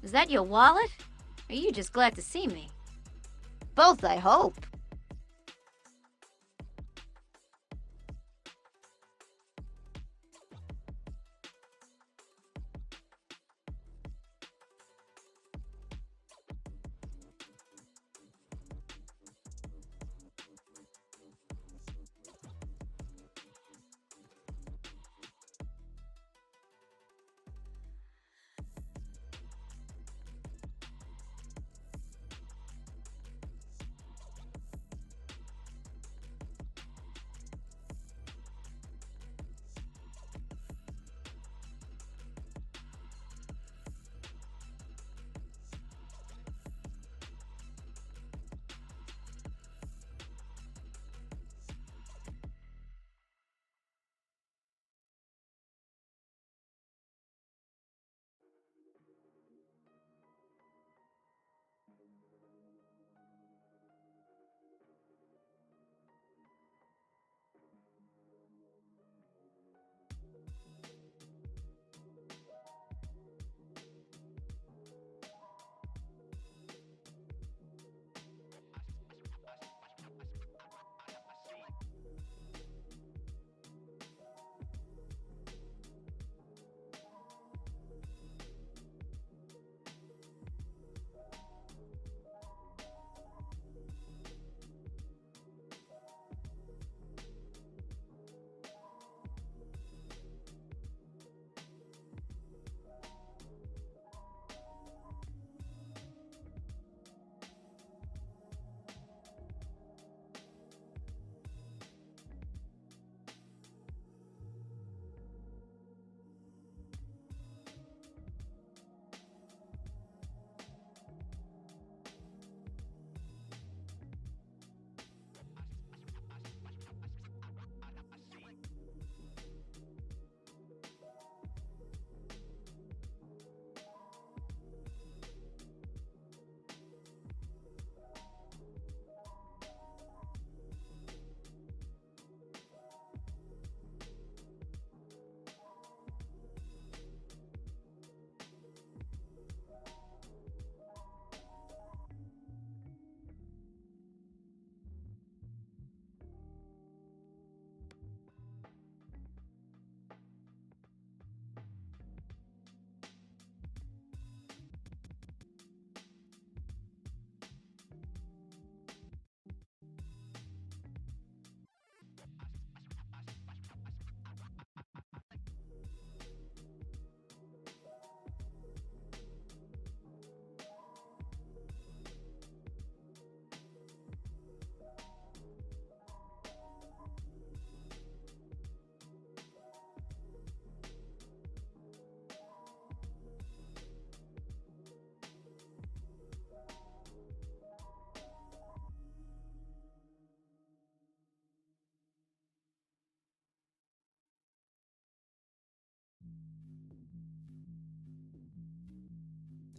Is that your wallet? Or are you just glad to see me? Both, I hope.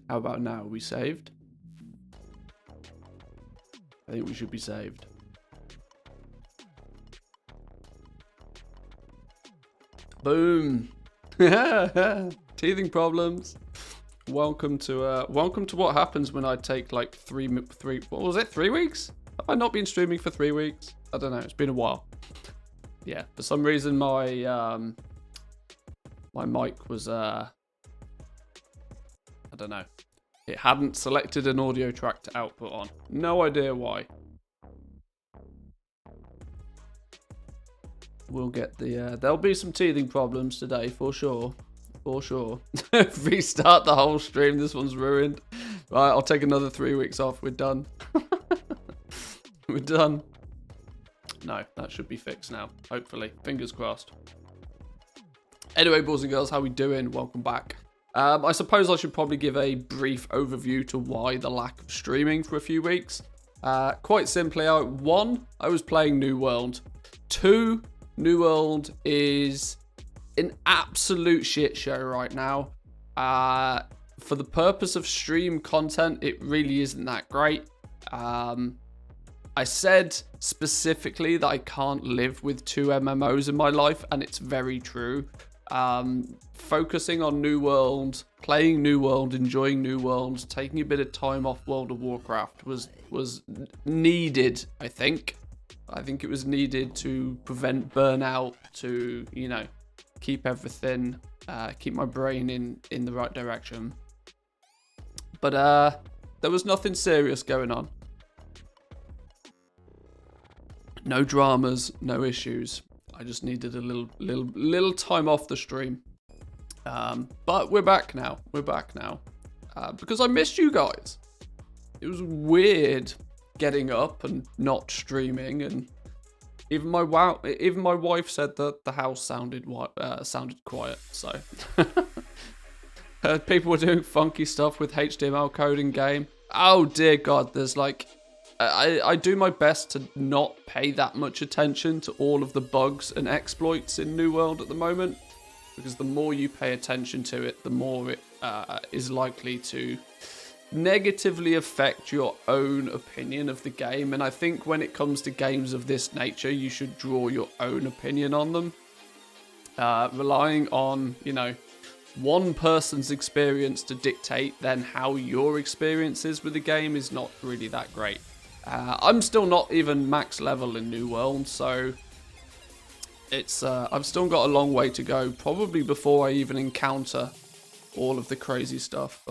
How about now? Are we saved? I think we should be saved. Boom. Teething problems. Welcome to what happens when I take like three. What was it? 3 weeks? Have I not been streaming for 3 weeks? I don't know. It's been a while. Yeah. For some reason, my mic was I don't know. It hadn't selected an audio track to output on. No idea why. We'll get the... there'll be some teething problems today, for sure. For sure. Restart the whole stream. This one's ruined. Right, I'll take another 3 weeks off. We're done. We're done. No, that should be fixed now. Hopefully. Fingers crossed. Anyway, boys and girls, how we doing? Welcome back. I suppose I should probably give a brief overview to why the lack of streaming for a few weeks. Quite simply, 1, I was playing New World. 2, New World is an absolute shit show right now. For the purpose of stream content, it really isn't that great. I said specifically that I can't live with 2 MMOs in my life, and it's very true. Focusing on New World, playing New World, enjoying New World, taking a bit of time off World of Warcraft was needed, I think. I think it was needed to prevent burnout, to, you know, keep everything, keep my brain in the right direction. But there was nothing serious going on. No dramas, no issues. I just needed a little time off the stream. But we're back now. Because I missed you guys. It was weird getting up and not streaming, and even my wife said that the house sounded quiet. So people were doing funky stuff with HTML code in game. Oh dear God, there's like. I do my best to not pay that much attention to all of the bugs and exploits in New World at the moment, because the more you pay attention to it, the more it is likely to negatively affect your own opinion of the game. And I think when it comes to games of this nature, you should draw your own opinion on them. Relying on, you know, one person's experience to dictate then how your experience is with the game is not really that great. I'm still not even max level in New World, so it's I've still got a long way to go, probably before I even encounter all of the crazy stuff.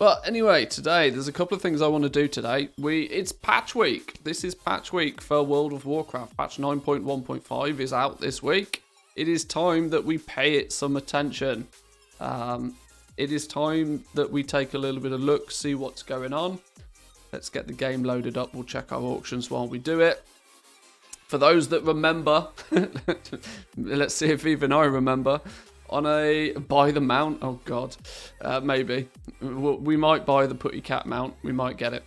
But anyway, today there's a couple of things I want to do today. It's patch week. This is patch week for World of Warcraft. Patch 9.1.5 is out this week. It is time that we pay it some attention. It is time that we take a little bit of look, see what's going on. Let's get the game loaded up. We'll check our auctions while we do it. For those that remember, let's see if even I remember, on a buy the mount, oh God, maybe. We might buy the Putty Cat mount. We might get it.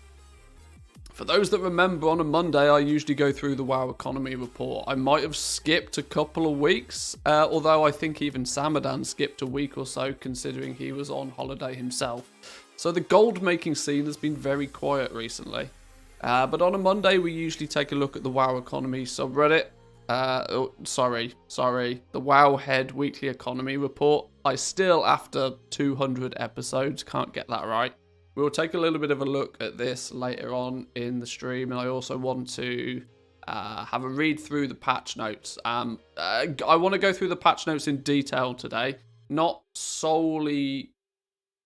For those that remember, on a Monday, I usually go through the WoW economy report. I might have skipped a couple of weeks, although I think even Samadan skipped a week or so, considering he was on holiday himself. So the gold making scene has been very quiet recently. But on a Monday, we usually take a look at the WoW economy subreddit. Sorry, the Wowhead weekly economy report. I still, after 200 episodes, can't get that right. We'll take a little bit of a look at this later on in the stream, and I also want to have a read through the patch notes. I want to go through the patch notes in detail today, not solely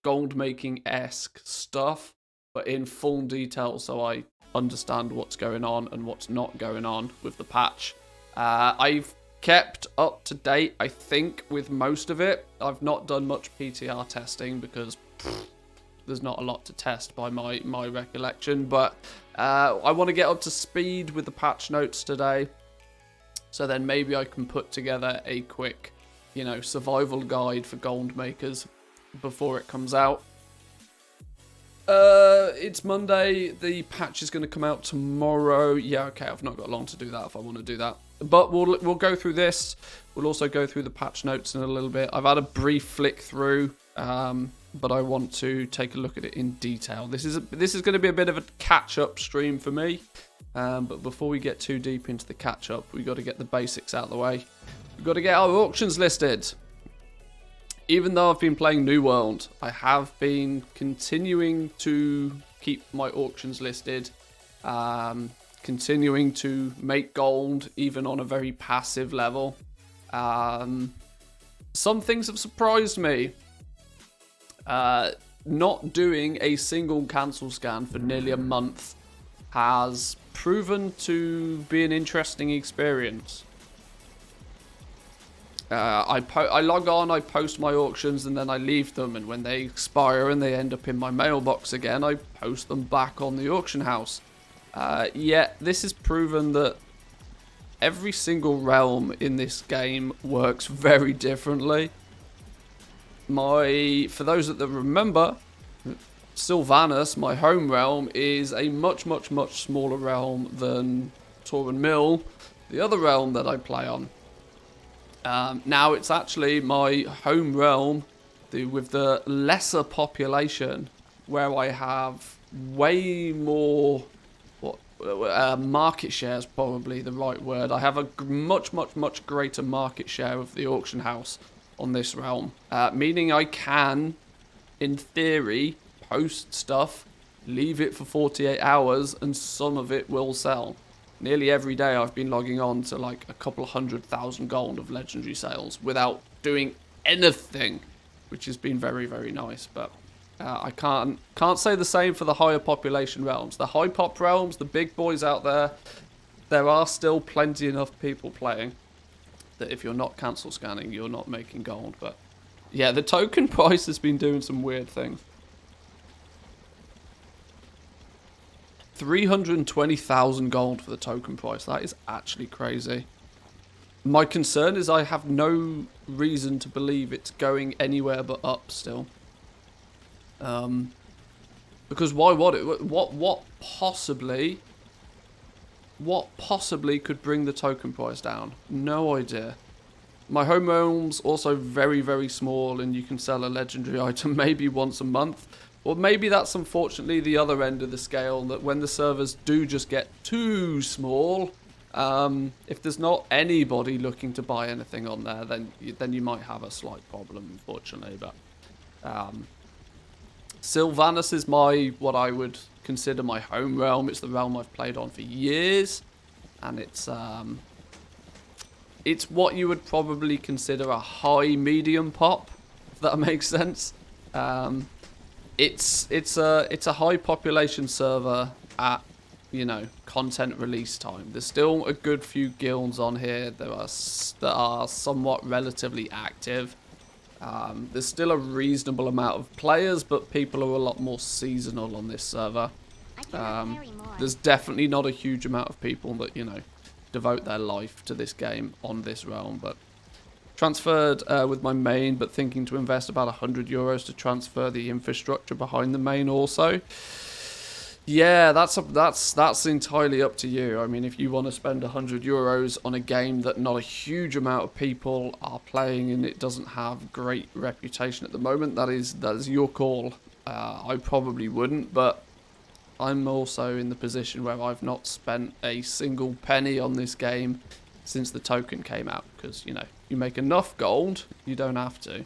gold-making-esque stuff, but in full detail so I understand what's going on and what's not going on with the patch. I've kept up to date, I think, with most of it. I've not done much PTR testing because there's not a lot to test by my recollection, but I want to get up to speed with the patch notes today, so then maybe I can put together a quick, you know, survival guide for gold makers before it comes out. It's Monday, the patch is going to come out tomorrow. Yeah, okay, I've not got long to do that if I want to do that. But we'll go through this. We'll also go through the patch notes in a little bit. I've had a brief flick through, but I want to take a look at it in detail. This is going to be a bit of a catch-up stream for me. But before we get too deep into the catch-up, we've got to get the basics out of the way. We've got to get our auctions listed. Even though I've been playing New World, I have been continuing to keep my auctions listed. Continuing to make gold, even on a very passive level. Some things have surprised me. Not doing a single cancel scan for nearly a month has proven to be an interesting experience. I log on, I post my auctions, and then I leave them, and when they expire and they end up in my mailbox again, I post them back on the auction house. Yet this has proven that every single realm in this game works very differently. For those that remember, Sylvanas, my home realm, is a much smaller realm than Toran Mill, the other realm that I play on. Now it's actually my home realm with the lesser population, where I have way more market share is probably the right word. I have a much greater market share of the auction house on this realm, meaning I can, in theory, post stuff, leave it for 48 hours, and some of it will sell. Nearly every day I've been logging on to like a couple 100,000 gold of legendary sales without doing anything, which has been very nice. But I can't say the same for the higher population realms. The high pop realms, the big boys out there are still plenty enough people playing that if you're not cancel scanning, you're not making gold. But yeah, the token price has been doing some weird things. 320,000 gold for the token price. That is actually crazy. My concern is I have no reason to believe it's going anywhere but up still. Because why would it? What possibly could bring the token price down? No idea. My home realm's also very small, and you can sell a legendary item maybe once a month. Or maybe that's unfortunately the other end of the scale, that when the servers do just get too small, if there's not anybody looking to buy anything on there, then you might have a slight problem, unfortunately. But Sylvanas is what I would consider my home realm. It's the realm I've played on for years, and it's what you would probably consider a high medium pop, if that makes sense. It's a high population server at, content release time. There's still a good few guilds on here that are somewhat relatively active. There's still a reasonable amount of players, but people are a lot more seasonal on this server. There's definitely not a huge amount of people that, devote their life to this game on this realm. But transferred with my main, but thinking to invest about €100 to transfer the infrastructure behind the main also. Yeah, that's entirely up to you. I mean, if you want to spend €100 on a game that not a huge amount of people are playing and it doesn't have great reputation at the moment, that is your call. I probably wouldn't, but I'm also in the position where I've not spent a single penny on this game since the token came out, because, you make enough gold, you don't have to.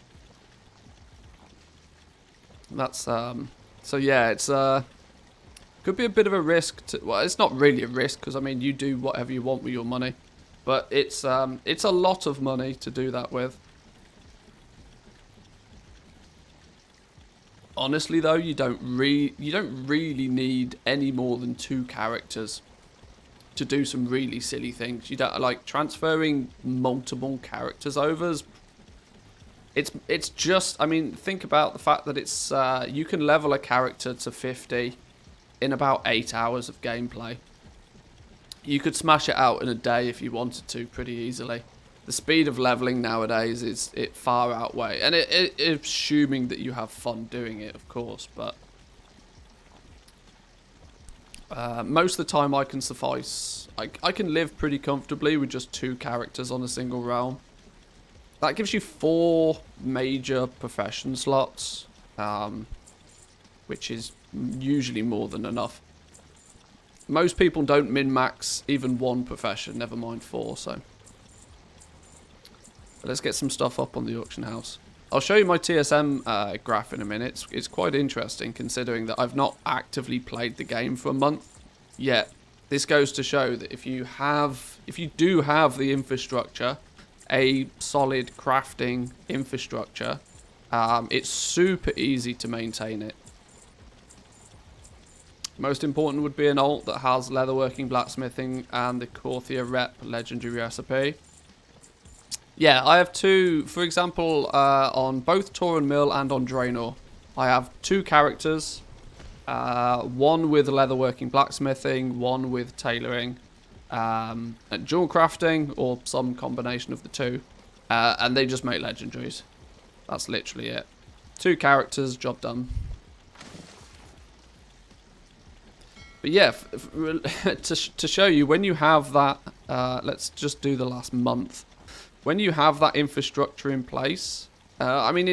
That's, so yeah, it's, could be a bit of a risk well, it's not really a risk, because, I mean, you do whatever you want with your money, but it's a lot of money to do that with. Honestly, though, you don't really need any more than 2 characters to do some really silly things. You don't like transferring multiple characters over. It's just, I mean, think about the fact that it's you can level a character to 50 in about 8 hours of gameplay. You could smash it out in a day if you wanted to, pretty easily. The speed of leveling nowadays it far outweigh, and it assuming that you have fun doing it, of course, but most of the time I can suffice. I can live pretty comfortably with just 2 characters on a single realm. That gives you 4 major profession slots, which is usually more than enough. Most people don't min-max even 1 profession, never mind 4, so. But let's get some stuff up on the auction house. I'll show you my TSM graph in a minute. It's quite interesting, considering that I've not actively played the game for a month yet. This goes to show that if you do have the infrastructure, a solid crafting infrastructure, it's super easy to maintain it. Most important would be an alt that has leatherworking, blacksmithing, and the Korthia rep legendary recipe. Yeah, I have 2, for example, on both Tauren Mill and on Draenor. I have 2 characters, one with leatherworking, blacksmithing, one with tailoring, and dual crafting, or some combination of the 2, and they just make legendaries. That's literally it. 2 characters, job done. But yeah, to show you, when you have that, let's just do the last month. When you have that infrastructure in place, I mean,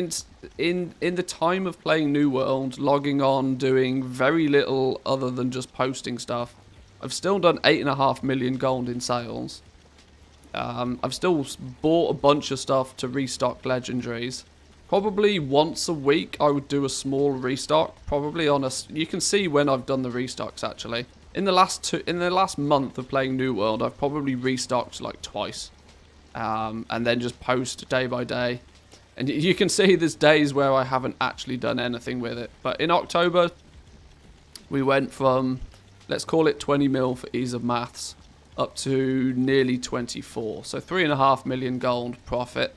in the time of playing New World, logging on, doing very little other than just posting stuff, I've still done 8.5 million gold in sales. I've still bought a bunch of stuff to restock legendaries. Probably once a week I would do a small restock. Probably on a... You can see when I've done the restocks actually. In the last month of playing New World, I've probably restocked like twice. And then just post day by day. And you can see there's days where I haven't actually done anything with it. But in October, we went from, let's call it 20 mil for ease of maths, up to nearly 24. So 3.5 million gold profit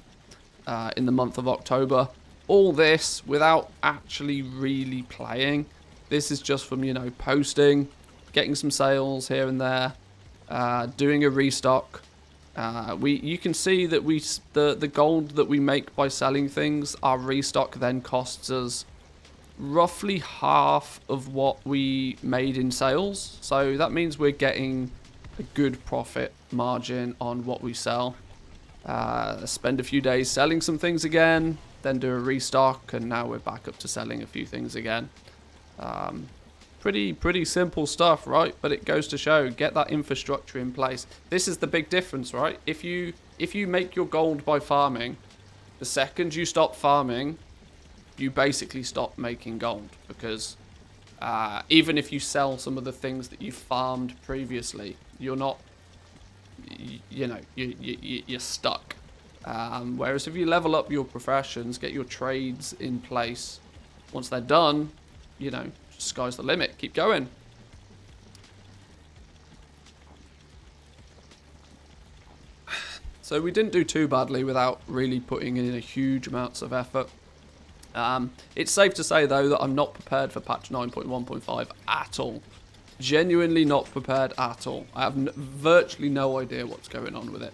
in the month of October. All this without actually really playing. This is just from, you know, posting, getting some sales here and there, doing a restock. You can see that the gold that we make by selling things, our restock then costs us roughly half of what we made in sales. So that means we're getting a good profit margin on what we sell. Spend a few days selling some things again, then do a restock, and now we're back up to selling a few things again. Pretty simple stuff, right? But it goes to show, get that infrastructure in place. This is the big difference, right? If you make your gold by farming, the second you stop farming, you basically stop making gold, because even if you sell some of the things that you farmed previously, you're not, you know, you're stuck. Whereas if you level up your professions, get your trades in place, once they're done, you know, sky's the limit. Keep going. So we didn't do too badly without really putting in a huge amounts of effort. It's safe to say though that I'm not prepared for patch 9.1.5 at all. Genuinely not prepared at all. I have virtually no idea what's going on with it.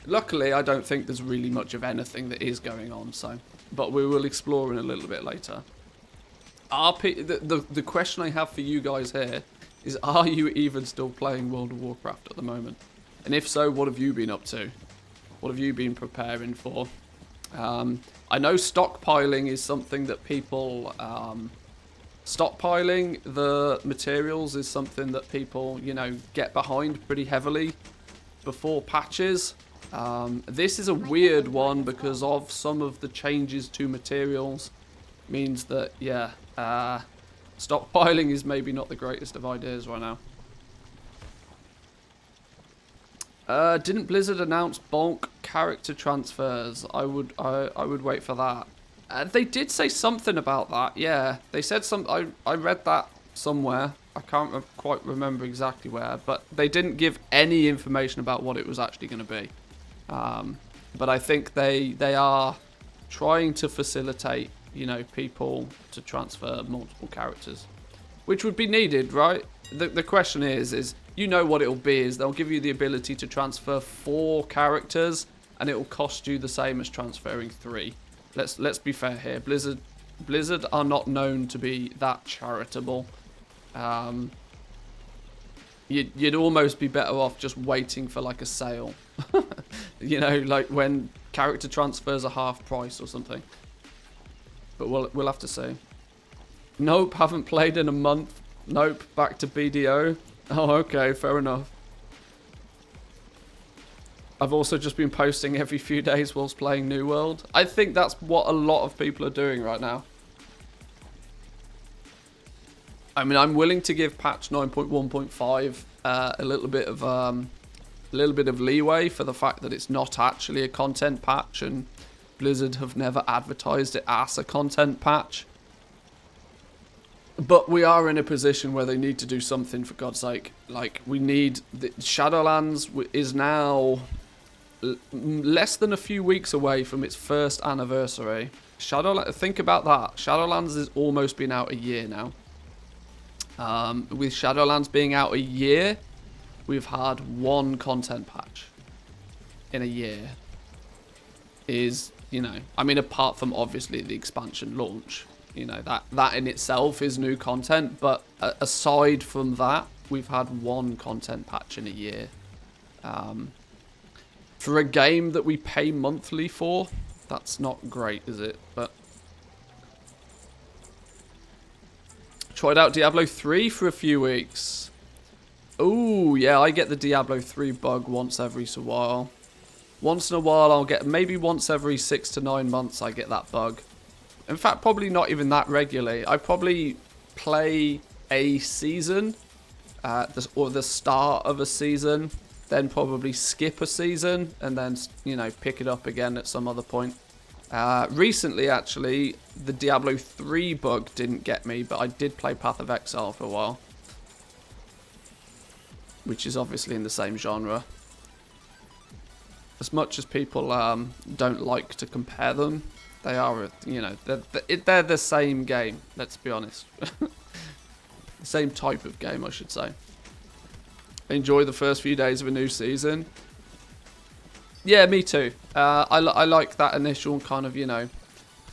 Luckily, I don't think there's really much of anything that is going on, so, but we will explore in a little bit later. The question I have for you guys here is, are you even still playing World of Warcraft at the moment? And if so, what have you been up to? What have you been preparing for? I know stockpiling is something that people... stockpiling the materials is something that people, you know, get behind pretty heavily before patches. This is a weird one because of some of the changes to materials. Means that, yeah, stockpiling is maybe not the greatest of ideas right now. Didn't Blizzard announce bulk character transfers? I would wait for that. They did say something about that, yeah. They said I read that somewhere. I can't quite remember exactly where, but they didn't give any information about what it was actually going to be. But I think they are trying to facilitate, you know, people to transfer multiple characters, which would be needed, right? The question is you know what it'll be, is they'll give you the ability to transfer 4 characters and it will cost you the same as transferring 3. Let's be fair here. Blizzard are not known to be that charitable. You'd almost be better off just waiting for like a sale. You know, like when character transfers are half price or something. But we'll have to see. Nope, haven't played in a month. Nope, back to BDO. Oh, okay, fair enough. I've also just been posting every few days whilst playing New World. I think that's what a lot of people are doing right now. I mean, I'm willing to give patch 9.1.5 a little bit of leeway for the fact that it's not actually a content patch, and Blizzard have never advertised it as a content patch. But we are in a position where they need to do something, for God's sake. Like, we need... Shadowlands is now less than a few weeks away from its first anniversary. Think about that. Shadowlands has almost been out a year now. With Shadowlands being out a year, we've had 1 content patch in a year. Is, you know, I mean, apart from obviously the expansion launch, you know, that in itself is new content, but aside from that, we've had 1 content patch in a year. For a game that we pay monthly for, that's not great, is it? But tried out Diablo 3 for a few weeks. Ooh, yeah, I get the Diablo 3 bug once every so while. Once in a while, I'll get, maybe once every 6 to 9 months, I get that bug. In fact, probably not even that regularly. I probably play a season, or the start of a season, then probably skip a season, and then, you know, pick it up again at some other point. Recently, actually, the Diablo 3 bug didn't get me, but I did play Path of Exile for a while. Which is obviously in the same genre. As much as people don't like to compare them, they are, you know, they're the same game, let's be honest. The same type of game, I should say. Enjoy the first few days of a new season. Yeah, me too. I like that initial kind of, you know,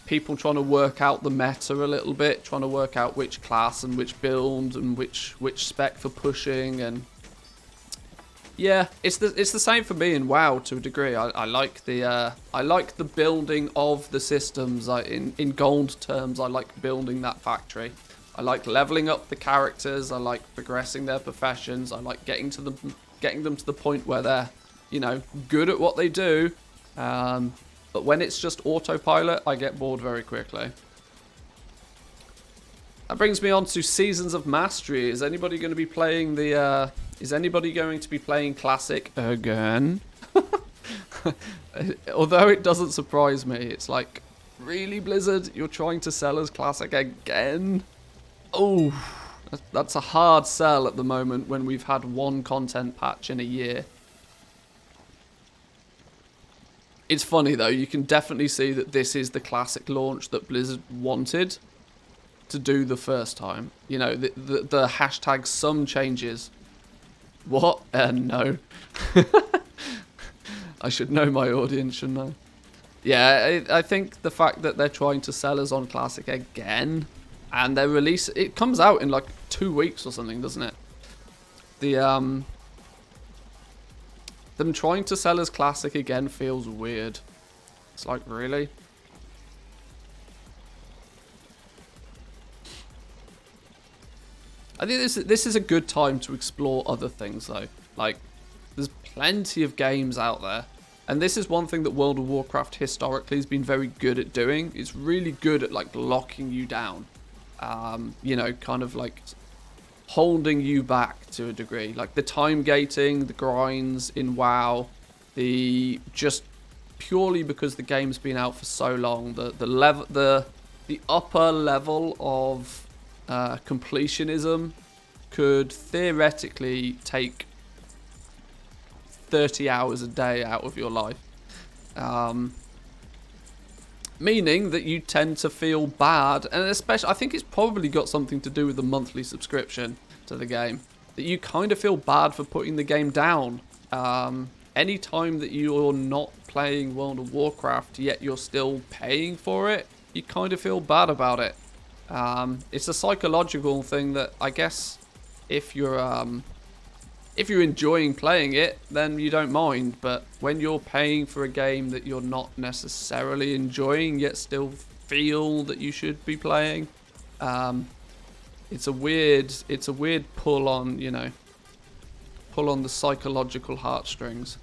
people trying to work out the meta a little bit, trying to work out which class and which build and which spec for pushing, and yeah, it's the same for me in WoW to a degree. I like the building of the systems. In gold terms, I like building that factory. I like leveling up the characters. I like progressing their professions. I like getting them to the point where they're, you know, good at what they do. But when it's just autopilot, I get bored very quickly. That brings me on to Seasons of Mastery. Is anybody going to be playing the? Is anybody going to be playing Classic again? Although it doesn't surprise me, it's like, really, Blizzard? You're trying to sell us Classic again? Oh, that's a hard sell at the moment when we've had one content patch in a year. It's funny though, you can definitely see that this is the Classic launch that Blizzard wanted to do the first time. You know, the hashtag some changes. What? No. I should know my audience, shouldn't I? Yeah, I think the fact that they're trying to sell us on Classic again, and their release, it comes out in like 2 weeks or something, doesn't it? Them trying to sell us Classic again feels weird. It's like, really? I think this is a good time to explore other things though. Like, there's plenty of games out there. And this is one thing that World of Warcraft historically has been very good at doing. It's really good at like locking you down. You know, kind of like holding you back to a degree. Like the time gating, the grinds in WoW, just purely because the game's been out for so long, the upper level of completionism could theoretically take 30 hours a day out of your life. Meaning that you tend to feel bad, and especially, I think it's probably got something to do with the monthly subscription to the game, that you kind of feel bad for putting the game down. Any time that you're not playing World of Warcraft, yet you're still paying for it, you kind of feel bad about it. It's a psychological thing that I guess if you're enjoying playing it, then you don't mind. But when you're paying for a game that you're not necessarily enjoying, yet still feel that you should be playing, it's a weird pull on, you know, pull on the psychological heartstrings.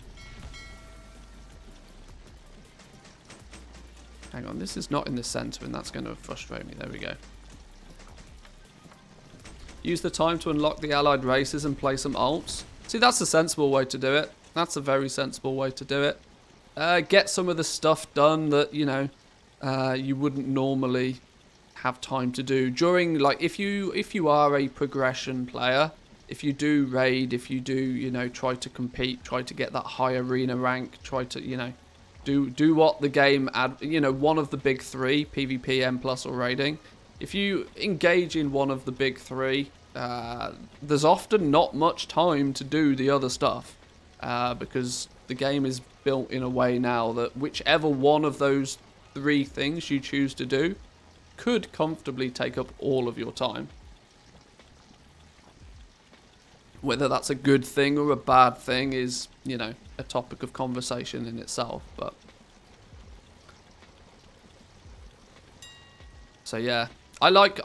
Hang on, this is not in the center, and that's going to frustrate me. There we go. Use the time to unlock the allied races and play some alts. See, that's a sensible way to do it. That's a very sensible way to do it. Get some of the stuff done that, you know, you wouldn't normally have time to do during, like, if you are a progression player, if you do raid, if you do, you know, try to compete, try to get that high arena rank, try to, you know, do what the game you know, one of the big three, PvP, M+, or raiding. If you engage in one of the big three, there's often not much time to do the other stuff, because the game is built in a way now that whichever one of those three things you choose to do could comfortably take up all of your time. Whether that's a good thing or a bad thing is, you know, a topic of conversation in itself, but... So yeah, I like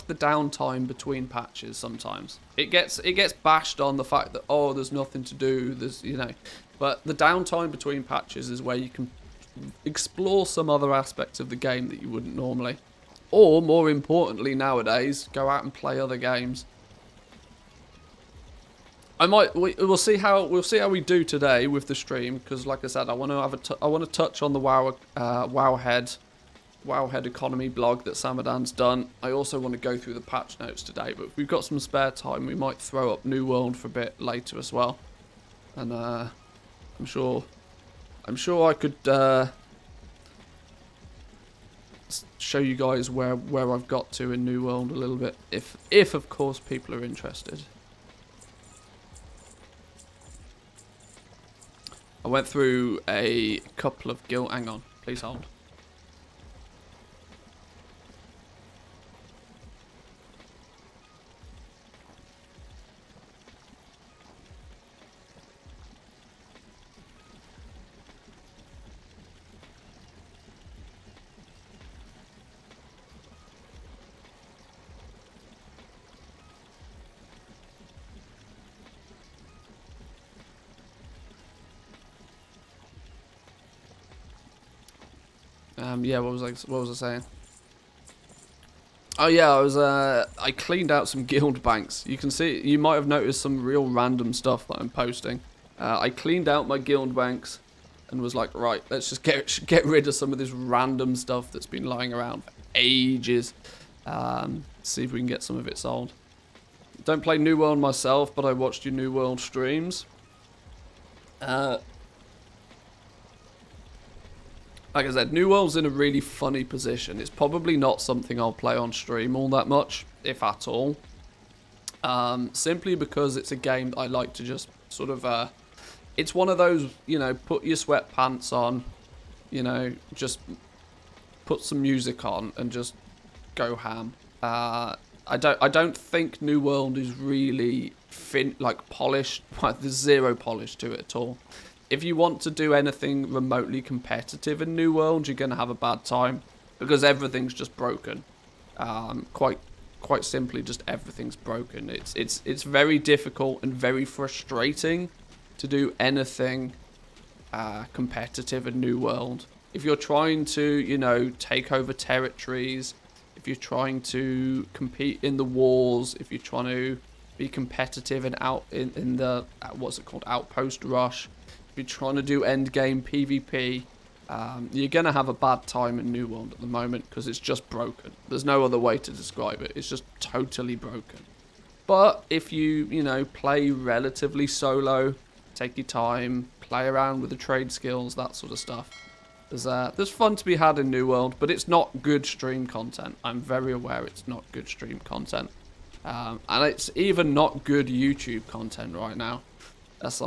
the downtime between patches sometimes. It gets bashed on the fact that, oh, there's nothing to do, there's, you know, but the downtime between patches is where you can explore some other aspects of the game that you wouldn't normally. Or more importantly nowadays, go out and play other games. We'll see how we do today with the stream, because like I said, I want to touch on the Wowhead economy blog that Samadan's done. I also want to go through the patch notes today, but if we've got some spare time, we might throw up New World for a bit later as well. And I'm sure I could show you guys where I've got to in New World a little bit, if of course people are interested. I went through a couple of guild. Hang on, please hold. Yeah, what was I saying? Oh yeah, I cleaned out some guild banks. You can see, you might have noticed some real random stuff that I'm posting. I cleaned out my guild banks and was like, right, let's just get rid of some of this random stuff that's been lying around for ages. See if we can get some of it sold. Don't play New World myself, but I watched your New World streams. Like I said, New World's in a really funny position. It's probably not something I'll play on stream all that much, if at all. Simply because it's a game that I like to just sort of... it's one of those, you know, put your sweatpants on, you know, just put some music on and just go ham. I don't think New World is really polished. There's zero polish to it at all. If you want to do anything remotely competitive in New World, you're going to have a bad time because everything's just broken. Quite simply, just everything's broken. It's very difficult and very frustrating to do anything competitive in New World. If you're trying to, you know, take over territories, if you're trying to compete in the wars, if you're trying to be competitive in the what's it called, Outpost Rush. If you're trying to do endgame PvP, you're going to have a bad time in New World at the moment because it's just broken. There's no other way to describe it. It's just totally broken. But if you know, play relatively solo, take your time, play around with the trade skills, that sort of stuff, there's fun to be had in New World, but it's not good stream content. I'm very aware it's not good stream content. And it's even not good YouTube content right now. As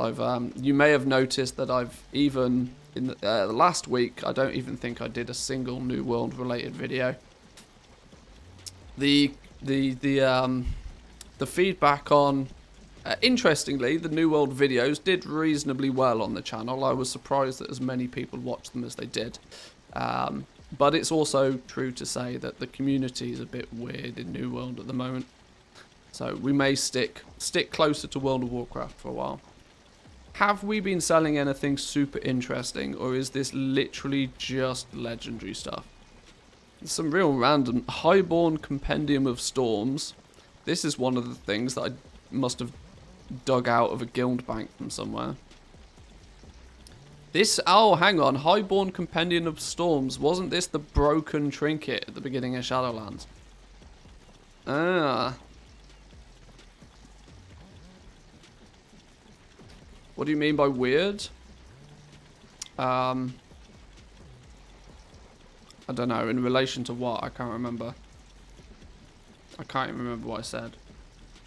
you may have noticed that I've even in the last week, I don't even think I did a single New World related video. The feedback on, interestingly, the New World videos did reasonably well on the channel. I was surprised that as many people watched them as they did. But it's also true to say that the community is a bit weird in New World at the moment. So we may stick closer to World of Warcraft for a while. Have we been selling anything super interesting, or is this literally just legendary stuff? Some real random Highborn Compendium of Storms. This is one of the things that I must have dug out of a guild bank from somewhere. Oh, hang on, Highborn Compendium of Storms. Wasn't this the broken trinket at the beginning of Shadowlands? Ah. What do you mean by weird? I don't know. In relation to what? I can't remember. I can't even remember what I said.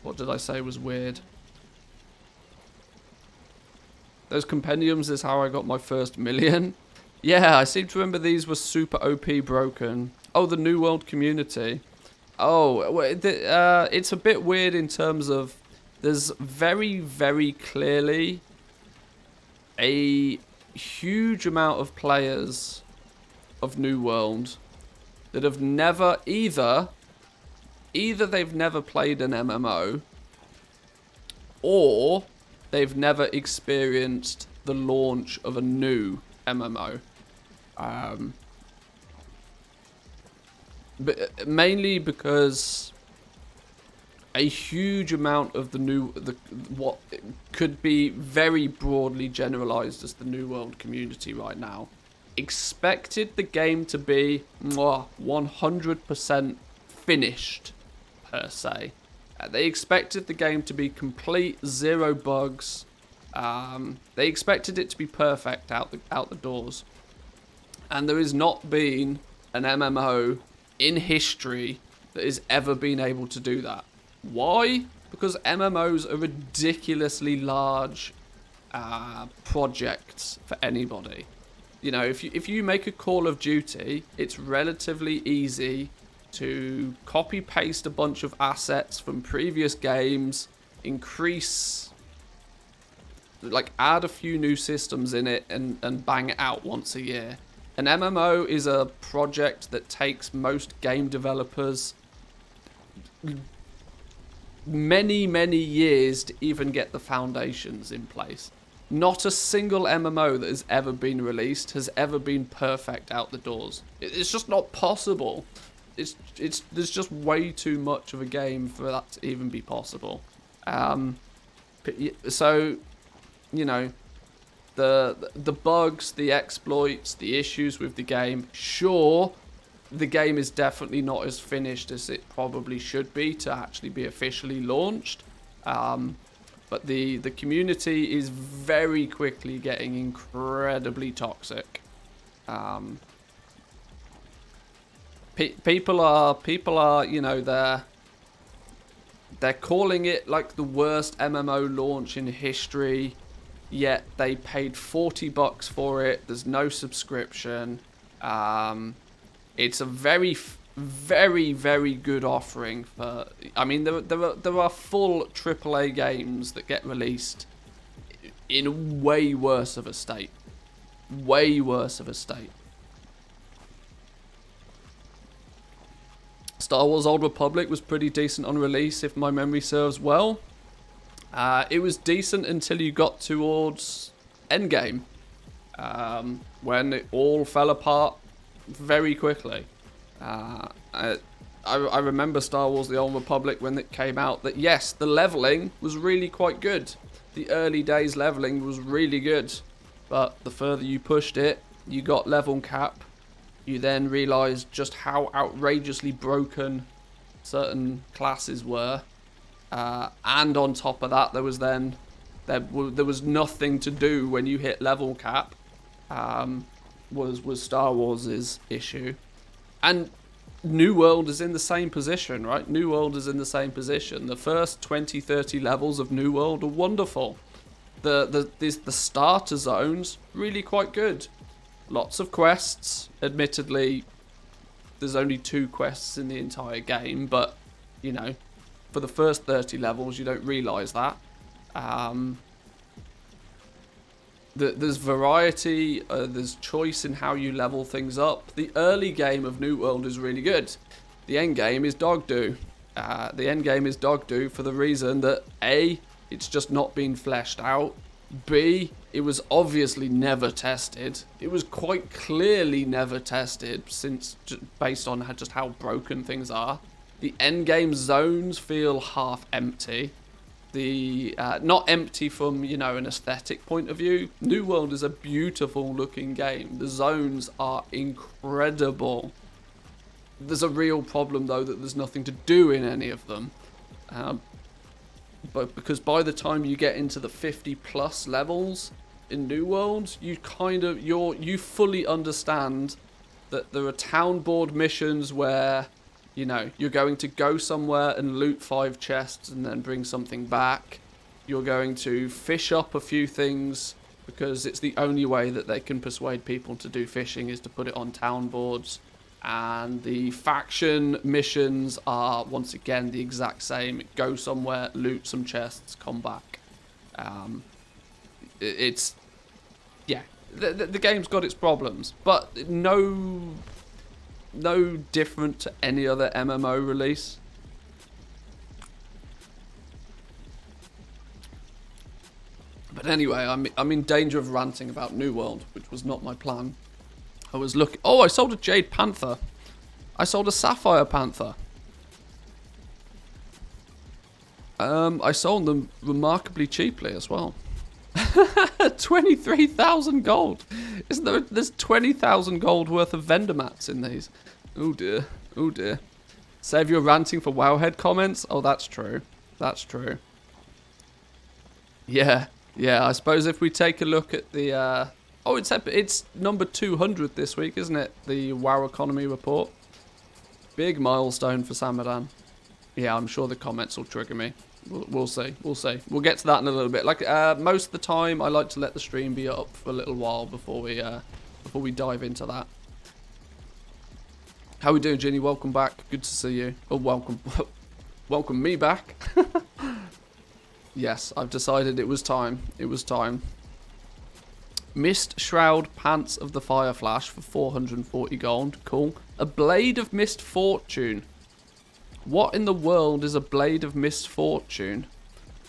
What did I say was weird? Those compendiums is how I got my first million. Yeah, I seem to remember these were super OP broken. Oh, the New World community. Oh, well, it's a bit weird in terms of there's very, very clearly a huge amount of players of New World that have never either either they've never played an MMO, or they've never experienced the launch of a new MMO. But mainly because a huge amount of what could be very broadly generalized as the New World community right now expected the game to be 100% finished, per se. They expected the game to be complete, zero bugs. They expected it to be perfect out the doors. And there has not been an MMO in history that has ever been able to do that. Why? Because MMOs are ridiculously large projects for anybody. You know, if you make a Call of Duty, it's relatively easy to copy paste a bunch of assets from previous games, increase, like add a few new systems in it and bang it out once a year. An MMO is a project that takes most game developers many years to even get the foundations in place. Not a single MMO that has ever been released has ever been perfect out the doors. It's just not possible. There's just way too much of a game for that to even be possible. So, you know, the bugs, the exploits, the issues with the game. Sure, the game is definitely not as finished as it probably should be to actually be officially launched. But the community is very quickly getting incredibly toxic. People are, you know, they're calling it like the worst MMO launch in history, yet they paid $40 for it. There's no subscription. It's a very good offering for. I mean, there are full AAA games that get released in way worse of a state. Way worse of a state. Star Wars Old Republic was pretty decent on release, if my memory serves well. It was decent until you got towards Endgame, when it all fell apart very quickly. I remember Star Wars The Old Republic when it came out, that yes, the leveling was really quite good. The early days leveling was really good. But the further you pushed it, you got level cap. You then realised just how outrageously broken certain classes were. And on top of that, there was nothing to do when you hit level cap. Was Star Wars' issue. And New World is in the same position, right? New World is in the same position. The first 20, 30 levels of New World are wonderful. The starter zones, really quite good. Lots of quests. Admittedly, there's only 2 quests in the entire game, but, you know, for the first 30 levels, you don't realise that. There's variety, there's choice in how you level things up. The early game of New World is really good. The end game is dog do. The end game is dog do for the reason that A, it's just not been fleshed out. B, it was obviously never tested. It was quite clearly never tested based on just how broken things are. The end game zones feel half empty. Not empty from, you know, an aesthetic point of view. New World is a beautiful looking game. The zones are incredible. There's a real problem though that there's nothing to do in any of them. But because by the time you get into the 50+ levels in New World, you fully understand that there are town board missions where, you know, you're going to go somewhere and loot 5 chests and then bring something back. You're going to fish up a few things because it's the only way that they can persuade people to do fishing is to put it on town boards. And the faction missions are, once again, the exact same. Go somewhere, loot some chests, come back. The game's got its problems, but no different to any other MMO release. Anyway, I'm in danger of ranting about New World, which was not my plan. I was looking... Oh, I sold a Jade Panther. I sold a Sapphire Panther. I sold them remarkably cheaply as well. 23,000 gold. Isn't there? There's 20,000 gold worth of vendor mats in these. Oh dear. Oh dear. Save your ranting for Wowhead comments. Oh, that's true. That's true. Yeah. Yeah. I suppose if we take a look at the. Oh, it's number 200 this week, isn't it? The WoW economy report. Big milestone for Samadan. Yeah, I'm sure the comments will trigger me. We'll see. We'll see. We'll get to that in a little bit. Like most of the time, I like to let the stream be up for a little while before we dive into that. How we doing, Ginny? Welcome back. Good to see you. Oh, welcome me back. Yes, I've decided it was time. It was time. Mist Shroud Pants of the Fire Flash for 440 gold. Cool. A Blade of Misfortune. What in the world is a Blade of Misfortune?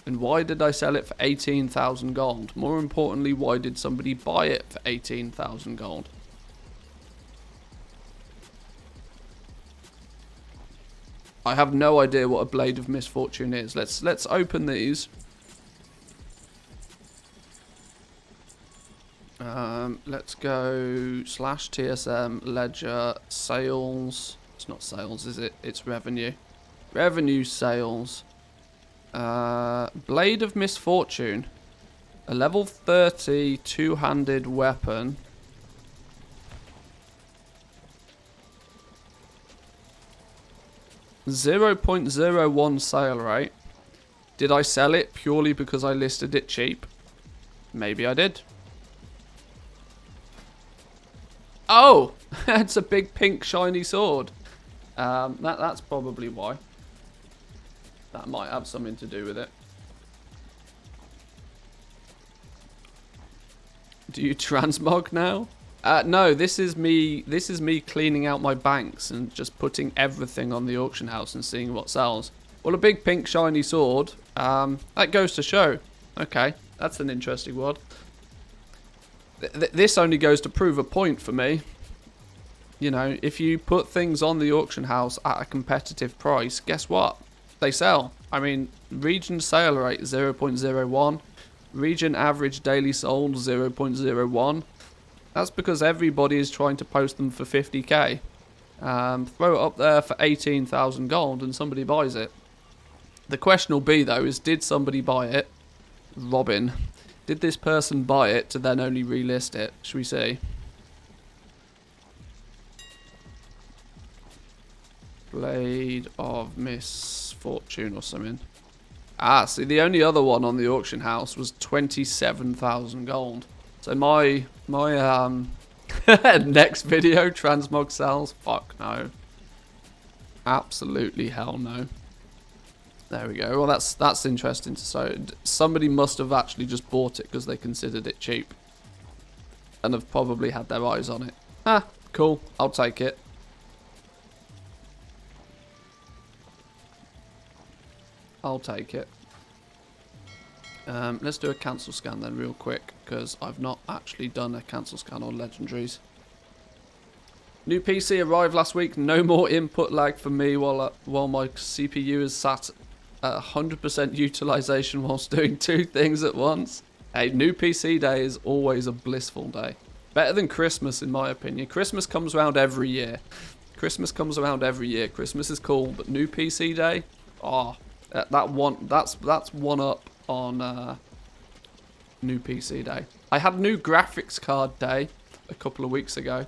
And why did I sell it for 18,000 gold? More importantly, why did somebody buy it for 18,000 gold? I have no idea what a Blade of Misfortune is. Let's open these. Let's go /TSM ledger sales. It's not sales, is it? It's revenue. Revenue sales. Blade of Misfortune. A level 30 two-handed weapon. .01 sale rate. Did I sell it purely because I listed it cheap? Maybe I did. Oh! It's a big pink shiny sword. That's probably why. That might have something to do with it. Do you transmog now? No, this is me cleaning out my banks and just putting everything on the auction house and seeing what sells. Well, a big pink shiny sword. That goes to show. Okay, that's an interesting one. This only goes to prove a point for me. You know, if you put things on the auction house at a competitive price, guess what? They sell. I mean, region sale rate 0.01. Region average daily sold 0.01. That's because everybody is trying to post them for 50k. Throw it up there for 18,000 gold and somebody buys it. The question will be, though, is did somebody buy it? Robin. Did this person buy it to then only relist it? Should we see? Blade of Misfortune or something. Ah, see, the only other one on the auction house was 27,000 gold. So my next video, transmog sells? Fuck no. Absolutely hell no. There we go. Well, that's interesting. So somebody must have actually just bought it because they considered it cheap. And have probably had their eyes on it. Ah, cool. I'll take it. I'll take it. Let's do a cancel scan then real quick, because I've not actually done a cancel scan on legendaries. New PC arrived last week. No more input lag for me while my CPU is sat at 100% utilization whilst doing two things at once. Hey, new PC day is always a blissful day. Better than Christmas in my opinion. Christmas comes around every year. Christmas comes around every year. Christmas is cool, but new PC day, oh, that's one up on new PC day. I had new graphics card day a couple of weeks ago.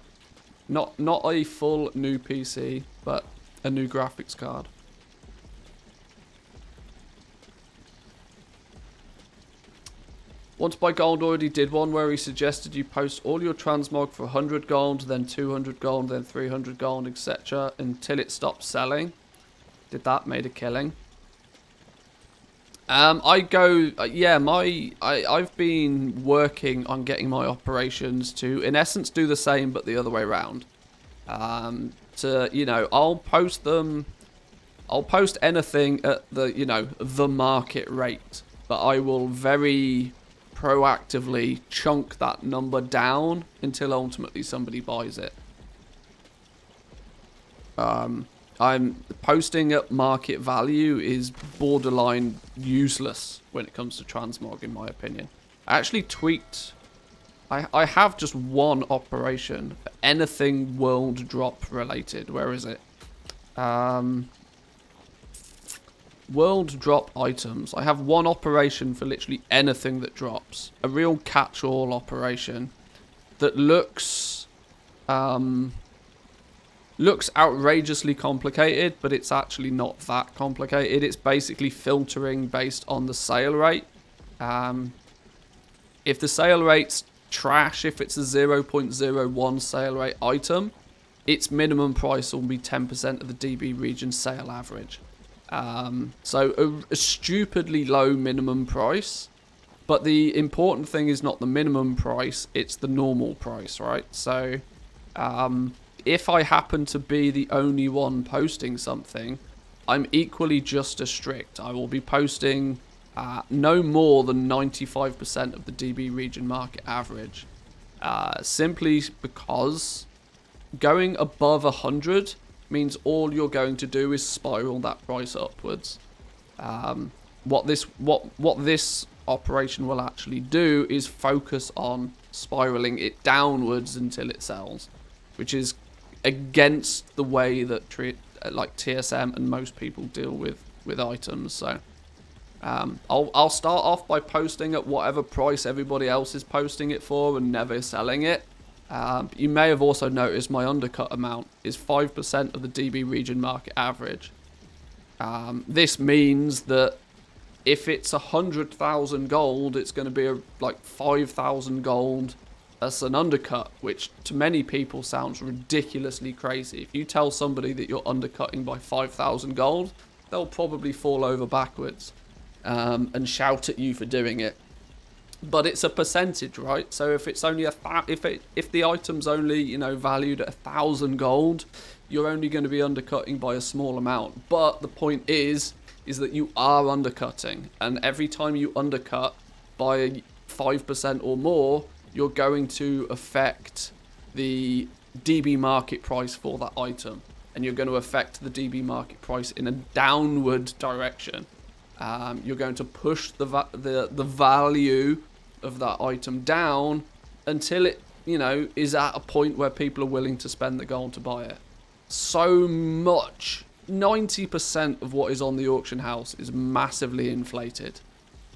Not a full new PC, but a new graphics card. Want to Buy Gold already did one where he suggested you post all your transmog for 100 gold, then 200 gold, then 300 gold, etc. until it stops selling. Did that, made a killing. I've been working on getting my operations to, in essence, do the same, but the other way around. I'll post anything at the, the market rate, but I will very proactively chunk that number down until ultimately somebody buys it. I'm posting at market value is borderline useless when it comes to transmog, in my opinion. I actually tweaked. I have just one operation for anything world drop related. Where is it? World drop items. I have one operation for literally anything that drops. A real catch-all operation that looks outrageously complicated, but it's actually not that complicated. It's basically filtering based on the sale rate. If the sale rate's trash, if it's a 0.01 sale rate item, its minimum price will be 10% of the DB region sale average. So a stupidly low minimum price, but the important thing is not the minimum price, it's the normal price, right? So if I happen to be the only one posting something, I'm equally just as strict. I will be posting no more than 95% of the DB region market average, simply because going above 100 means all you're going to do is spiral that price upwards. What this operation will actually do is focus on spiraling it downwards until it sells, which is against the way that like TSM and most people deal with items. So I'll start off by posting at whatever price everybody else is posting it for and never selling it. You may have also noticed my undercut amount is 5% of the DB region market average. This means that if it's 100,000 gold, it's going to be like 5,000 gold as an undercut, which to many people sounds ridiculously crazy. If you tell somebody that you're undercutting by 5,000 gold, they'll probably fall over backwards and shout at you for doing it. But it's a percentage, right? So if it's only if the item's only valued at 1,000 gold, you're only going to be undercutting by a small amount. But the point is that you are undercutting, and every time you undercut by 5% or more, you're going to affect the DB market price for that item, and you're going to affect the DB market price in a downward direction. You're going to push the value of that item down until it is at a point where people are willing to spend the gold to buy it. So much, 90% of what is on the auction house is massively inflated,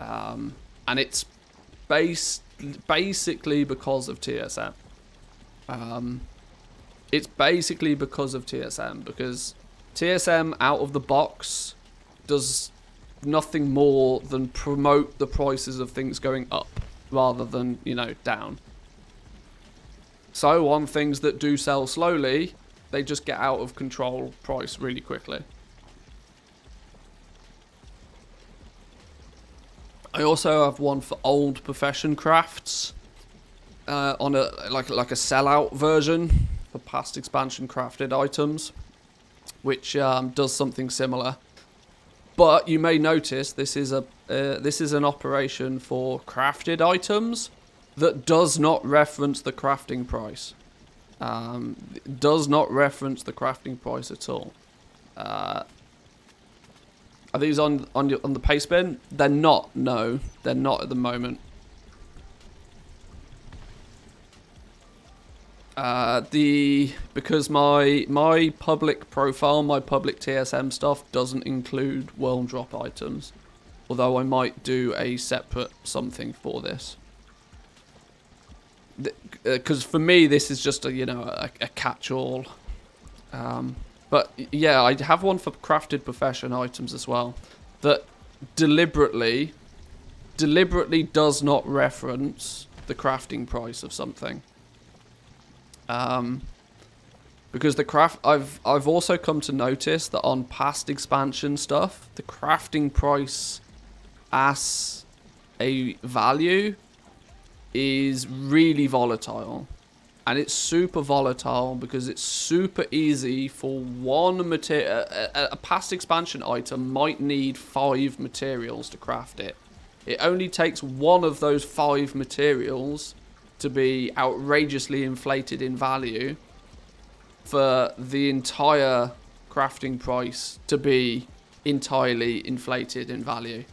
and it's basically because of TSM. It's basically because of TSM, because TSM out of the box does nothing more than promote the prices of things going up rather than down. So on things that do sell slowly, they just get out of control price really quickly. I also have one for old profession crafts on a like a sellout version for past expansion crafted items, which does something similar. But you may notice this is an operation for crafted items that does not reference the crafting price. Does not reference the crafting price at all. Are these on the paste bin? They're not. No, they're not at the moment. Because my public profile, my public TSM stuff doesn't include world drop items, although I might do a separate something for this. Because for me, this is just a catch-all. But yeah, I have one for crafted profession items as well that deliberately does not reference the crafting price of something. Because I've also come to notice that on past expansion stuff, the crafting price as a value is really volatile, and it's super volatile because it's super easy for one material. A past expansion item might need 5 materials to craft it, It only takes one of those 5 materials to be outrageously inflated in value for the entire crafting price to be entirely inflated in value.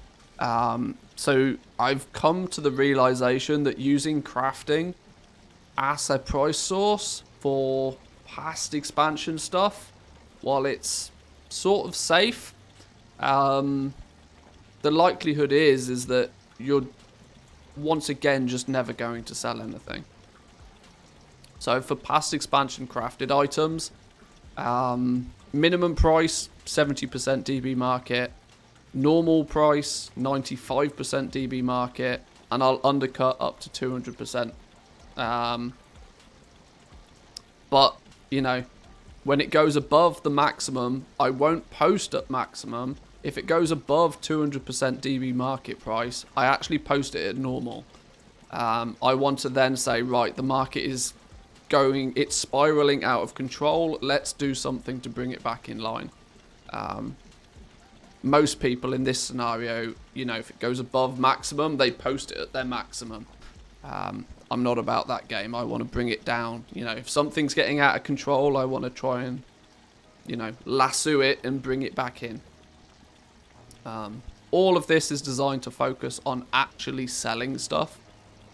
So I've come to the realization that using crafting as a price source for past expansion stuff, while it's sort of safe, the likelihood is that you're once again just never going to sell anything. So for past expansion crafted items, minimum price 70% DB market, normal price 95% DB market, and I'll undercut up to 200%. But you know, when it goes above the maximum, I won't post at maximum. If it goes above 200% DB market price, I actually post it at normal. I want to then say, right, the market is it's spiraling out of control. Let's do something to bring it back in line. Most people in this scenario, you know, if it goes above maximum, they post it at their maximum. I'm not about that game. I want to bring it down. You know, if something's getting out of control, I want to try and, you know, lasso it and bring it back in. All of this is designed to focus on actually selling stuff,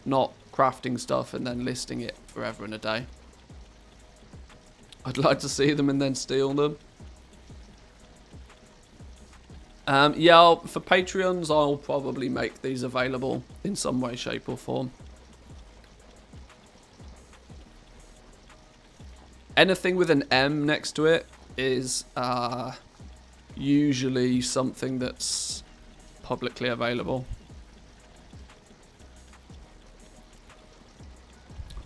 not crafting stuff and then listing it forever and a day. I'd like to see them and then steal them. Yeah, for Patreons, I'll probably make these available in some way, shape or form. Anything with an M next to it is usually something that's publicly available.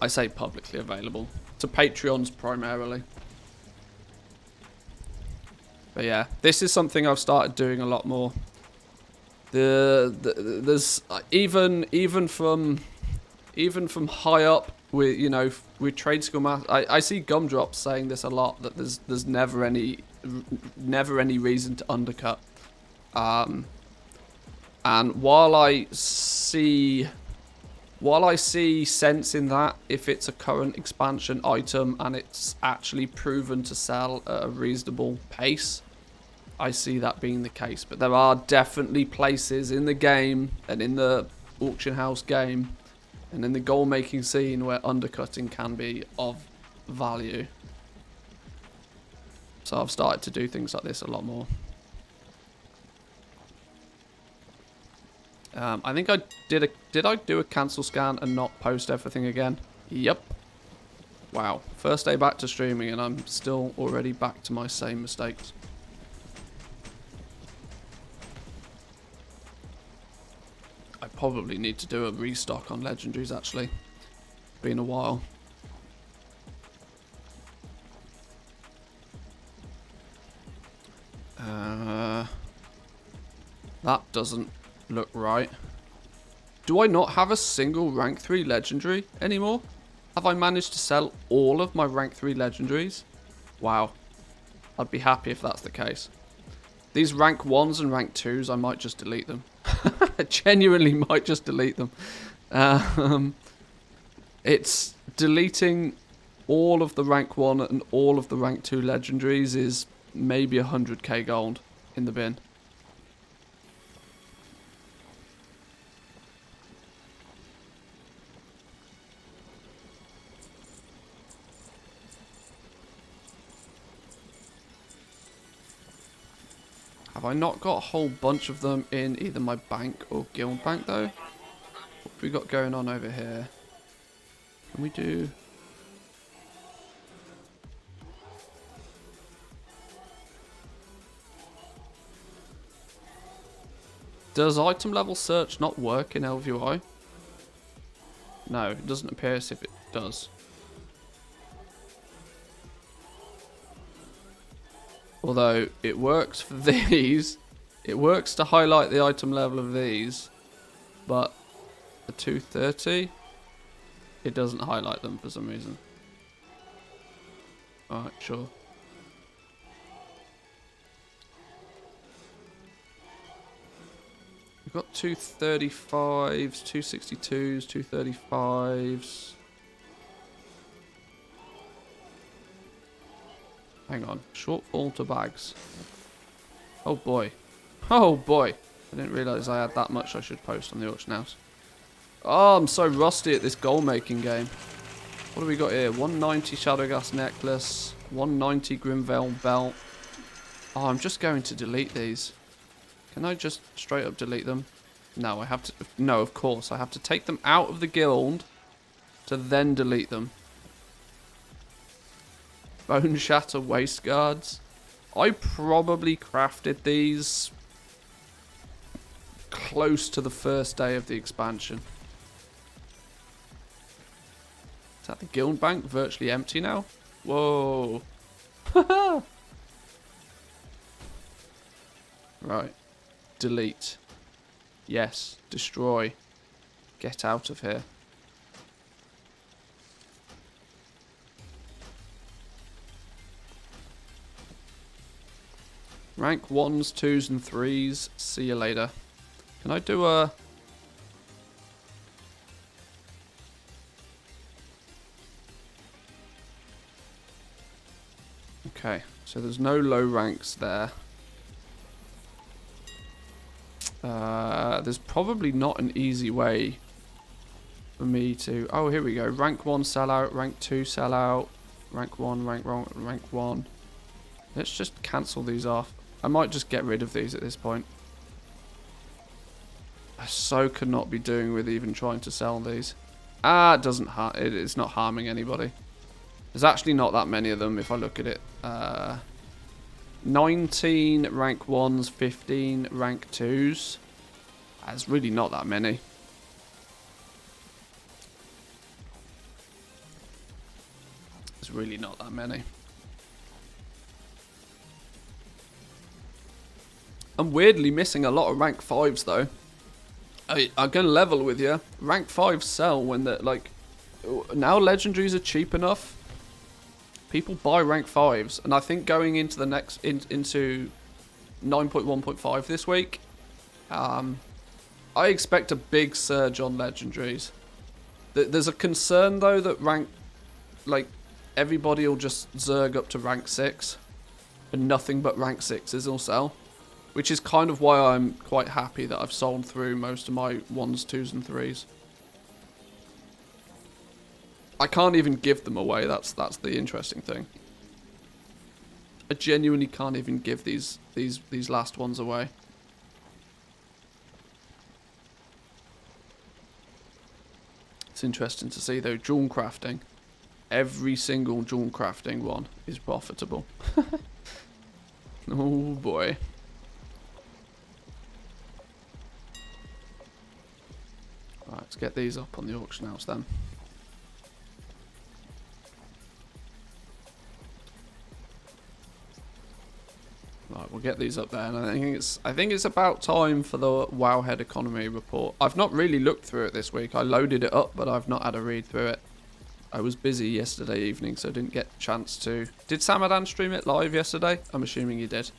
I say publicly available. To Patreons primarily. But yeah, this is something I've started doing a lot more. There's even from high up with, you know, with trade school math, I see Gumdrops saying this a lot, that there's never any reason to undercut. And while I see sense in that, if it's a current expansion item and it's actually proven to sell at a reasonable pace, I see that being the case. But there are definitely places in the game and in the auction house game and in the goal making scene where undercutting can be of value. So I've started to do things like this a lot more. I think I did I do a cancel scan and not post everything again? Yep. Wow. First day back to streaming and I'm still already back to my same mistakes. I probably need to do a restock on legendaries actually. Been a while. That doesn't look right. Do I not have a single rank 3 legendary anymore? Have I managed to sell all of my rank 3 legendaries? Wow. I'd be happy if that's the case. These rank 1s and rank 2s, I might just delete them. I genuinely might just delete them. It's deleting all of the rank 1 and all of the rank 2 legendaries is maybe 100k gold in the bin. Have I not got a whole bunch of them in either my bank or guild bank though? What have we got going on over here? Can we do... Does item level search not work in LVI? No, it doesn't appear as if it does. Although it works for these, it works to highlight the item level of these, but the 230, it doesn't highlight them for some reason. Alright, sure. We've got 235s, 262s, 235s. Hang on. Shortfall to bags. Oh boy. Oh boy. I didn't realise I had that much I should post on the auction house. Oh, I'm so rusty at this goal making game. What do we got here? 190 Shadowgas necklace. 190 Grimvale belt. Oh, I'm just going to delete these. Can I just straight up delete them? No, I have to. No, of course. I have to take them out of the guild to then delete them. Bone Shatter waist guards. I probably crafted these close to the first day of the expansion. Is that the guild bank virtually empty now? Whoa. Right. Delete. Yes. Destroy. Get out of here. Rank 1s, 2s and 3s. See you later. Can I do a... Okay, so there's no low ranks there. There's probably not an easy way for me to... Oh, here we go. Rank 1 sellout, rank 2 sellout, rank 1, rank 1. Let's just cancel these off. I might just get rid of these at this point. I so could not be doing with even trying to sell these. Ah, it doesn't harm. It's not harming anybody. There's actually not that many of them if I look at it. 19 rank 1s, 15 rank 2s. That's really not that many. It's really not that many. I'm weirdly missing a lot of rank 5s though. I'm going to level with you. Rank 5s sell when they're like... Now legendaries are cheap enough. People buy rank 5s. And I think going into the next... into 9.1.5 this week... I expect a big surge on legendaries. There's a concern though that rank... Like, everybody will just zerg up to rank 6. And nothing but rank 6s will sell. Which is kind of why I'm quite happy that I've sold through most of my 1s, 2s and 3s. I can't even give them away, that's the interesting thing. I genuinely can't even give these last ones away. It's interesting to see though, jewel crafting. Every single jewel crafting one is profitable. Oh boy. Right, let's get these up on the auction house then. Right, we'll get these up there, and I think it's about time for the Wowhead economy report. I've not really looked through it this week. I loaded it up, but I've not had a read through it. I was busy yesterday evening, so I didn't get a chance to. Did Samadan stream it live yesterday? I'm assuming he did.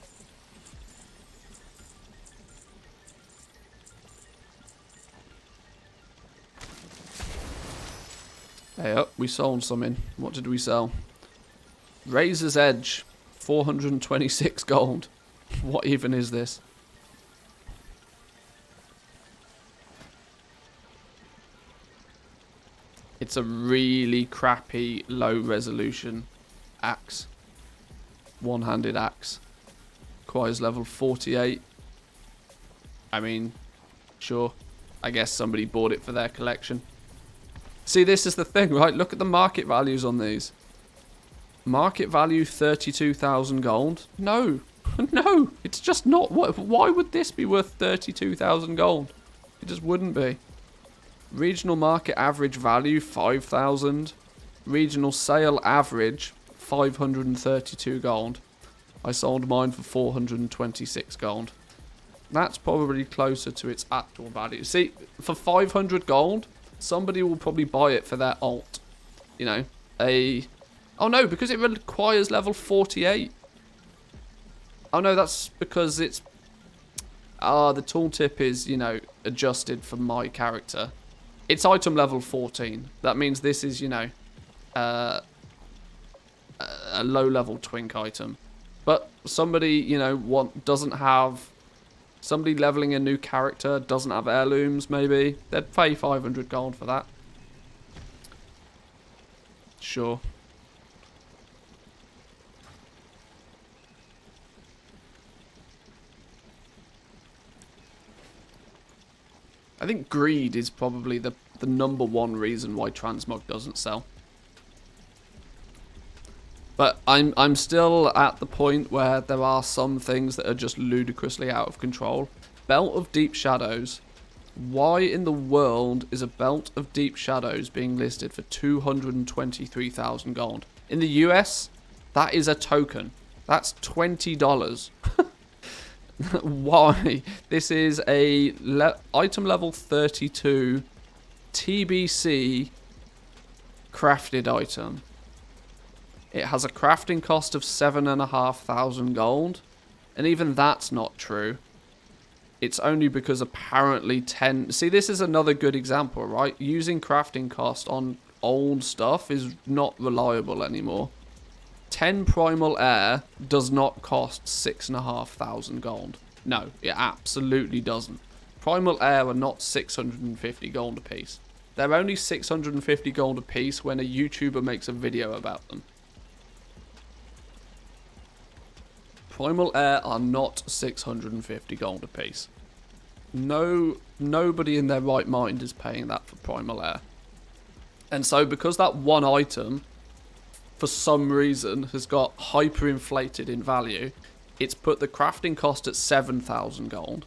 Hey up, we sold something. What did we sell? Razor's Edge, 426 gold. What even is this? It's a really crappy low resolution axe. One-handed axe. Requires level 48. I mean, sure. I guess somebody bought it for their collection. See, this is the thing, right? Look at the market values on these. Market value 32,000 gold. No. No. It's just not. Why would this be worth 32,000 gold? It just wouldn't be. Regional market average value 5,000. Regional sale average 532 gold. I sold mine for 426 gold. That's probably closer to its actual value. See, for 500 gold... Somebody will probably buy it for their alt. You know, Oh no, because it requires level 48. Oh no, that's because it's... the tooltip is, you know, adjusted for my character. It's item level 14. That means this is, you know, a low level twink item. But somebody, you know, doesn't have... Somebody leveling a new character doesn't have heirlooms, maybe. They'd pay 500 gold for that. Sure. I think greed is probably the number one reason why transmog doesn't sell. But I'm still at the point where there are some things that are just ludicrously out of control. Belt of Deep Shadows. Why in the world is a Belt of Deep Shadows being listed for 223,000 gold? In the US, that is a token. That's $20. Why? This is a item level 32 TBC crafted item. It has a crafting cost of 7,500 gold, and even that's not true. It's only because apparently 10... See, this is another good example, right? Using crafting cost on old stuff is not reliable anymore. 10 Primal Air does not cost 6,500 gold. No, it absolutely doesn't. Primal Air are not 650 gold a piece. They're only 650 gold a piece when a YouTuber makes a video about them. Primal Air are not 650 gold a piece. Nobody in their right mind is paying that for Primal Air. And so because that one item, for some reason, has got hyperinflated in value, it's put the crafting cost at 7,000 gold.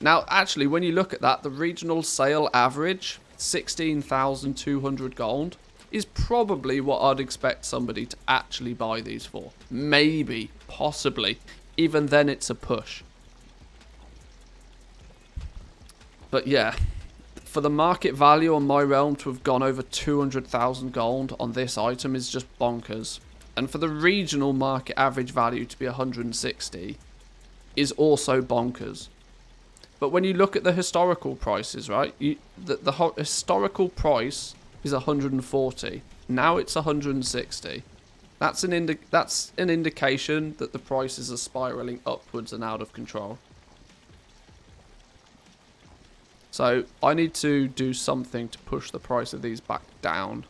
Now, actually, when you look at that, the regional sale average, 16,200 gold, is probably what I'd expect somebody to actually buy these for. Maybe, possibly. Even then, it's a push. But yeah, for the market value on my realm to have gone over 200,000 gold on this item is just bonkers. And for the regional market average value to be 160 is also bonkers. But when you look at the historical prices, right, the historical price is 140. Now it's 160. That's an indication that the prices are spiraling upwards and out of control. So I need to do something to push the price of these back down.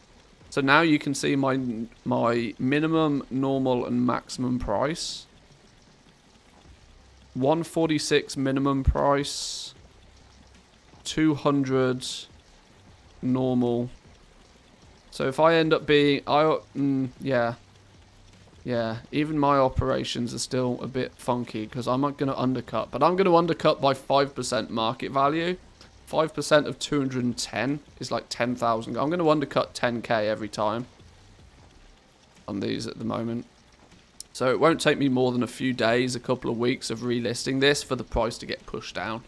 So now you can see my minimum, normal, and maximum price. 146 minimum price. 200 normal. So if I end up being... yeah, even my operations are still a bit funky because I'm not going to undercut. But I'm going to undercut by 5% market value. 5% of 210 is like 10,000. I'm going to undercut 10k every time on these at the moment. So it won't take me more than a few days, a couple of weeks of relisting this for the price to get pushed down.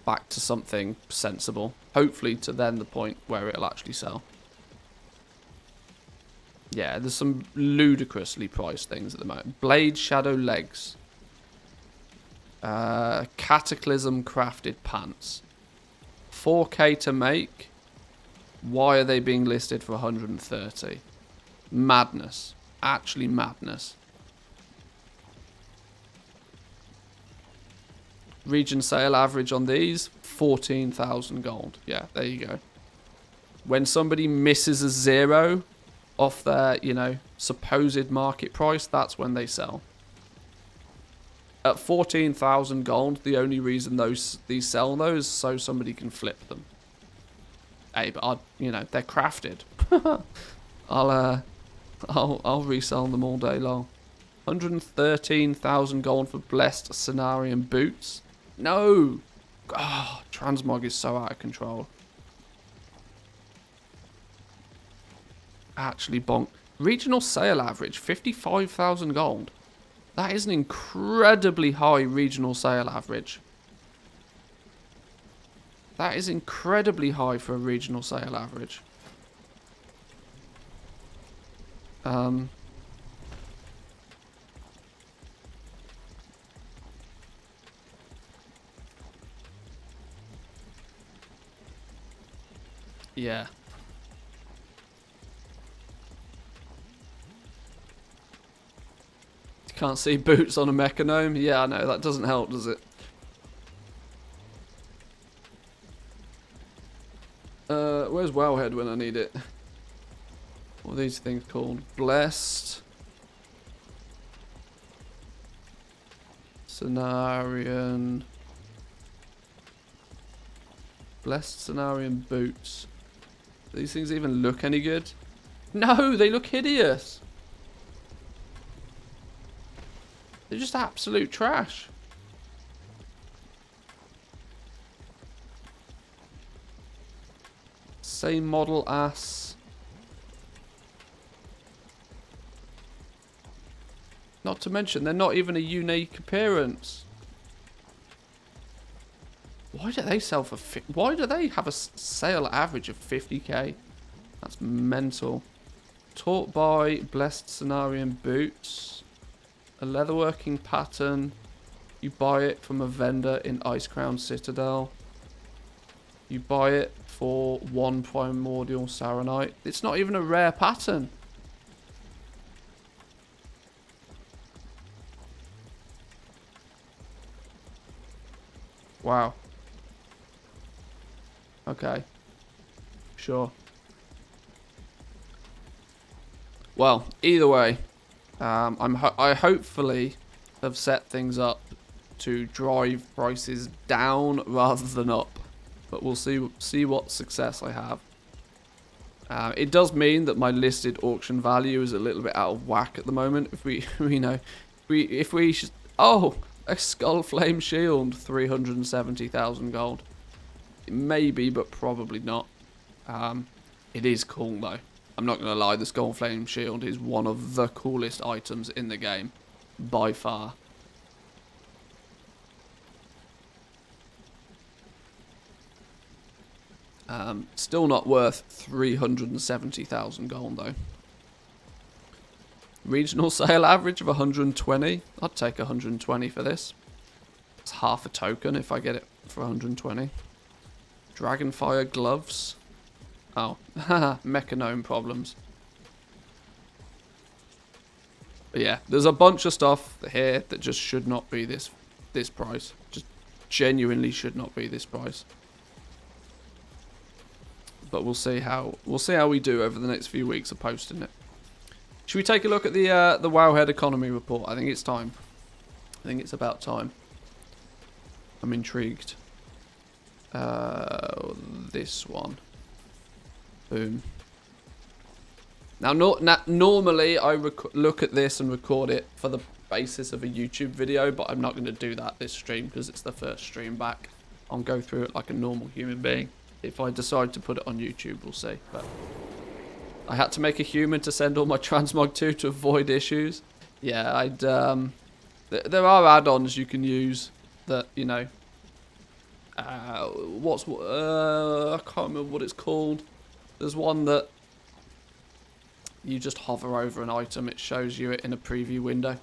Back to something sensible. Hopefully to then the point where it'll actually sell. Yeah, there's some ludicrously priced things at the moment. Blade Shadow Legs. Cataclysm Crafted Pants. 4k to make. Why are they being listed for 130? Madness. Actually madness. Region sale average on these, 14,000 gold. Yeah, there you go. When somebody misses a zero off their, you know, supposed market price, that's when they sell. At 14,000 gold, the only reason these sell though is so somebody can flip them. Hey, but you know, they're crafted. I'll resell them all day long. 113,000 gold for Blessed Cenarian boots. No! Oh, transmog is so out of control. Actually bonk. Regional sale average, 55,000 gold. That is an incredibly high regional sale average. That is incredibly high for a regional sale average. Yeah. You can't see boots on a Mechanome? Yeah, I know. That doesn't help, does it? Where's Wowhead when I need it? What are these things called? Blessed. Cenarian. Blessed Cenarian boots. Do these things even look any good? No, they look hideous. They're just absolute trash. Same model as. Not to mention, they're not even a unique appearance. Why do they sell for? Why do they have a sale average of 50k? That's mental. Taught by Blessed Cenarian boots. A leatherworking pattern. You buy it from a vendor in Icecrown Citadel. You buy it for 1 primordial Saronite. It's not even a rare pattern. Wow. Okay. Sure. Well, either way, I hopefully have set things up to drive prices down rather than up, but we'll see what success I have. It does mean that my listed auction value is a little bit out of whack at the moment. If we, oh, a Skull Flame Shield, 370,000 gold. Maybe, but probably not. It is cool though. I'm not going to lie, the Skull Flame Shield is one of the coolest items in the game. By far. Still not worth 370,000 gold though. Regional sale average of 120. I'd take 120 for this. It's half a token if I get it for 120. Dragonfire gloves. Oh, haha, Mechanome problems. But yeah, there's a bunch of stuff here that just should not be this price. Just genuinely should not be this price. But we'll see how we do over the next few weeks of posting it. Should we take a look at the Wowhead economy report? I think it's time. I think it's about time. I'm intrigued. This one. Boom. Now, normally I look at this and record it for the basis of a YouTube video, but I'm not going to do that this stream because it's the first stream back. I'll go through it like a normal human being. If I decide to put it on YouTube, we'll see. But I had to make a human to send all my transmog to avoid issues. Yeah, I'd. There are add-ons you can use that, you know. I can't remember what it's called. There's one that you just hover over an item, it shows you it in a preview window.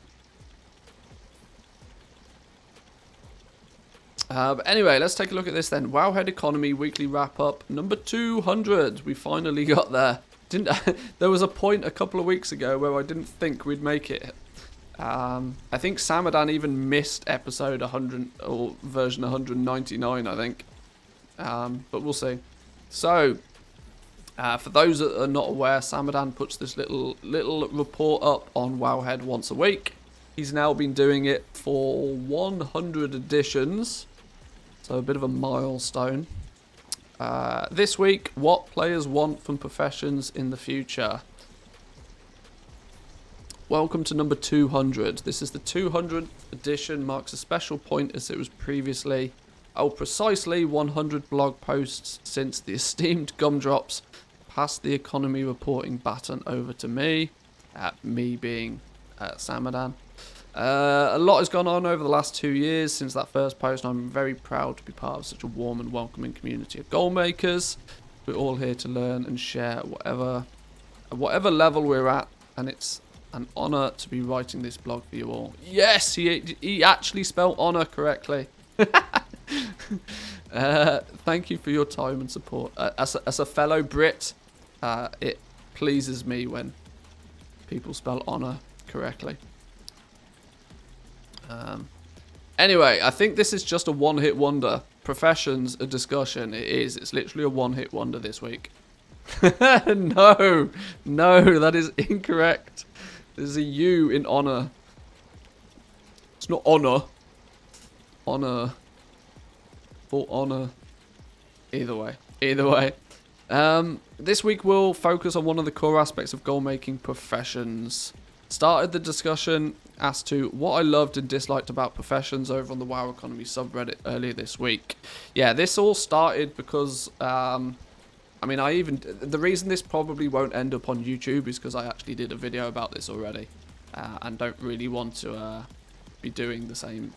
But anyway, let's take a look at this then. Wowhead economy weekly wrap up number 200. We finally got there. There was a point a couple of weeks ago where I didn't think we'd make it. I think Samadan even missed episode 100 or version 199, I think. But we'll see. So, for those that are not aware, Samadan puts this little report up on Wowhead once a week. He's now been doing it for 100 editions. So a bit of a milestone. This week, what players want from professions in the future. Welcome to number 200. This is the 200th edition, marks a special point as it was previously. Precisely 100 blog posts since the esteemed Gumdrops passed the economy reporting baton over to me. Me being Samadan. A lot has gone on over the last 2 years since that first post, and I'm very proud to be part of such a warm and welcoming community of goal makers. We're all here to learn and share whatever level we're at, and it's an honour to be writing this blog for you all. Yes, he actually spelled honour correctly. Thank you for your time and support. As a fellow Brit, it pleases me when people spell honour correctly. Anyway, I think this is just a one-hit wonder. Professions, a discussion. It is. It's literally a one-hit wonder this week. No, that is incorrect. There's a U in honour. It's not honour. Honour. Or honour. Either way. This week we'll focus on one of the core aspects of goal-making professions. Started the discussion as to what I loved and disliked about professions over on the WoW Economy subreddit earlier this week. Yeah, this all started because, the reason this probably won't end up on YouTube is because I actually did a video about this already, and don't really want to be doing the same,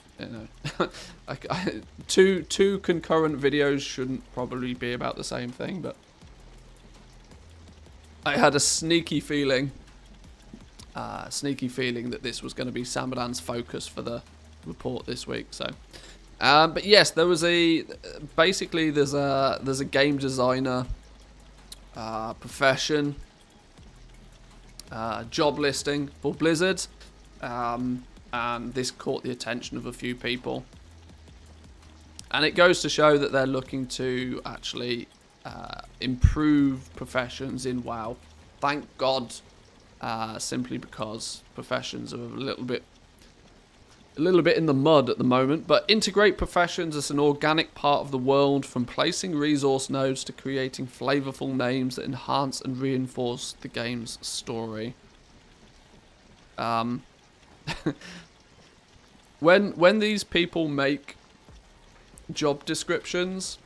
two concurrent videos shouldn't probably be about the same thing, but I had a sneaky feeling that this was going to be Samadan's focus for the report this week. So, but yes, there was basically there's a game designer profession job listing for Blizzard, and this caught the attention of a few people, and it goes to show that they're looking to actually improve professions in WoW. Thank God. Simply because professions are a little bit in the mud at the moment. But integrate professions as an organic part of the world, from placing resource nodes to creating flavorful names that enhance and reinforce the game's story. When these people make job descriptions,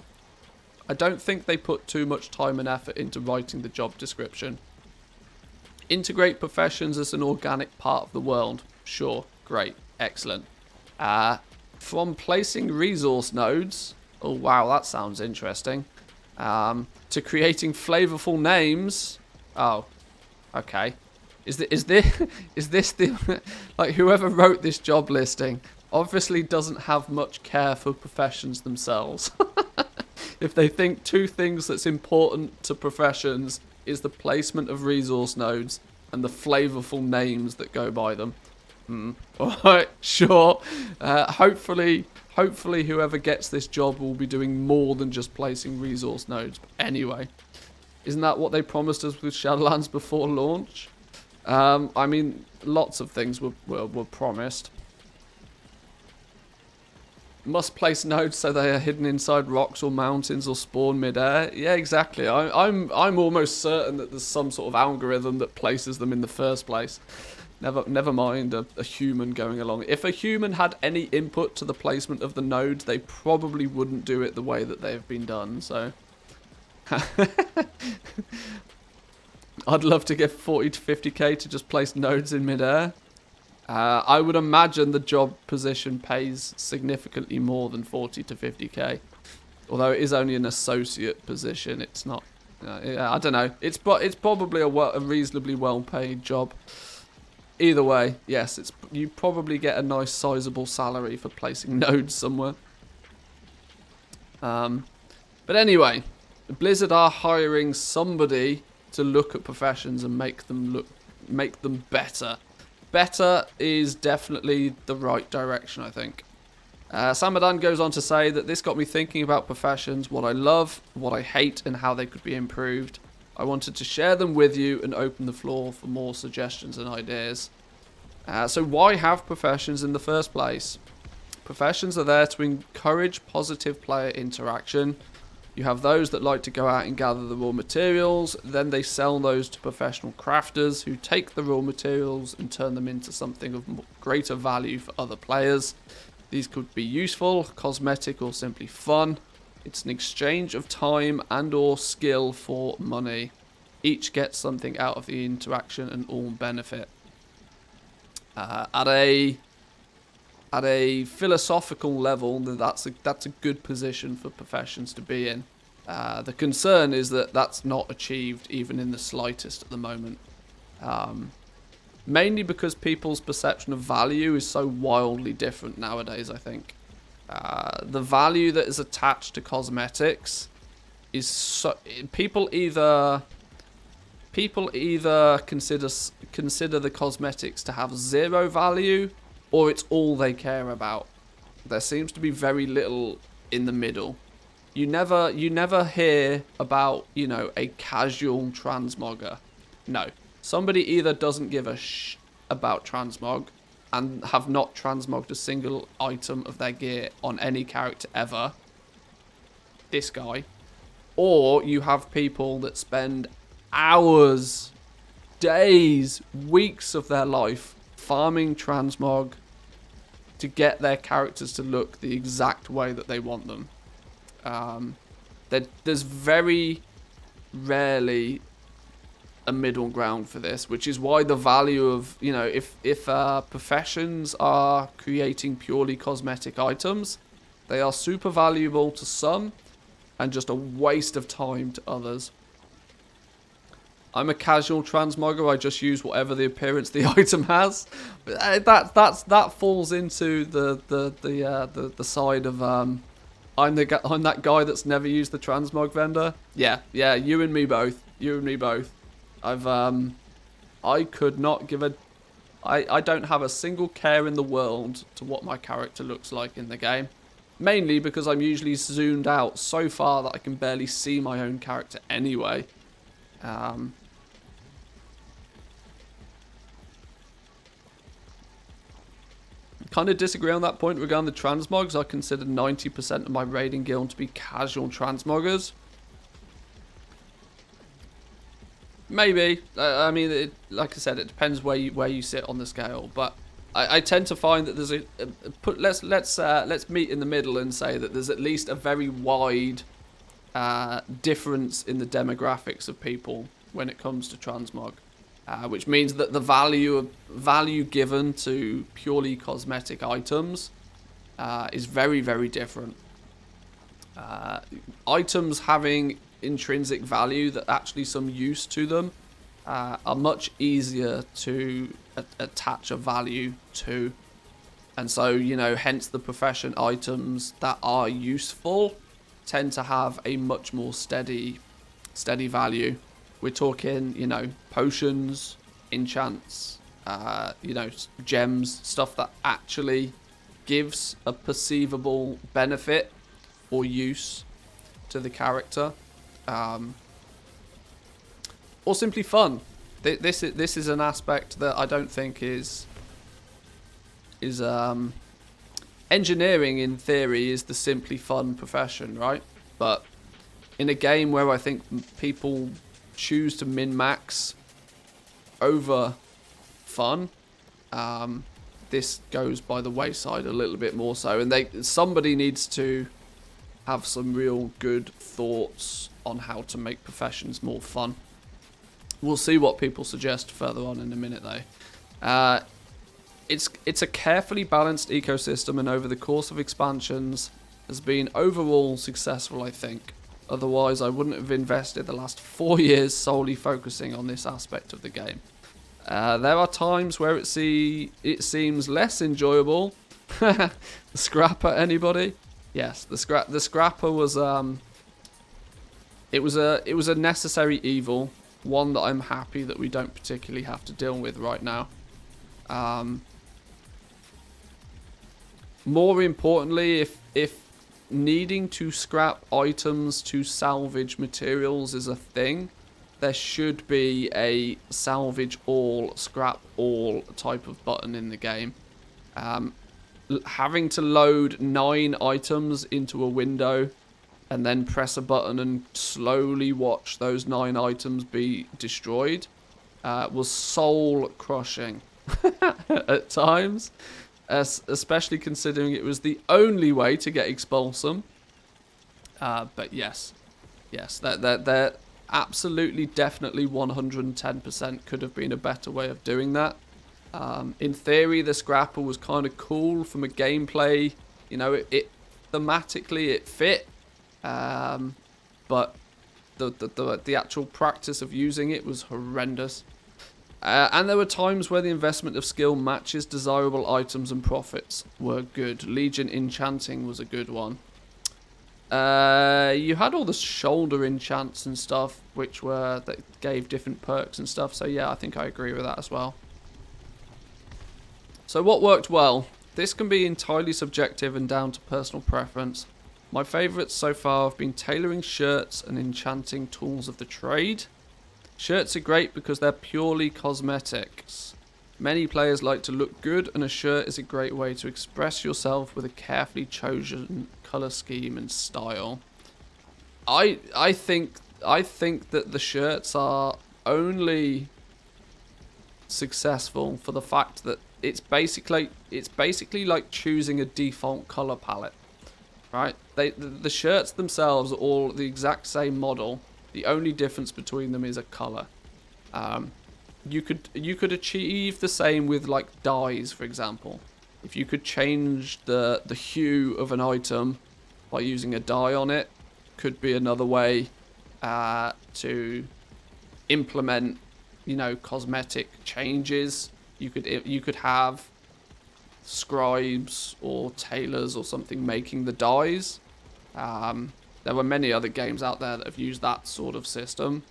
I don't think they put too much time and effort into writing the job description. Integrate professions as an organic part of the world. Sure, great, excellent. From placing resource nodes, oh wow, that sounds interesting, to creating flavorful names. Oh, okay. Is this the like, whoever wrote this job listing obviously doesn't have much care for professions themselves. If they think two things that's important to professions is the placement of resource nodes and the flavorful names that go by them. Alright, sure. Hopefully whoever gets this job will be doing more than just placing resource nodes. But anyway, isn't that what they promised us with Shadowlands before launch? Lots of things were promised. Must place nodes so they are hidden inside rocks or mountains or spawn mid-air. Yeah, exactly. I'm almost certain that there's some sort of algorithm that places them in the first place. Never mind a human going along. If a human had any input to the placement of the nodes, they probably wouldn't do it the way that they've been done. So, I'd love to get 40 to 50k to just place nodes in mid-air. I would imagine the job position pays significantly more than 40 to 50k. Although it is only an associate position, it's not... I don't know. It's probably a reasonably well-paid job. Either way, yes, you probably get a nice sizable salary for placing nodes somewhere. But anyway, Blizzard are hiring somebody to look at professions and make them better. Better is definitely the right direction, I think. Samadan goes on to say that this got me thinking about professions, what I love, what I hate, and how they could be improved. I wanted to share them with you and open the floor for more suggestions and ideas. So why have professions in the first place? Professions are there to encourage positive player interaction. You have those that like to go out and gather the raw materials, then they sell those to professional crafters who take the raw materials and turn them into something of greater value for other players. These could be useful, cosmetic, or simply fun. It's an exchange of time and or skill for money. Each gets something out of the interaction and all benefit. At a philosophical level, that's a good position for professions to be in. The concern is that that's not achieved even in the slightest at the moment. Mainly because people's perception of value is so wildly different nowadays, I think. The value that is attached to cosmetics is so people either consider the cosmetics to have zero value, or it's all they care about. There seems to be very little in the middle. You never hear about, you know, a casual transmogger. No. Somebody either doesn't give a about transmog and have not transmogged a single item of their gear on any character ever. This guy. Or you have people that spend hours, days, weeks of their life farming transmog to get their characters to look the exact way that they want them. There's very rarely a middle ground for this, which is why the value of, you know, if professions are creating purely cosmetic items, they are super valuable to some and just a waste of time to others. I'm a casual transmogger. I just use whatever the appearance the item has. But that falls into the side of I'm that guy that's never used the transmog vendor. Yeah, you and me both. I could not give a... I don't have a single care in the world to what my character looks like in the game. Mainly because I'm usually zoomed out so far that I can barely see my own character anyway. Kind of disagree on that point regarding the transmogs. I consider 90% of my raiding guild to be casual transmoggers. Maybe. I mean, like I said, it depends where you sit on the scale. But I tend to find that there's let's meet in the middle and say that there's at least a very wide difference in the demographics of people when it comes to transmog, which means that the value given to purely cosmetic items is very, very different. Items having intrinsic value that actually some use to them are much easier to attach a value to, and so, you know, hence the profession items that are useful tend to have a much more steady value. We're talking, you know, potions, enchants, you know, gems, stuff that actually gives a perceivable benefit or use to the character. Or simply fun. This is an aspect that I don't think is engineering in theory is the simply fun profession, right? But in a game where I think people choose to min-max over fun, this goes by the wayside a little bit more so, and somebody needs to have some real good thoughts on how to make professions more fun. We'll see what people suggest further on in a minute though. It's a carefully balanced ecosystem, and over the course of expansions has been overall successful, I think. Otherwise, I wouldn't have invested the last 4 years solely focusing on this aspect of the game. There are times where it seems less enjoyable. The Scrapper, anybody? Yes, the Scrapper was it was a necessary evil, one that I'm happy that we don't particularly have to deal with right now. More importantly, if needing to scrap items to salvage materials is a thing, there should be a salvage all, scrap all type of button in the game. Having to load 9 items into a window and then press a button and slowly watch those 9 items be destroyed was soul crushing at times, especially considering it was the only way to get Expulsum. But yes, that absolutely, definitely 110% could have been a better way of doing that. In theory, the Scrapper was kind of cool from a gameplay, you know, it thematically it fit, but the actual practice of using it was horrendous. And there were times where the investment of skill matches desirable items and profits were good. Legion Enchanting was a good one. You had all the shoulder enchants and stuff, that gave different perks and stuff. So yeah, I think I agree with that as well. So what worked well? This can be entirely subjective and down to personal preference. My favourites so far have been tailoring shirts and enchanting tools of the trade. Shirts are great because they're purely cosmetics. Many players like to look good, and a shirt is a great way to express yourself with a carefully chosen colour scheme and style. I think that the shirts are only successful for the fact that it's basically like choosing a default colour palette. Right? The shirts themselves are all the exact same model. The only difference between them is a colour. You could achieve the same with like dyes, for example. If you could change the hue of an item by using a dye on it, could be another way to implement, cosmetic changes. You could have scribes or tailors or something making the dyes. There were many other games out there that have used that sort of system,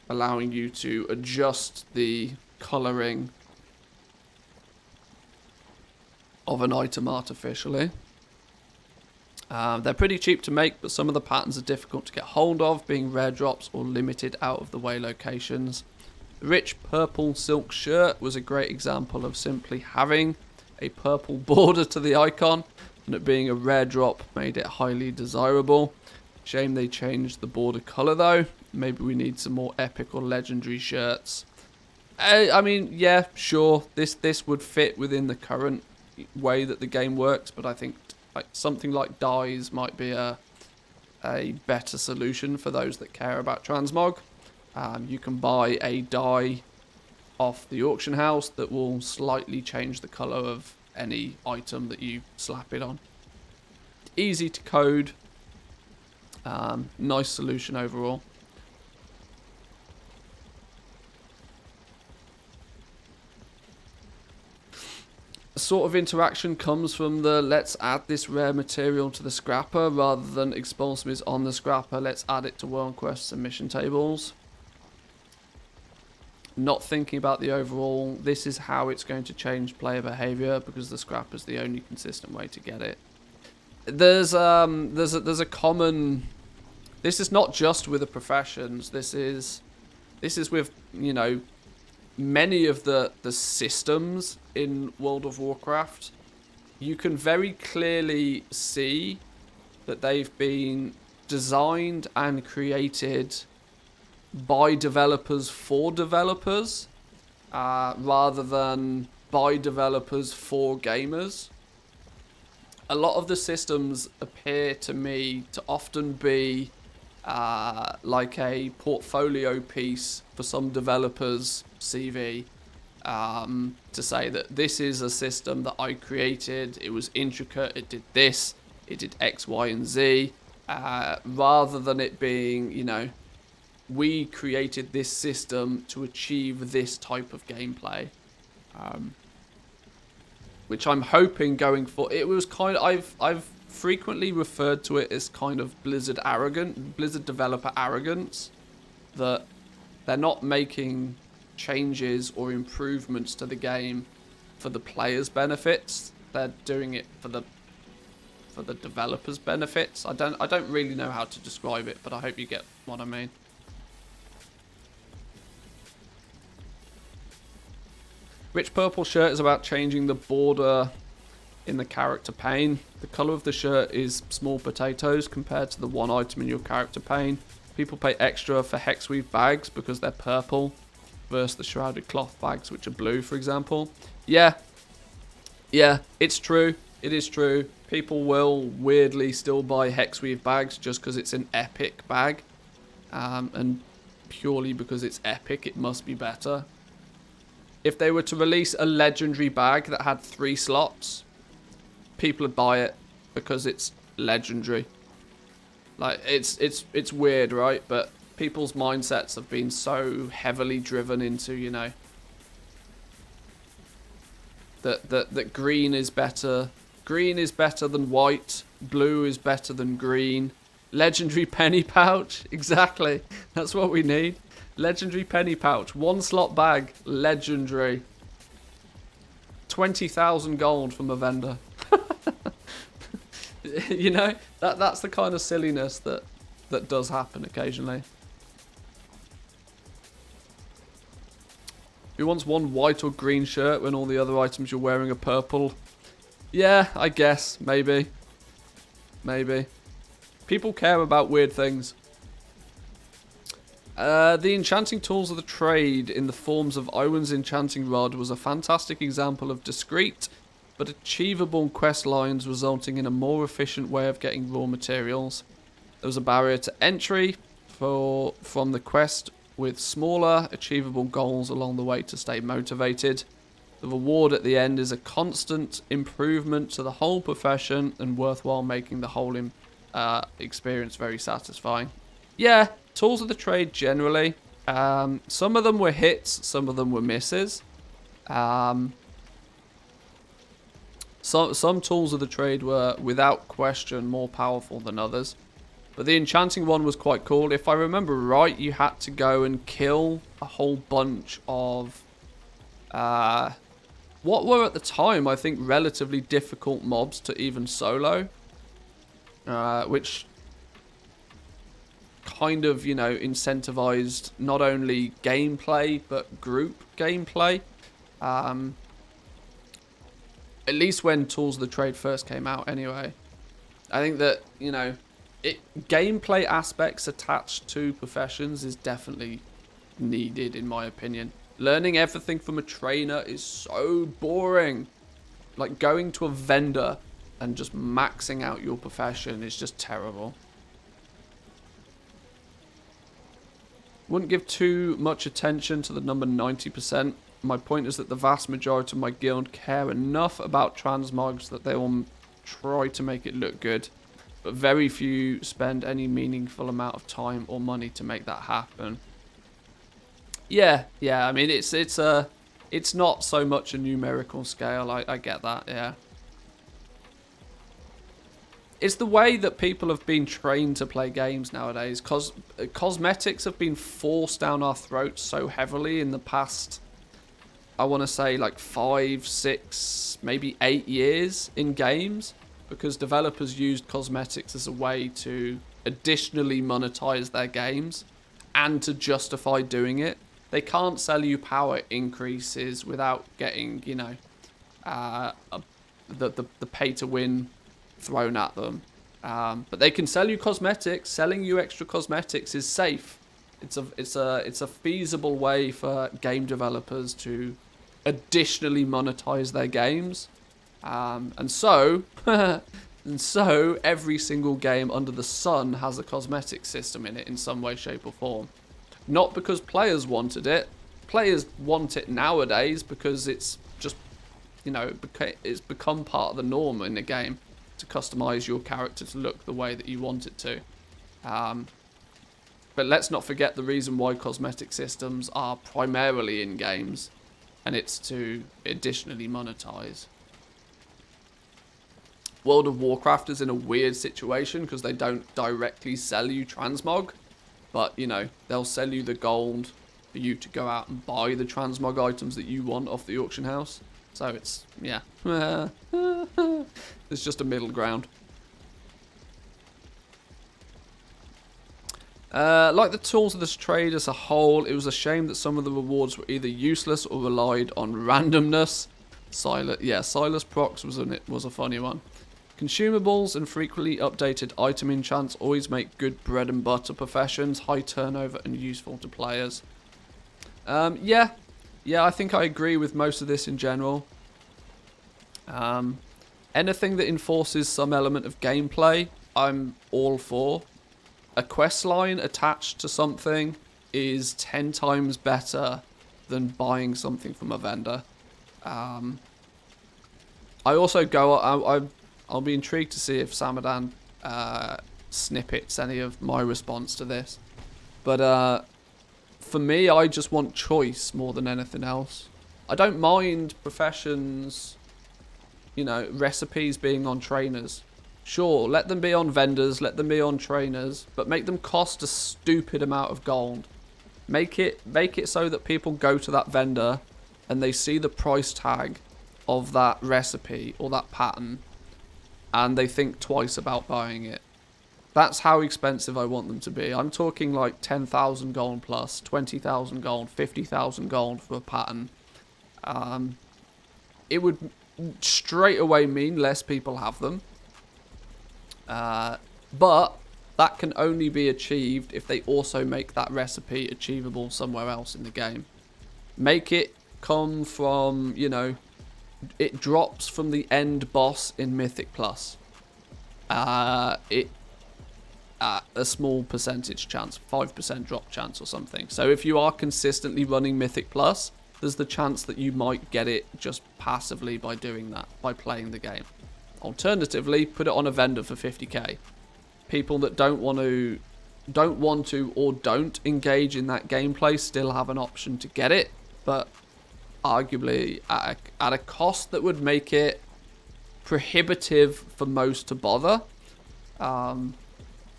allowing you to adjust the colouring of an item artificially. They're pretty cheap to make, but some of the patterns are difficult to get hold of, being rare drops or limited out of the way locations. The rich purple silk shirt was a great example of simply having a purple border to the icon, and it being a rare drop made it highly desirable. Shame they changed the border colour though. Maybe we need some more epic or legendary shirts. I mean, yeah, sure, this would fit within the current way that the game works, but I think something like dyes might be a better solution for those that care about transmog. You can buy a dye off the auction house that will slightly change the colour of any item that you slap it on. Easy to code. Nice solution overall. A sort of interaction comes from the let's add this rare material to the scrapper rather than Expulsum is on the scrapper, let's add it to world quests and mission tables. Not thinking about the overall, this is how it's going to change player behaviour because the scrapper is the only consistent way to get it. There's a common. This is not just with the professions. This is with many of the systems in World of Warcraft. You can very clearly see that they've been designed and created by developers for developers, rather than by developers for gamers. A lot of the systems appear to me to often be like a portfolio piece for some developers' CV, to say that this is a system that I created, it was intricate, it did this, it did X, Y, and Z, rather than it being, we created this system to achieve this type of gameplay, which I'm hoping going for. It was kind of, I've frequently referred to it as kind of Blizzard developer arrogance, that they're not making changes or improvements to the game for the players' benefits. They're doing it for the developers' benefits. I don't really know how to describe it, but I hope you get what I mean. Rich purple shirt is about changing the border in the character pane. The colour of the shirt is small potatoes compared to the one item in your character pane. People pay extra for Hexweave bags because they're purple versus the shrouded cloth bags which are blue, for example. Yeah, it's true. It is true. People will weirdly still buy Hexweave bags just because it's an epic bag. And purely because it's epic, it must be better. If they were to release a legendary bag that had 3 slots, people would buy it because it's legendary. Like, it's weird, right? But people's mindsets have been so heavily driven into, you know, that green is better. Green is better than white. Blue is better than green. Legendary penny pouch. Exactly. That's what we need. Legendary penny pouch. 1 slot bag. Legendary. 20,000 gold from a vendor. You know, that's the kind of silliness that does happen occasionally. Who wants one white or green shirt when all the other items you're wearing are purple? Yeah, I guess. Maybe. Maybe. People care about weird things. The enchanting tools of the trade in the forms of Owen's enchanting rod was a fantastic example of discreet but achievable quest lines resulting in a more efficient way of getting raw materials. There was a barrier to entry from the quest with smaller, achievable goals along the way to stay motivated. The reward at the end is a constant improvement to the whole profession and worthwhile, making the whole experience very satisfying. Yeah, tools of the trade generally. Some of them were hits, some of them were misses. Some tools of the trade were, without question, more powerful than others. But the enchanting one was quite cool. If I remember right, you had to go and kill a whole bunch of what were at the time, I think, relatively difficult mobs to even solo. Which kind of, you know, incentivized not only gameplay, but group gameplay. At least when Tools of the Trade first came out anyway. I think that, you know, gameplay aspects attached to professions is definitely needed, in my opinion. Learning everything from a trainer is so boring. Like, going to a vendor and just maxing out your profession is just terrible. Wouldn't give too much attention to the number 90%. My point is that the vast majority of my guild care enough about transmogs that they will try to make it look good. But very few spend any meaningful amount of time or money to make that happen. Yeah. I mean, it's not so much a numerical scale. I get that. Yeah. It's the way that people have been trained to play games nowadays. Cosmetics have been forced down our throats so heavily in the past, I want to say, like 5, 6, maybe 8 years in games. Because developers used cosmetics as a way to additionally monetize their games and to justify doing it. They can't sell you power increases without getting, you know, the pay to win thrown at them. But they can sell you cosmetics. Selling you extra cosmetics is safe. It's a feasible way for game developers to additionally monetize their games. And so every single game under the sun has a cosmetic system in it in some way, shape or form. Not because players wanted it. Players want it nowadays because it's just, you know, it's become part of the norm in the game to customize your character to look the way that you want it to. But let's not forget the reason why cosmetic systems are primarily in games, and it's to additionally monetize. World of Warcraft is in a weird situation because they don't directly sell you transmog, but, you know, they'll sell you the gold for you to go out and buy the transmog items that you want off the auction house. So it's, yeah. There's just a middle ground. Like the tools of this trade as a whole, it was a shame that some of the rewards were either useless or relied on randomness. Silas Prox was a funny one. Consumables and frequently updated item enchants always make good bread and butter professions, high turnover and useful to players. Yeah, I think I agree with most of this in general. Anything that enforces some element of gameplay, I'm all for. A quest line attached to something is 10 times better than buying something from a vendor. I also I'll be intrigued to see if Samadan snippets any of my response to this. But for me, I just want choice more than anything else. I don't mind professions, you know, recipes being on trainers. Sure, let them be on vendors, let them be on trainers, but make them cost a stupid amount of gold. Make it so that people go to that vendor and they see the price tag of that recipe or that pattern and they think twice about buying it. That's how expensive I want them to be. I'm talking like 10,000 gold plus, 20,000 gold, 50,000 gold for a pattern. It would straight away mean less people have them. But that can only be achieved if they also make that recipe achievable somewhere else in the game. Make it come from, you know, it drops from the end boss in Mythic Plus. A small percentage chance, 5% drop chance or something. So if you are consistently running Mythic Plus, there's the chance that you might get it just passively by doing that, by playing the game. Alternatively, put it on a vendor for 50k. People that don't want to or don't engage in that gameplay still have an option to get it, but arguably at a cost that would make it prohibitive for most to bother.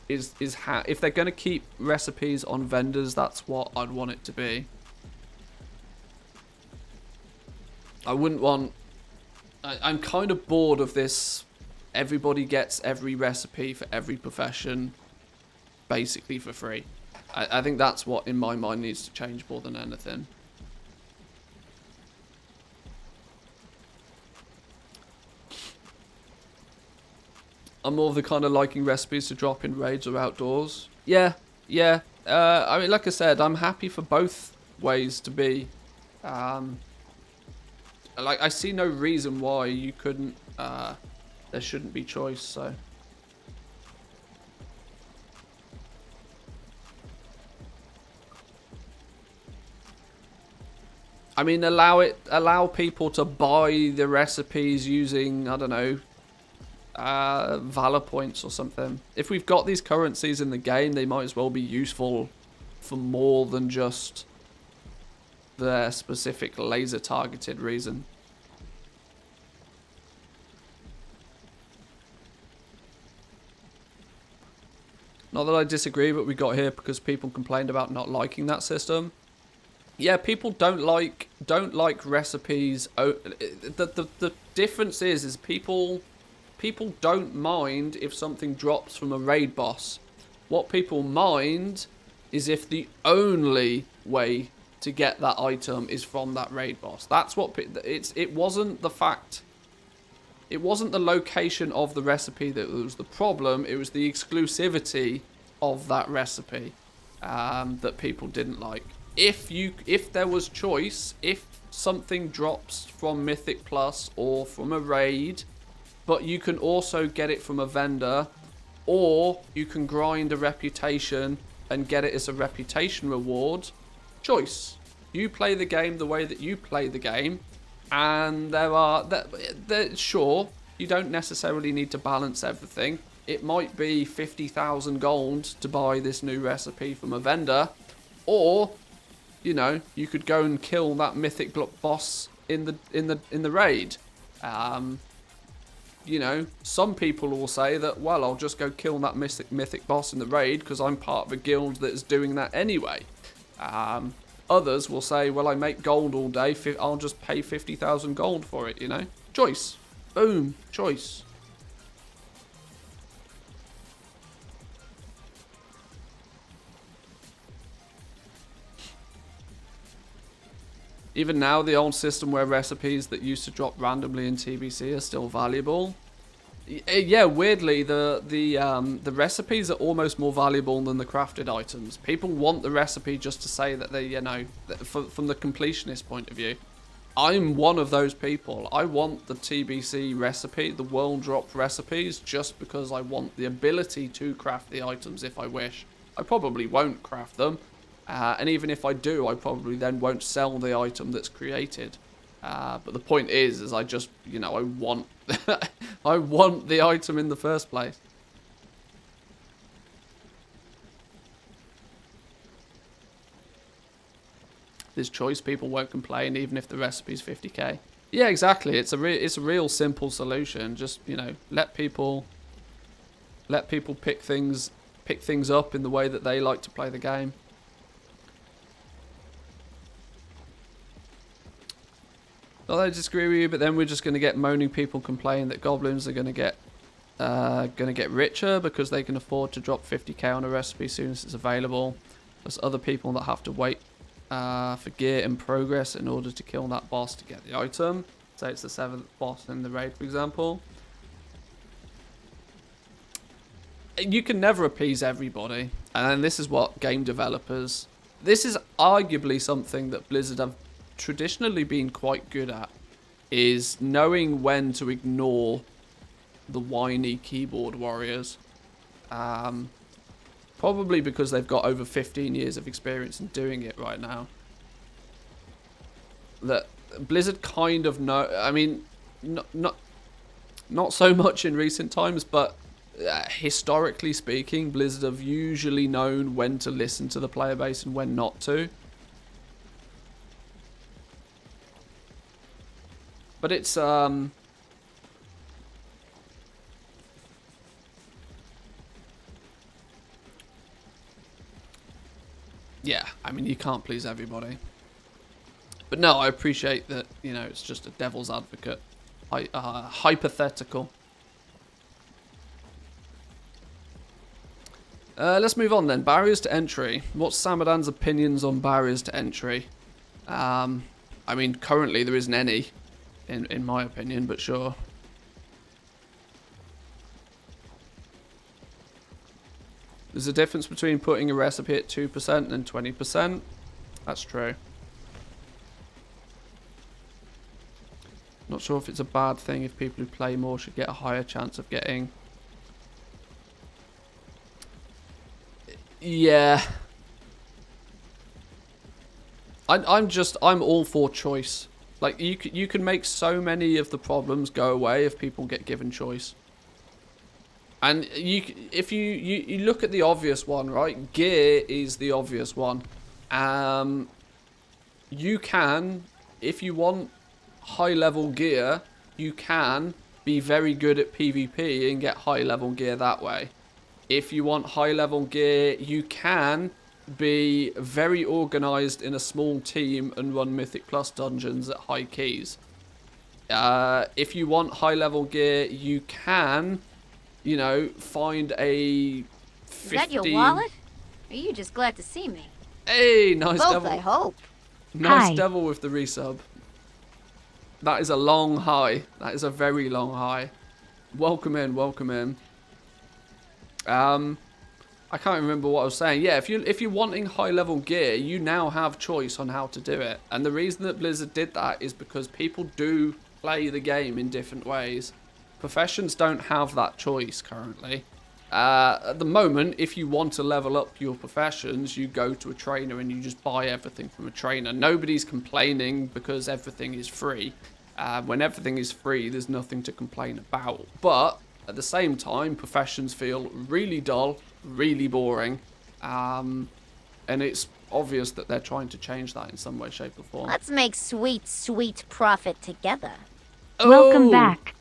If they're going to keep recipes on vendors, that's what I'd want it to be. I wouldn't want... I'm kind of bored of this. Everybody gets every recipe for every profession basically for free. I think that's what, in my mind, needs to change more than anything. I'm more of the kind of liking recipes to drop in raids or outdoors. Yeah. I mean, like I said, I'm happy for both ways to be. Like, I see no reason why you couldn't, there shouldn't be choice, so. I mean, allow people to buy the recipes using, I don't know, Valor points or something. If we've got these currencies in the game, they might as well be useful for more than just their specific laser targeted reason. Not that I disagree, but we got here because people complained about not liking that system. Yeah, people don't like recipes. The difference is people don't mind if something drops from a raid boss. What people mind is if the only way to get that item is from that raid boss. That's what it wasn't the fact. It wasn't the location of the recipe that was the problem. It was the exclusivity of that recipe that people didn't like. If there was choice, if something drops from Mythic Plus or from a raid, but you can also get it from a vendor, or you can grind a reputation and get it as a reputation reward, choice. You play the game the way that you play the game, and sure, you don't necessarily need to balance everything. It might be 50,000 gold to buy this new recipe from a vendor, or you know, you could go and kill that mythic boss in the raid. You know, some people will say that, well, I'll just go kill that mythic boss in the raid because I'm part of a guild that is doing that anyway. Others will say, well, I make gold all day, I'll just pay 50,000 gold for it, you know? Choice. Boom. Choice. Even now, the old system where recipes that used to drop randomly in TBC are still valuable. Yeah, weirdly, the recipes are almost more valuable than the crafted items. People want the recipe just to say that they, you know, from the completionist point of view. I'm one of those people. I want the TBC recipe, the world drop recipes, just because I want the ability to craft the items if I wish. I probably won't craft them. And even if I do, I probably then won't sell the item that's created. But the point is I just, you know, I want I want the item in the first place. there's choice, people won't complain even if the recipe's 50k. Yeah, exactly. It's a real simple solution. Just, you know, let people pick things up in the way that they like to play the game. Not that I disagree with you, but then we're just going to get moaning people complaining that goblins are going to get richer because they can afford to drop 50k on a recipe as soon as it's available. There's other people that have to wait for gear and progress in order to kill that boss to get the item. Say it's the 7th boss in the raid, for example. You can never appease everybody, and this is what game developers... This is arguably something that Blizzard have traditionally been quite good at, is knowing when to ignore the whiny keyboard warriors. Probably because they've got over 15 years of experience in doing it right now. That Blizzard kind of know... I mean, not so much in recent times, but historically speaking, Blizzard have usually known when to listen to the player base and when not to. But it's... yeah, I mean, you can't please everybody. But no, I appreciate that, you know, it's just a devil's advocate. Hypothetical. Let's move on then. Barriers to entry. What's Samadan's opinions on barriers to entry? I mean, currently there isn't any, in my opinion, but sure. There's a difference between putting a recipe at 2% and 20%. That's true. Not sure if it's a bad thing if people who play more should get a higher chance of getting... Yeah. I'm all for choice. Like, you can make so many of the problems go away if people get given choice. And if you look at the obvious one, right? Gear is the obvious one. You can, if you want high level gear, you can be very good at PvP and get high level gear that way. If you want high level gear, you can be very organized in a small team and run Mythic Plus dungeons at high keys. If you want high level gear, you can, you know, find a 50... Is that your wallet? Or are you just glad to see me? Hey, nice Both, devil. I hope. Nice Hi. devil with the resub. That is a long high. That is a very long high. Welcome in, welcome in. I can't remember what I was saying. Yeah, if you're wanting high level gear, you now have choice on how to do it. And the reason that Blizzard did that is because people do play the game in different ways. Professions don't have that choice currently. At the moment, if you want to level up your professions, you go to a trainer and you just buy everything from a trainer. Nobody's complaining because everything is free. When everything is free, there's nothing to complain about. But at the same time, professions feel really dull, really boring, and it's obvious that they're trying to change that in some way, shape, or form. Let's make sweet, sweet profit together. Welcome back.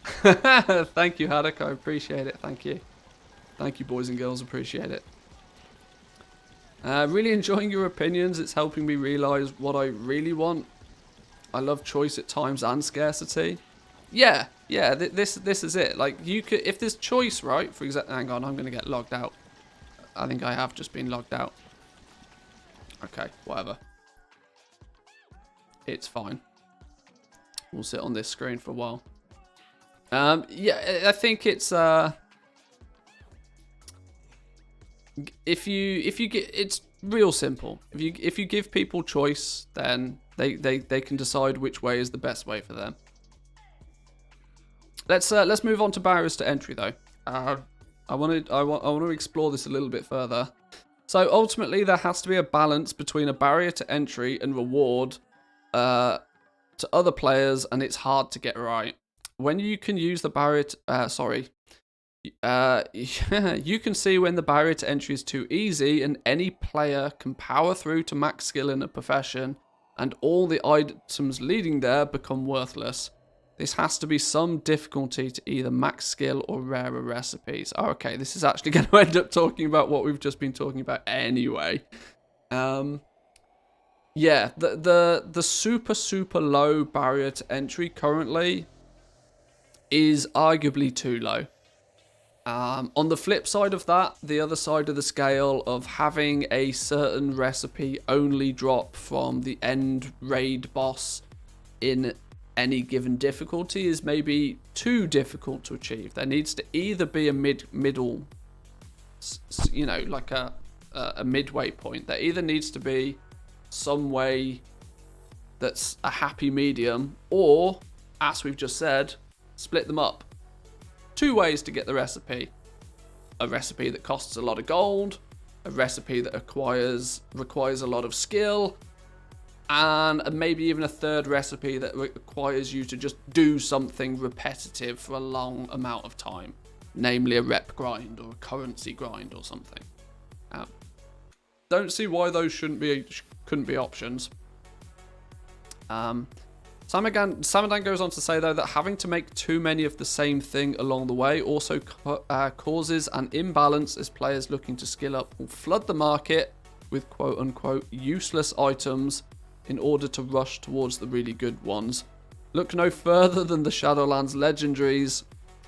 Thank you, Haddock. I appreciate it. Thank you. Thank you, boys and girls. Appreciate it. Really enjoying your opinions. It's helping me realize what I really want. I love choice at times and scarcity. Yeah. This is it. Like, you could, if there's choice, right? For example, hang on, I'm gonna get logged out. I think I have just been logged out. Okay, whatever. It's fine. We'll sit on this screen for a while. Yeah, I think it's if you get, it's real simple. If you give people choice, then they can decide which way is the best way for them. Let's move on to barriers to entry though. I want to explore this a little bit further. So ultimately, there has to be a balance between a barrier to entry and reward to other players, and it's hard to get right. When you can use the barrier to, you can see when the barrier to entry is too easy and any player can power through to max skill in a profession and all the items leading there become worthless. This has to be some difficulty to either max skill or rarer recipes. Oh, okay, this is actually going to end up talking about what we've just been talking about anyway. Yeah, the super low barrier to entry currently is arguably too low. On the flip side of that, the other side of the scale of having a certain recipe only drop from the end raid boss in any given difficulty is maybe too difficult to achieve. There needs to either be a middle, you know, like a midway point. There either needs to be some way that's a happy medium, or, as we've just said, split them up. Two ways to get the recipe. A recipe that costs a lot of gold, a recipe that requires a lot of skill, and maybe even a third recipe that requires you to just do something repetitive for a long amount of time, namely a rep grind or a currency grind or something. Don't see why those couldn't be options. Samadan goes on to say, though, that having to make too many of the same thing along the way also causes an imbalance as players looking to skill up will flood the market with quote-unquote useless items in order to rush towards the really good ones. Look no further than the Shadowlands legendaries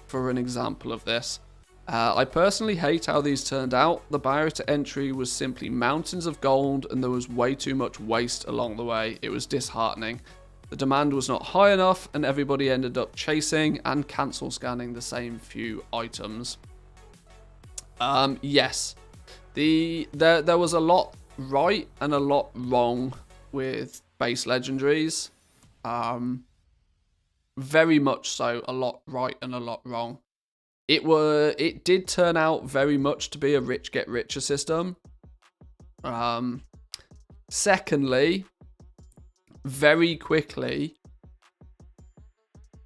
for an example of this. I personally hate how these turned out. The barrier to entry was simply mountains of gold and there was way too much waste along the way. It was disheartening. The demand was not high enough and everybody ended up chasing and cancel scanning the same few items. Yes, there was a lot right and a lot wrong with base legendaries. Very much so, a lot right and a lot wrong. It did turn out very much to be a rich get richer system. Secondly, very quickly,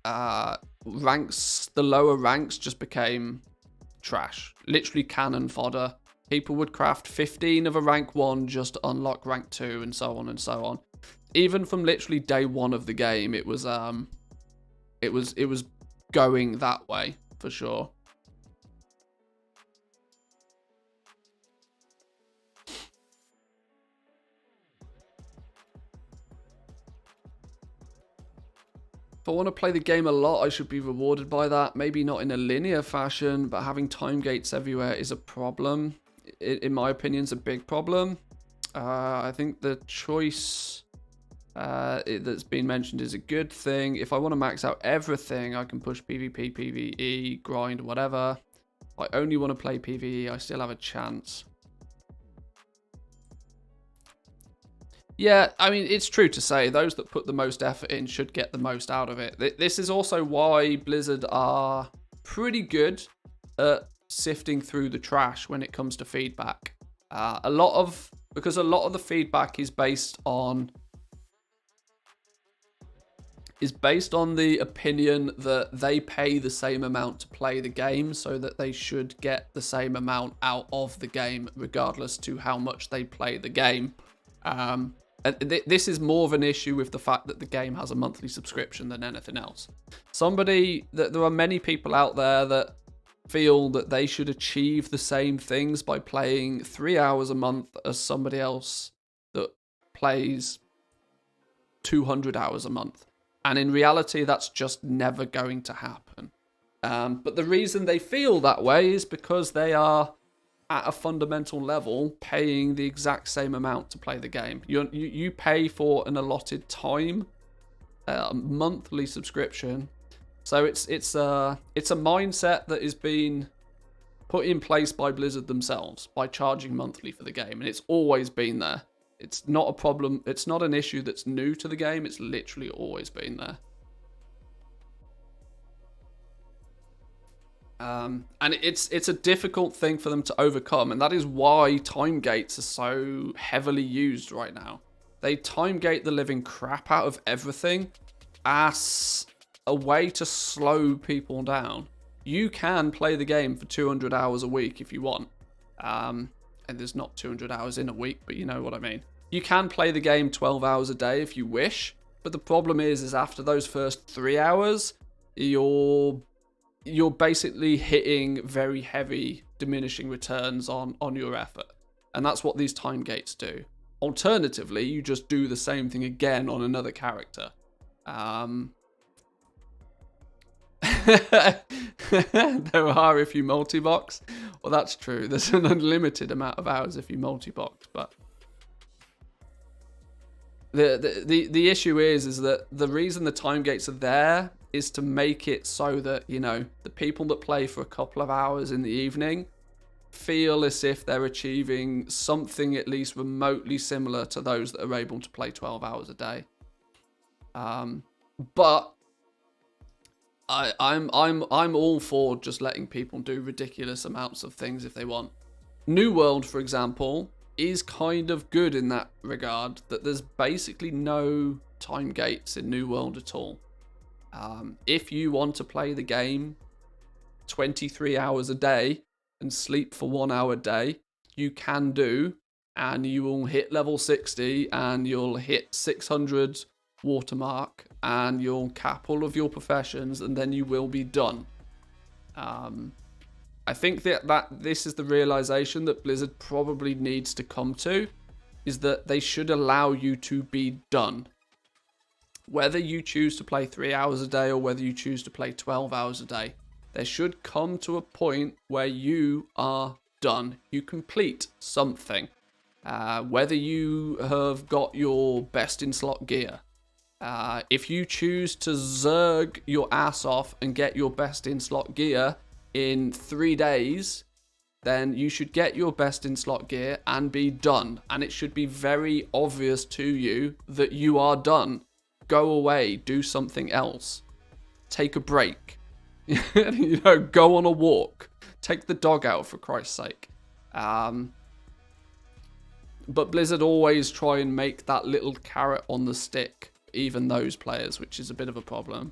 the lower ranks just became trash. Literally cannon fodder. People would craft 15 of a rank 1 just to unlock rank 2 and so on and so on. Even from literally day 1 of the game, it was going that way for sure. If I want to play the game a lot, I should be rewarded by that. Maybe not in a linear fashion, but having time gates everywhere is a problem. In my opinion, it's a big problem. I think the choice that's been mentioned is a good thing. If I want to max out everything, I can push PvP, PvE, grind, whatever. If I only want to play PvE, I still have a chance. Yeah, I mean, it's true to say those that put the most effort in should get the most out of it. This is also why Blizzard are pretty good at sifting through the trash when it comes to feedback. Because a lot of the feedback is based on the opinion that they pay the same amount to play the game, so that they should get the same amount out of the game regardless to how much they play the game. This is more of an issue with the fact that the game has a monthly subscription than anything else. There are many people out there that feel that they should achieve the same things by playing 3 hours a month as somebody else that plays 200 hours a month. And in reality, that's just never going to happen. But the reason they feel that way is because they are, at a fundamental level, paying the exact same amount to play the game. You pay for an allotted time, a monthly subscription. So it's a mindset that is being put in place by Blizzard themselves by charging monthly for the game, and it's always been there. It's not a problem. It's not an issue that's new to the game. It's literally always been there. And it's a difficult thing for them to overcome, and that is why time gates are so heavily used right now. They time gate the living crap out of everything as a way to slow people down. You can play the game for 200 hours a week if you want. And there's not 200 hours in a week, but you know what I mean. You can play the game 12 hours a day if you wish, but the problem is after those first 3 hours, you're basically hitting very heavy diminishing returns on your effort. And that's what these time gates do. Alternatively, you just do the same thing again on another character. There are if you multi-box. Well, that's true. There's an unlimited amount of hours if you multi-box, but the issue is that the reason the time gates are there is to make it so that, you know, the people that play for a couple of hours in the evening feel as if they're achieving something at least remotely similar to those that are able to play 12 hours a day. But I'm all for just letting people do ridiculous amounts of things if they want. New World, for example, is kind of good in that regard, that there's basically no time gates in New World at all. If you want to play the game 23 hours a day and sleep for 1 hour a day, you can do, and you will hit level 60 and you'll hit 600 watermark and you'll cap all of your professions and then you will be done. I think that this is the realization that Blizzard probably needs to come to, is that they should allow you to be done. Whether you choose to play 3 hours a day or whether you choose to play 12 hours a day, there should come to a point where you are done. You complete something. Whether you have got your best in slot gear. If you choose to zerg your ass off and get your best in slot gear in 3 days, then you should get your best in slot gear and be done. And it should be very obvious to you that you are done. Go away, do something else. Take a break. You know, go on a walk. Take the dog out, for Christ's sake. But Blizzard always try and make that little carrot on the stick, even those players, which is a bit of a problem.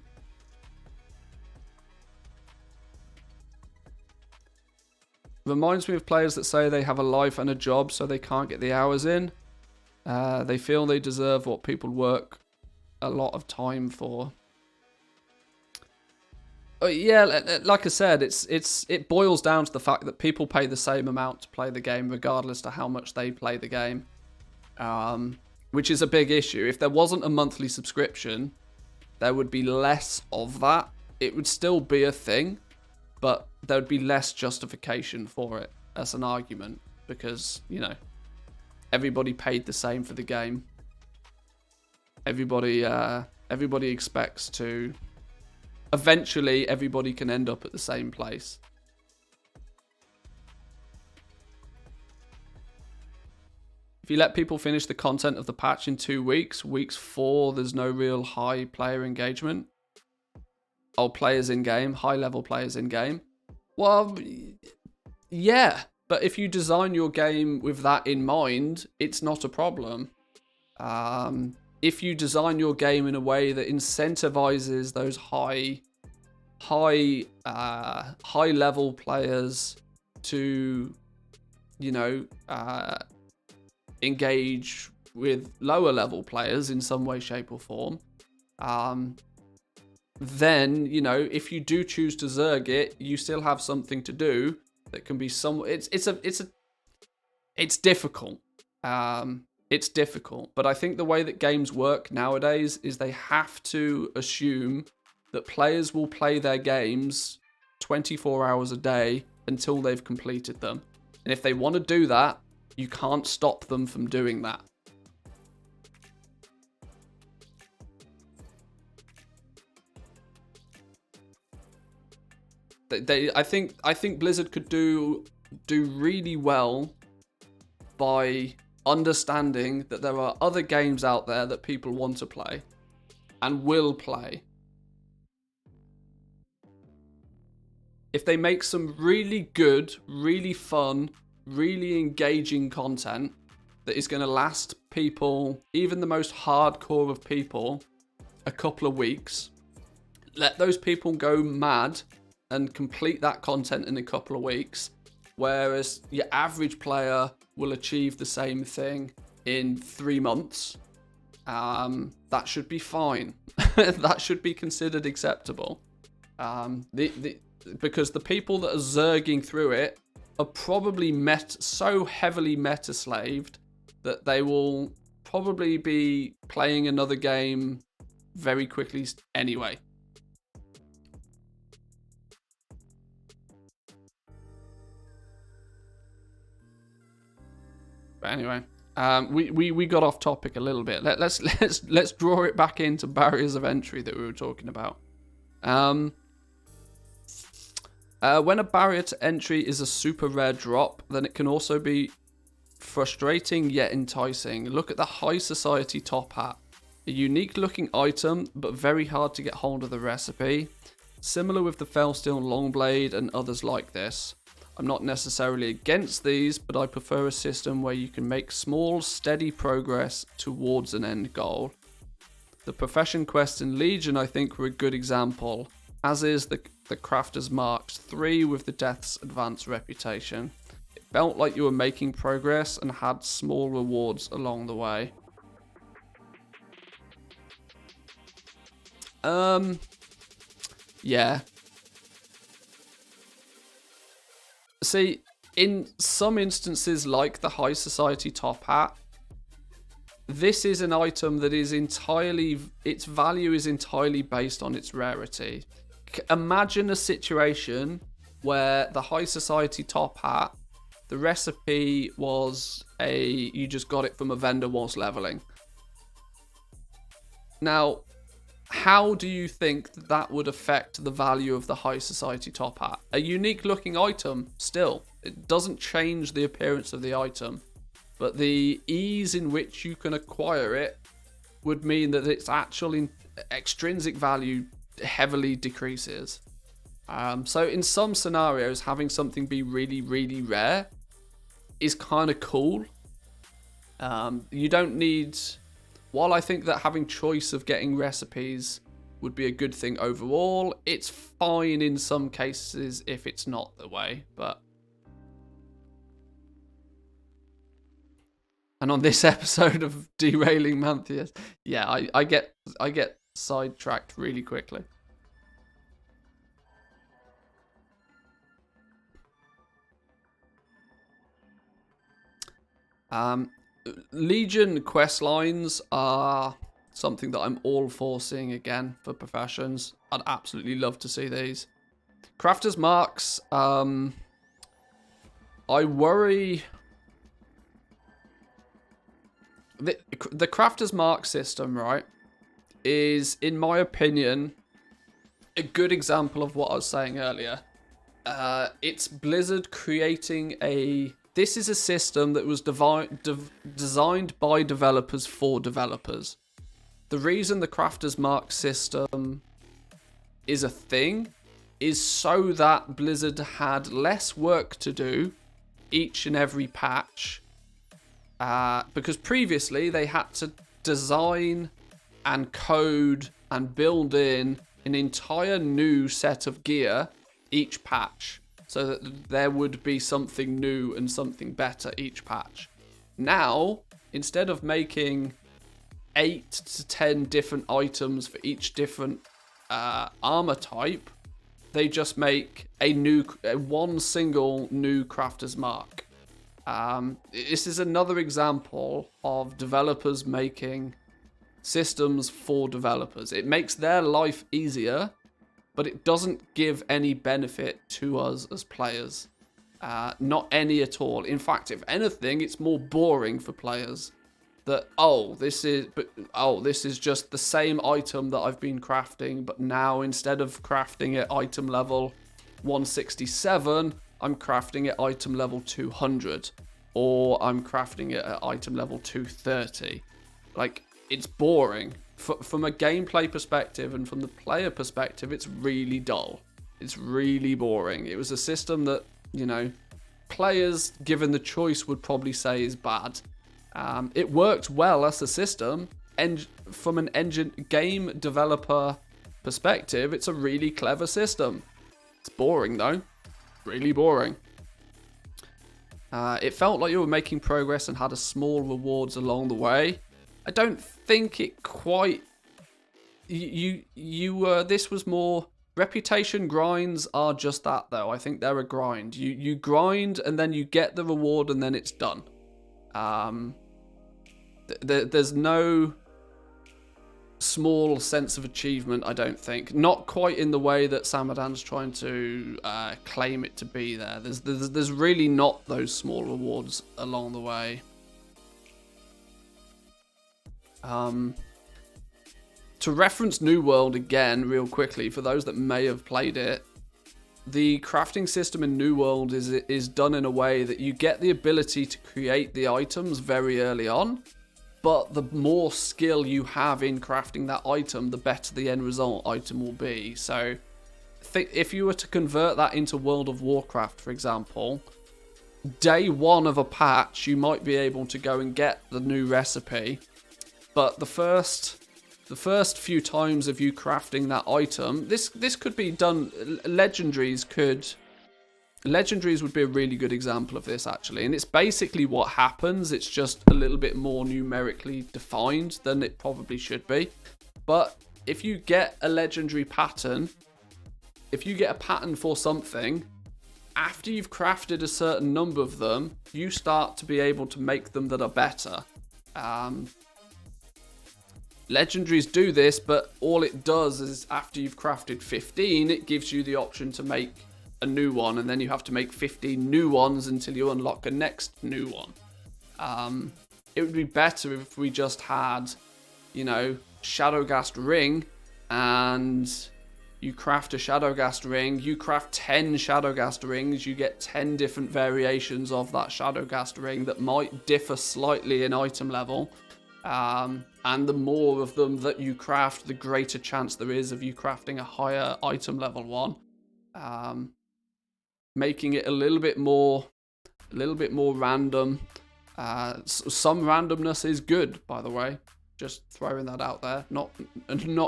Reminds me of players that say they have a life and a job so they can't get the hours in. They feel they deserve what people work a lot of time for. Yeah, like I said, it boils down to the fact that people pay the same amount to play the game regardless to how much they play the game, which is a big issue. If there wasn't a monthly subscription, there would be less of that. It would still be a thing, but there would be less justification for it as an argument because, you know, everybody paid the same for the game. Everybody expects to. Eventually, everybody can end up at the same place. If you let people finish the content of the patch in 2 weeks, weeks 4, there's no real high player engagement. Oh, players in game, high level players in game. Well, yeah, but if you design your game with that in mind, it's not a problem. If you design your game in a way that incentivizes those high level players to, you know, engage with lower level players in some way, shape or form, then, you know, if you do choose to zerg it, you still have something to do that can be some. It's difficult. It's difficult, but I think the way that games work nowadays is they have to assume that players will play their games 24 hours a day until they've completed them. And if they want to do that, you can't stop them from doing that. I think Blizzard could do really well by understanding that there are other games out there that people want to play and will play. If they make some really good, really fun, really engaging content that is going to last people, even the most hardcore of people, a couple of weeks, let those people go mad and complete that content in a couple of weeks, whereas your average player will achieve the same thing in 3 months, that should be fine. That should be considered acceptable. Because the people that are zerging through it are probably so heavily meta-slaved that they will probably be playing another game very quickly anyway. But anyway, we got off topic a little bit. Let's draw it back into barriers of entry that we were talking about. When a barrier to entry is a super rare drop, then it can also be frustrating yet enticing. Look at the High Society top hat. A unique looking item, but very hard to get hold of the recipe. Similar with the Felsteel Longblade and others like this. I'm not necessarily against these, but I prefer a system where you can make small, steady progress towards an end goal. The Profession Quest and Legion, I think, were a good example, as is the Crafter's Marks 3 with the Death's Advanced Reputation. It felt like you were making progress and had small rewards along the way. Yeah. See, in some instances like the High Society top hat, this is an item that is its value is entirely based on its rarity. Imagine a situation where the High Society top hat, the recipe was you just got it from a vendor whilst leveling. Now, how do you think that would affect the value of the High Society top hat? A unique looking item, still. It doesn't change the appearance of the item. But the ease in which you can acquire it would mean that its actual extrinsic value heavily decreases. So in some scenarios, having something be really, really rare is kind of cool. You don't need... While I think that having choice of getting recipes would be a good thing overall, it's fine in some cases if it's not the way, but... And on this episode of Derailing Mantheus, yeah, I get sidetracked really quickly. Legion quest lines are something that I'm all for seeing again for professions. I'd absolutely love to see these. Crafter's Marks, I worry... The Crafter's Mark system, right, is, in my opinion, a good example of what I was saying earlier. It's Blizzard creating a... This is a system that was designed by developers for developers. The reason the Crafter's Mark system is a thing is so that Blizzard had less work to do each and every patch. Because previously they had to design and code and build in an entire new set of gear each patch, so that there would be something new and something better each patch. Now, instead of making 8 to 10 different items for each different armor type, they just make one single new Crafter's Mark. This is another example of developers making systems for developers. It makes their life easier, but it doesn't give any benefit to us as players. Not any at all. In fact, if anything, it's more boring for players. That, this is just the same item that I've been crafting, but now instead of crafting at item level 167, I'm crafting at item level 200. Or I'm crafting it at item level 230. Like, it's boring. From a gameplay perspective and from the player perspective, it's really dull. It's really boring. It was a system that, players, given the choice, would probably say is bad. It worked well as a system, and from an game developer perspective, it's a really clever system. It's boring, though. Really boring. It felt like you were making progress and had a small rewards along the way. I don't think it quite... This was more... Reputation grinds are just that, though. I think they're a grind. You grind, and then you get the reward, and then it's done. There's no small sense of achievement, I don't think. Not quite in the way that Samadan's trying to claim it to be there. There's really not those small rewards along the way. To reference New World again real quickly, for those that may have played it, the crafting system in New World is done in a way that you get the ability to create the items very early on, but the more skill you have in crafting that item, the better the end result item will be. So if you were to convert that into World of Warcraft, for example, day one of a patch, you might be able to go and get the new recipe, but the first few times of you crafting that item, this could be done. Legendaries would be a really good example of this, actually, and it's basically what happens. It's just a little bit more numerically defined than it probably should be. But if you get a legendary pattern, if you get a pattern for something, after you've crafted a certain number of them, you start to be able to make them that are better. Legendaries do this, but all it does is after you've crafted 15, it gives you the option to make a new one, and then you have to make 15 new ones until you unlock a next new one. It would be better if we just had, Shadowgast ring, and you craft a Shadowgast ring, you craft 10 Shadowgast rings, you get 10 different variations of that Shadowgast ring that might differ slightly in item level. And the more of them that you craft, the greater chance there is of you crafting a higher item level one. Making it a little bit more random. Some randomness is good, by the way. Just throwing that out there. Not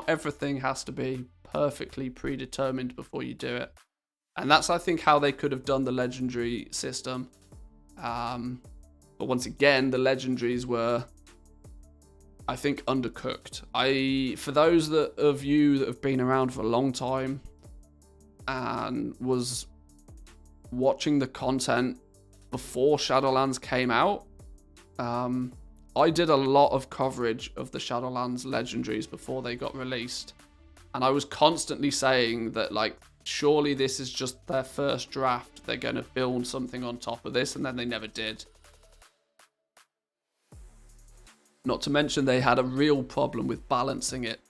everything has to be perfectly predetermined before you do it. And that's, I think, how they could have done the legendary system. But once again, the legendaries were, I think, undercooked. For those of you that have been around for a long time and was watching the content before Shadowlands came out, I did a lot of coverage of the Shadowlands legendaries before they got released, and I was constantly saying that, surely this is just their first draft, they're going to build something on top of this, and then they never did. Not to mention they had a real problem with balancing it.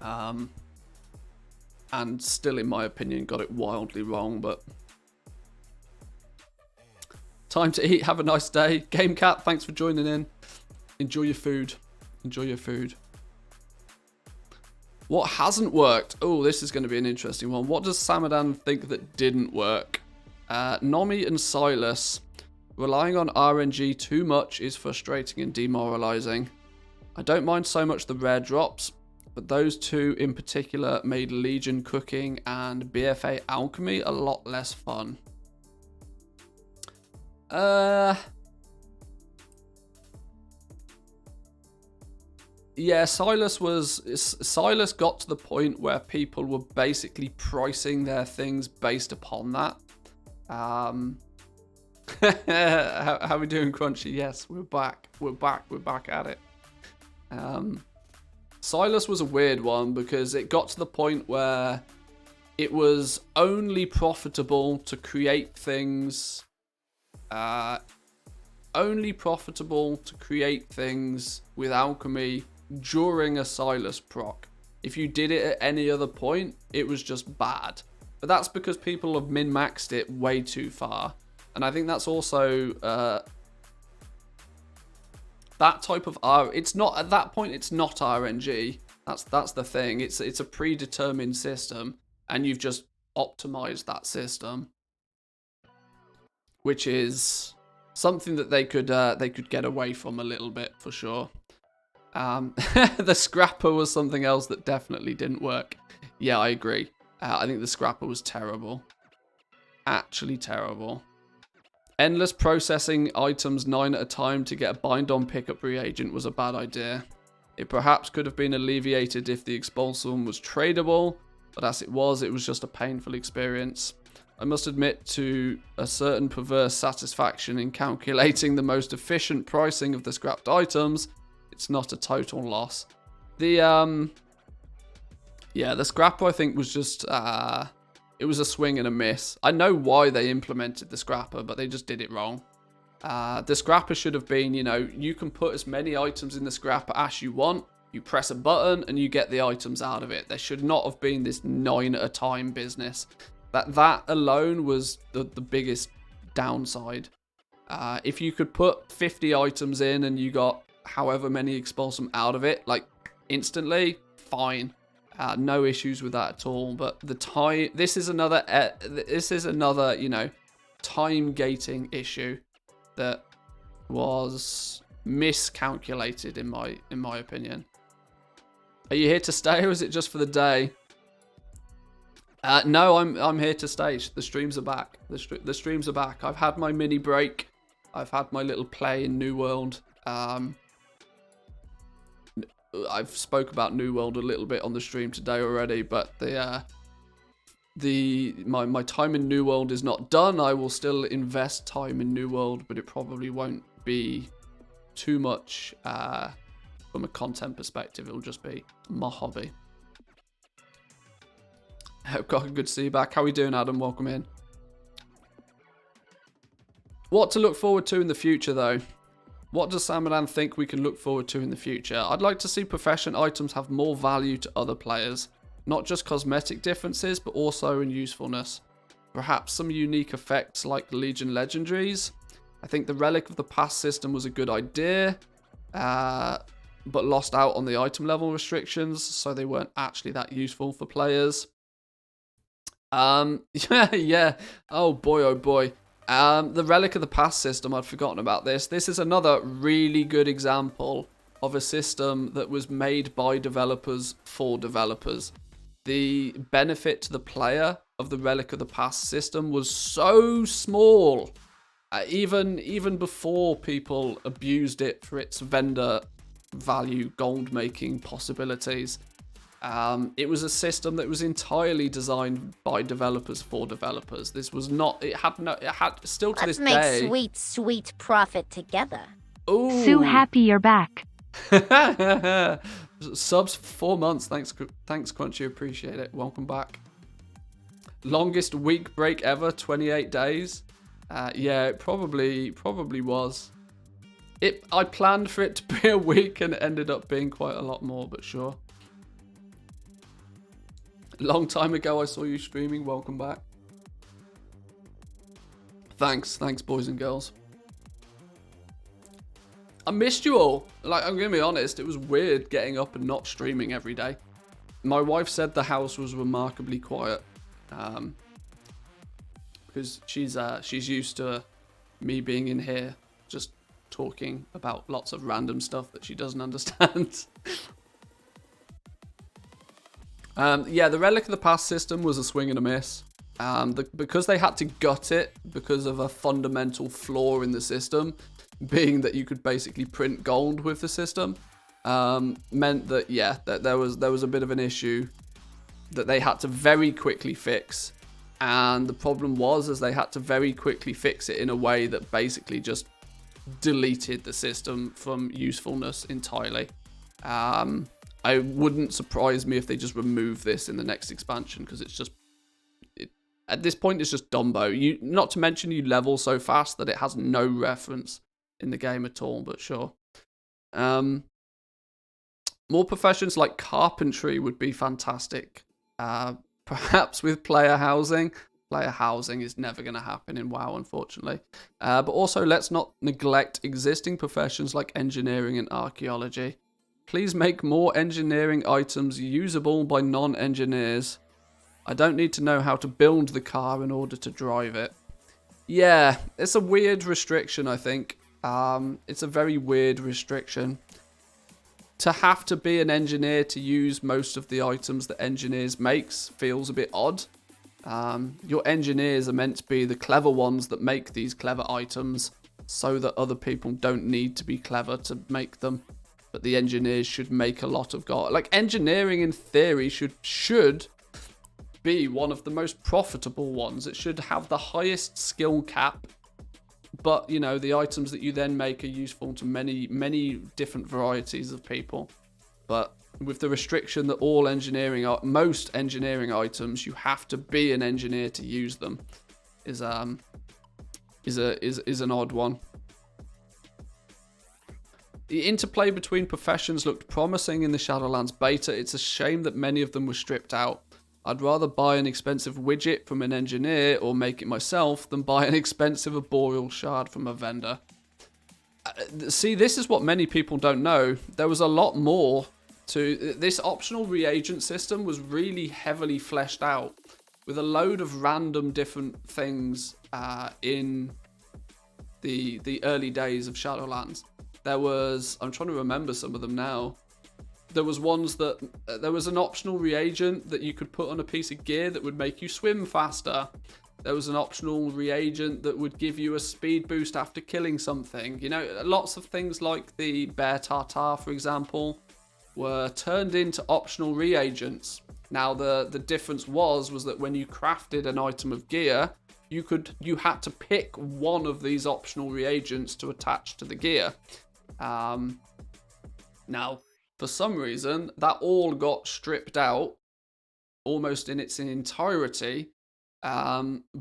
And still, in my opinion, got it wildly wrong, but... Time to eat. Have a nice day. GameCat, thanks for joining in. Enjoy your food. Enjoy your food. What hasn't worked? Oh, this is going to be an interesting one. What does Samadan think that didn't work? Nomi and Silas. Relying on RNG too much is frustrating and demoralizing. I don't mind so much the rare drops, but those two in particular made Legion cooking and BFA alchemy a lot less fun. Yeah, Silas got to the point where people were basically pricing their things based upon that. How are we doing, Crunchy? Yes, we're back. We're back at it. Silas was a weird one because it got to the point where it was only profitable to create things. Only profitable to create things with alchemy during a Silas proc. If you did it at any other point, it was just bad. But that's because people have min-maxed it way too far. And I think that's also that type of it's not at that point. It's not RNG. That's the thing. It's a predetermined system, and you've just optimized that system, which is something that they could get away from a little bit for sure. The scrapper was something else that definitely didn't work. Yeah, I agree. I think the scrapper was terrible. Actually terrible. Endless processing items 9 at a time to get a bind-on pickup reagent was a bad idea. It perhaps could have been alleviated if the expulsum was tradable, but as it was just a painful experience. I must admit to a certain perverse satisfaction in calculating the most efficient pricing of the scrapped items. It's not a total loss. The scrapper I think was just it was a swing and a miss. I know why they implemented the scrapper, but they just did it wrong. The scrapper should have been, you can put as many items in the scrapper as you want. You press a button and you get the items out of it. There should not have been this 9 at a time business. That alone was the biggest downside. If you could put 50 items in and you got however many expulsum out of it, like instantly, fine. No issues with that at all. But the time, this is another, time gating issue that was miscalculated in my opinion. Are you here to stay or is it just for the day? No, I'm here to stay. The streams are back. The streams are back. I've had my mini break. I've had my little play in New World. I've spoke about New World a little bit on the stream today already, but my time in New World is not done. I will still invest time in New World, but it probably won't be too much from a content perspective. It'll just be my hobby. Good to see you back. How are we doing, Adam? Welcome in. What to look forward to in the future, though? What does Samadan think we can look forward to in the future? I'd like to see profession items have more value to other players. Not just cosmetic differences, but also in usefulness. Perhaps some unique effects like Legion Legendaries. I think the Relic of the Past system was a good idea, but lost out on the item level restrictions, so they weren't actually that useful for players. Yeah. Oh boy. The Relic of the Past system, I'd forgotten about this. This is another really good example of a system that was made by developers for developers. The benefit to the player of the Relic of the Past system was so small, even before people abused it for its vendor value gold making possibilities. It was a system that was entirely designed by developers for developers. This was not. It had still to Let's this day. make sweet profit together. Ooh. Sue, happy you're back. Subs for 4 months. Thanks, Crunchy. Appreciate it. Welcome back. Longest week break ever. 28 days. Yeah, it probably was. I planned for it to be a week and it ended up being quite a lot more, but sure. Long time ago I saw you streaming. Welcome back. Thanks boys and girls. I missed you all. Like, I'm gonna be honest, it was weird getting up and not streaming every day. My wife said the house was remarkably quiet, because she's used to me being in here just talking about lots of random stuff that she doesn't understand. Yeah, the Relic of the Past system was a swing and a miss. Because they had to gut it because of a fundamental flaw in the system, being that you could basically print gold with the system, meant that, yeah, that there was a bit of an issue that they had to very quickly fix. And the problem was, as they had to very quickly fix it in a way that basically just deleted the system from usefulness entirely. I wouldn't surprise me if they just remove this in the next expansion, because it's just, at this point, it's just Dumbo. Not to mention you level so fast that it has no reference in the game at all, but sure. More professions like carpentry would be fantastic. Perhaps with player housing. Player housing is never going to happen in WoW, unfortunately. But also, let's not neglect existing professions like engineering and archaeology. Please make more engineering items usable by non-engineers. I don't need to know how to build the car in order to drive it. Yeah, it's a weird restriction, I think. It's a very weird restriction. To have to be an engineer to use most of the items that engineers makes feels a bit odd. Your engineers are meant to be the clever ones that make these clever items so that other people don't need to be clever to make them. But the engineers should make a lot of gold. Like, engineering in theory should be one of the most profitable ones. It should have the highest skill cap. But, you know, the items that you then make are useful to many, many different varieties of people. But with the restriction that most engineering items, you have to be an engineer to use them, is an odd one. The interplay between professions looked promising in the Shadowlands beta. It's a shame that many of them were stripped out. I'd rather buy an expensive widget from an engineer or make it myself than buy an expensive arboreal shard from a vendor. See, this is what many people don't know. There was a lot more to this. Optional reagent system was really heavily fleshed out with a load of random different things in the early days of Shadowlands. I'm trying to remember some of them now. There was an optional reagent that you could put on a piece of gear that would make you swim faster. There was an optional reagent that would give you a speed boost after killing something. You know, lots of things like the bear tartar, for example, were turned into optional reagents. Now, the difference was that when you crafted an item of gear, you had to pick one of these optional reagents to attach to the gear. Now, for some reason, that all got stripped out almost in its entirety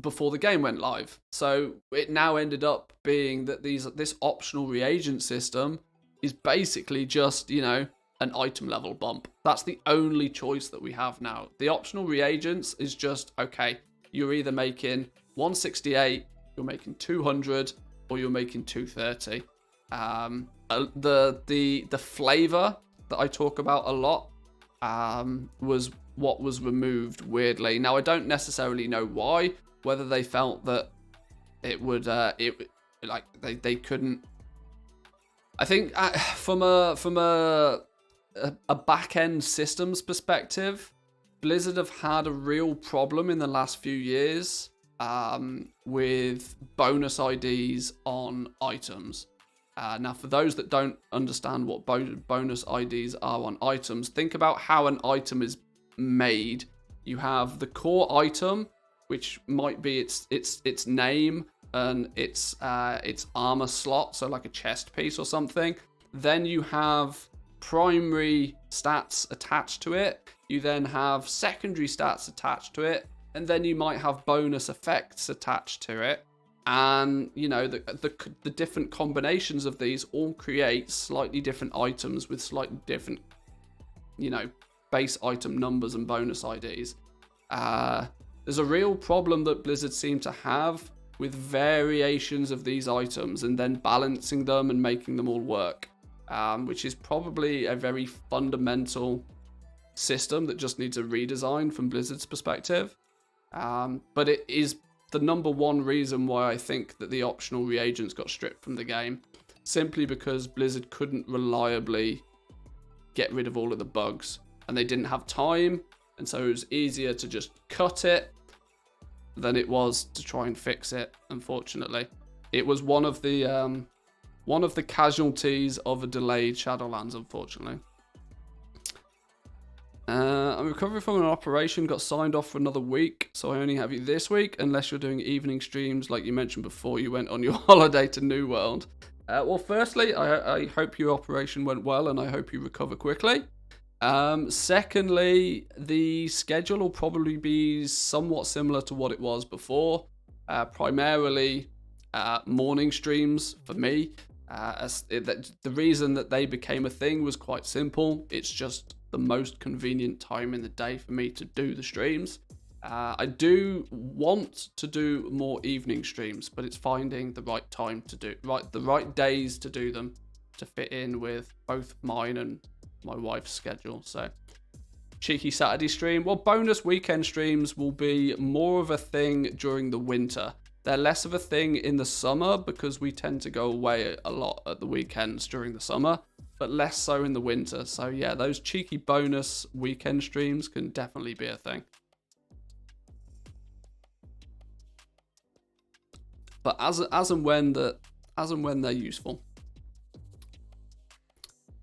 before the game went live. So it now ended up being that this optional reagent system is basically just, you know, an item level bump. That's the only choice that we have now. The optional reagents is just, okay, you're either making 168, you're making 200, or you're making 230. The flavor that I talk about a lot was what was removed weirdly. Now, I don't necessarily know why, whether they felt that it would they couldn't. I think from a back-end systems perspective, Blizzard have had a real problem in the last few years with bonus IDs on items. Now, for those that don't understand what bonus IDs are on items, think about how an item is made. You have the core item, which might be its name and its armor slot, so like a chest piece or something. Then you have primary stats attached to it. You then have secondary stats attached to it, and then you might have bonus effects attached to it. And, you know, the different combinations of these all create slightly different items with slightly different, you know, base item numbers and bonus IDs. There's a real problem that Blizzard seem to have with variations of these items and then balancing them and making them all work, which is probably a very fundamental system that just needs a redesign from Blizzard's perspective. But it is the number one reason why I think that the optional reagents got stripped from the game, simply because Blizzard couldn't reliably get rid of all of the bugs, and they didn't have time, and so it was easier to just cut it than it was to try and fix it. Unfortunately, it was one of the casualties of a delayed Shadowlands, unfortunately. I'm recovering from an operation, got signed off for another week, so I only have you this week, unless you're doing evening streams like you mentioned before you went on your holiday to New World. Well, firstly, I hope your operation went well, and I hope you recover quickly. Secondly, the schedule will probably be somewhat similar to what it was before. Primarily morning streams for me. The reason that they became a thing was quite simple. It's just the most convenient time in the day for me to do the streams. I do want to do more evening streams, but it's finding the right time to do, the right days to do them to fit in with both mine and my wife's schedule. So, cheeky Saturday stream. Well, bonus weekend streams will be more of a thing during the winter. They're less of a thing in the summer because we tend to go away a lot at the weekends during the summer, but less so in the winter. So yeah, those cheeky bonus weekend streams can definitely be a thing. but as and when they're useful.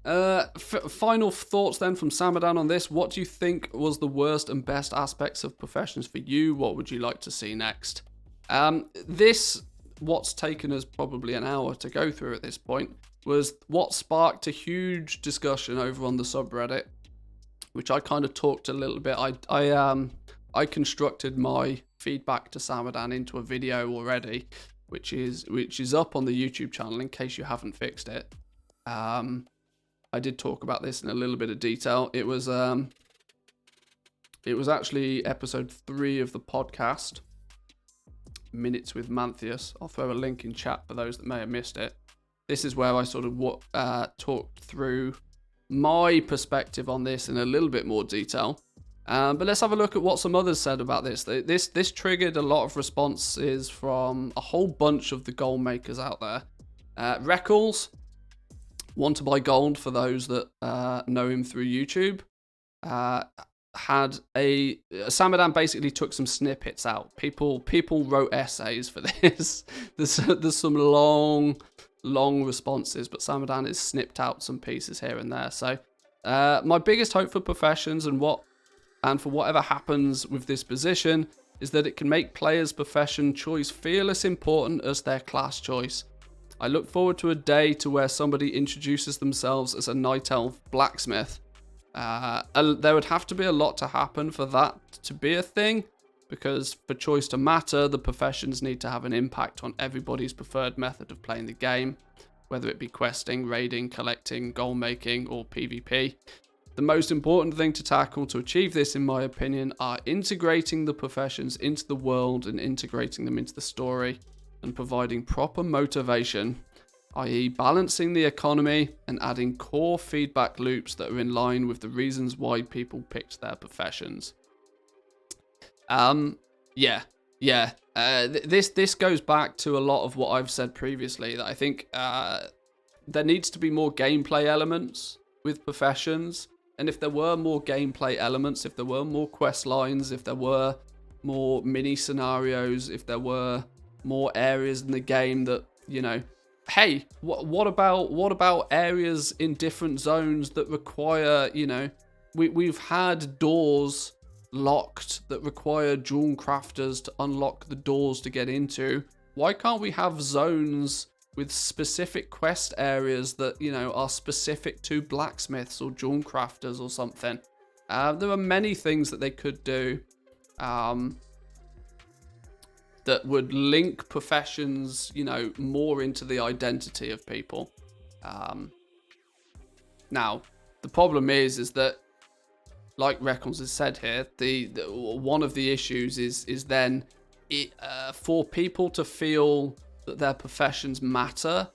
Final thoughts then from Samadan on this. What do you think was the worst and best aspects of Professions for you? What would you like to see next? What's taken us probably an hour to go through at this point, was what sparked a huge discussion over on the subreddit, which I kind of talked a little bit. I constructed my feedback to Samadan into a video already, which is up on the YouTube channel in case you haven't fixed it. I did talk about this in a little bit of detail. It was actually episode 3 of the podcast, Minutes with Manthius. I'll throw a link in chat for those that may have missed it. This is where I sort of talked through my perspective on this in a little bit more detail. But let's have a look at what some others said about this. This triggered a lot of responses from a whole bunch of the goal makers out there. Reckles, Want to Buy Gold, for those that know him through YouTube, Samadan basically took some snippets out. People wrote essays for this. There's some long responses, but Samadan has snipped out some pieces here and there. So my biggest hope for Professions and for whatever happens with this position is that it can make players' profession choice feel as important as their class choice. I look forward to a day to where somebody introduces themselves as a Night Elf blacksmith. There would have to be a lot to happen for that to be a thing, because for choice to matter, the professions need to have an impact on everybody's preferred method of playing the game, whether it be questing, raiding, collecting, goal making, or PvP. The most important thing to tackle to achieve this, in my opinion, are integrating the professions into the world and integrating them into the story, and providing proper motivation, i.e. balancing the economy and adding core feedback loops that are in line with the reasons why people picked their professions. This goes back to a lot of what I've said previously, that I think there needs to be more gameplay elements with professions, and if there were more gameplay elements, if there were more quest lines, if there were more mini scenarios, if there were more areas in the game that, you know, hey, what about areas in different zones that require, you know, we've had doors locked that require jewel crafters to unlock the doors to get into. Why can't we have zones with specific quest areas that, you know, are specific to blacksmiths or jewel crafters or something? There are many things that they could do that would link professions, you know, more into the identity of people. Now, the problem is that, like Reckles has said here, the one of the issues is then for people to feel that their professions matter,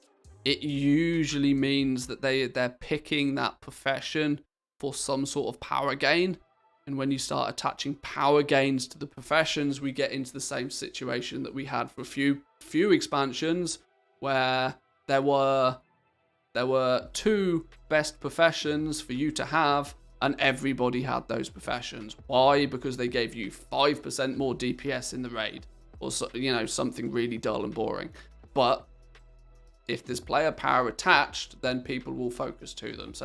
it usually means that they're picking that profession for some sort of power gain. And when you start attaching power gains to the professions, we get into the same situation that we had for a few expansions, where there were 2 best professions for you to have, and everybody had those professions. Why? Because they gave you 5% more DPS in the raid, or you know, something really dull and boring. But if there's player power attached, then people will focus to them. So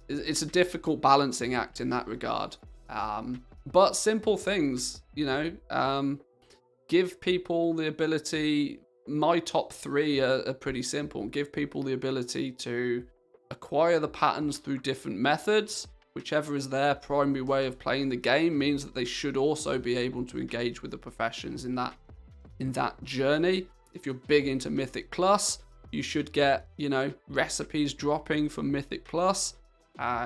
it's a difficult balancing act in that regard. But simple things, you know, give people the ability. My top 3 are pretty simple. Give people the ability to acquire the patterns through different methods. Whichever is their primary way of playing the game means that they should also be able to engage with the professions in that journey. If you're big into Mythic Plus, you should get, you know, recipes dropping from Mythic Plus.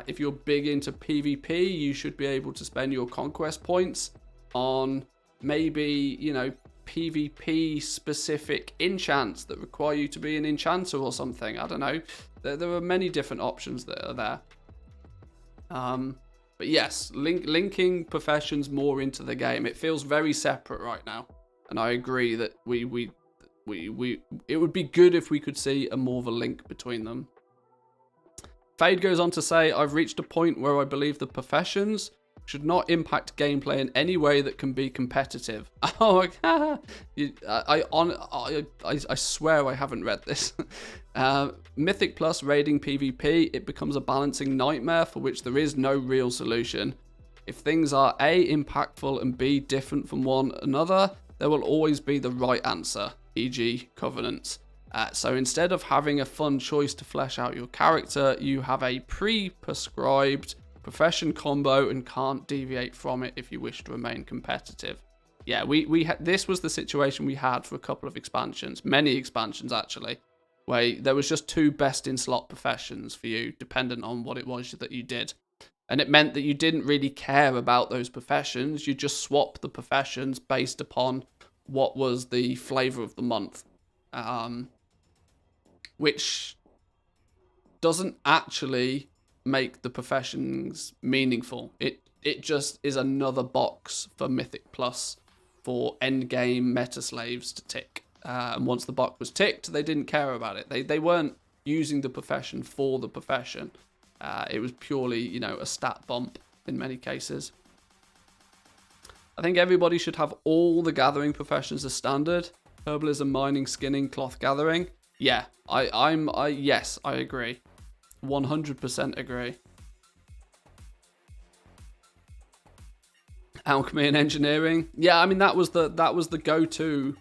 If you're big into PvP, you should be able to spend your conquest points on maybe, you know, PvP specific enchants that require you to be an enchanter or something. I don't know. There are many different options that are there. But yes, linking professions more into the game. It feels very separate right now, and I agree that it would be good if we could see a more of a link between them. Fade goes on to say, I've reached a point where I believe the professions should not impact gameplay in any way that can be competitive. Oh, I swear I haven't read this. Mythic Plus raiding PvP, it becomes a balancing nightmare for which there is no real solution. If things are A, impactful, and B, different from one another, there will always be the right answer, e.g. Covenants. So instead of having a fun choice to flesh out your character, you have a pre-prescribed profession combo and can't deviate from it if you wish to remain competitive. Yeah, this was the situation we had for a couple of expansions, many expansions actually, where there was just 2 best in slot professions for you, dependent on what it was that you did. And it meant that you didn't really care about those professions, you just swapped the professions based upon what was the flavor of the month. Which doesn't actually make the professions meaningful. It just is another box for Mythic Plus for endgame meta slaves to tick. And once the box was ticked, they didn't care about it. They weren't using the profession for the profession. It was purely, a stat bump in many cases. I think everybody should have all the gathering professions as standard. Herbalism, mining, skinning, cloth gathering. Yeah, yes, I agree. 100% agree. Alchemy and engineering. Yeah, I mean that was the go-to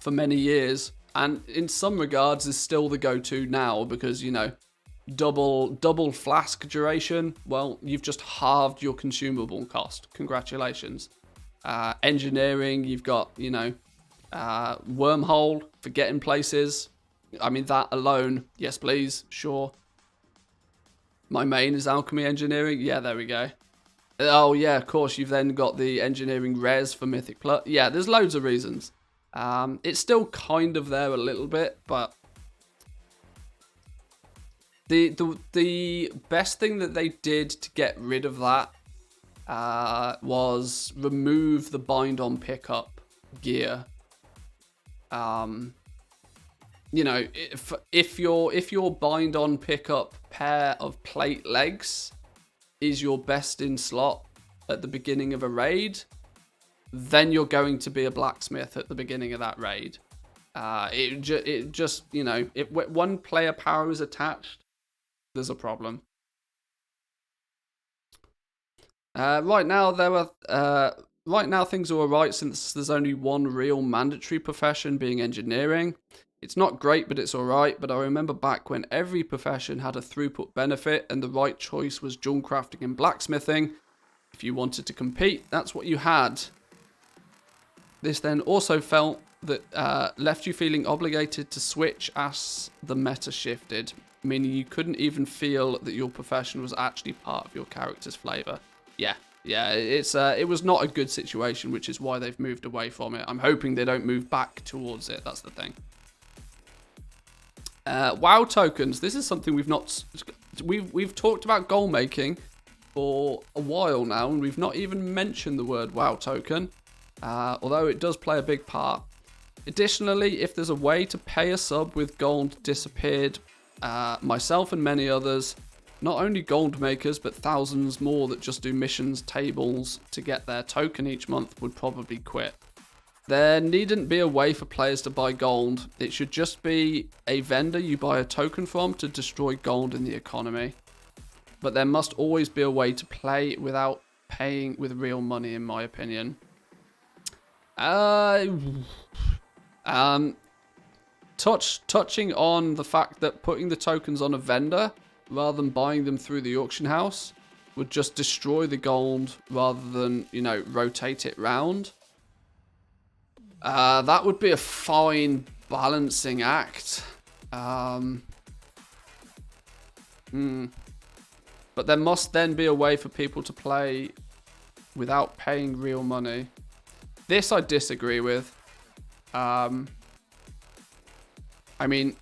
for many years, and in some regards is still the go-to now because double flask duration. Well, you've just halved your consumable cost. Congratulations. Engineering, you've got wormhole for getting places. I mean that alone, yes please, sure. My main is alchemy engineering. Yeah, there we go. Oh yeah, of course you've then got the engineering res for Mythic Plus. Yeah, there's loads of reasons. It's still kind of there a little bit, but the best thing that they did to get rid of that was remove the bind on pickup gear. If your bind on pickup pair of plate legs is your best in slot at the beginning of a raid, then you're going to be a blacksmith at the beginning of that raid. If one player power is attached, there's a problem. Right now things are alright since there's only one real mandatory profession, being engineering. It's not great, but it's alright. But I remember back when every profession had a throughput benefit and the right choice was jewel crafting and blacksmithing. If you wanted to compete, that's what you had. This then also felt that left you feeling obligated to switch as the meta shifted, meaning you couldn't even feel that your profession was actually part of your character's flavour. Yeah, it was not a good situation, which is why they've moved away from it. I'm hoping they don't move back towards it, that's the thing. WoW tokens. This is something we've talked about goal making for a while now, and we've not even mentioned the word WoW token, although it does play a big part. Additionally, if there's a way to pay a sub with gold disappeared, myself and many others, not only gold makers but thousands more that just do missions tables to get their token each month, would probably quit. There needn't be a way for players to buy gold. It should just be a vendor you buy a token from to destroy gold in the economy. But there must always be a way to play without paying with real money, in my opinion. Touching on the fact that putting the tokens on a vendor rather than buying them through the auction house would just destroy the gold rather than, rotate it round. That would be a fine balancing act. But there must then be a way for people to play without paying real money. This I disagree with. I mean,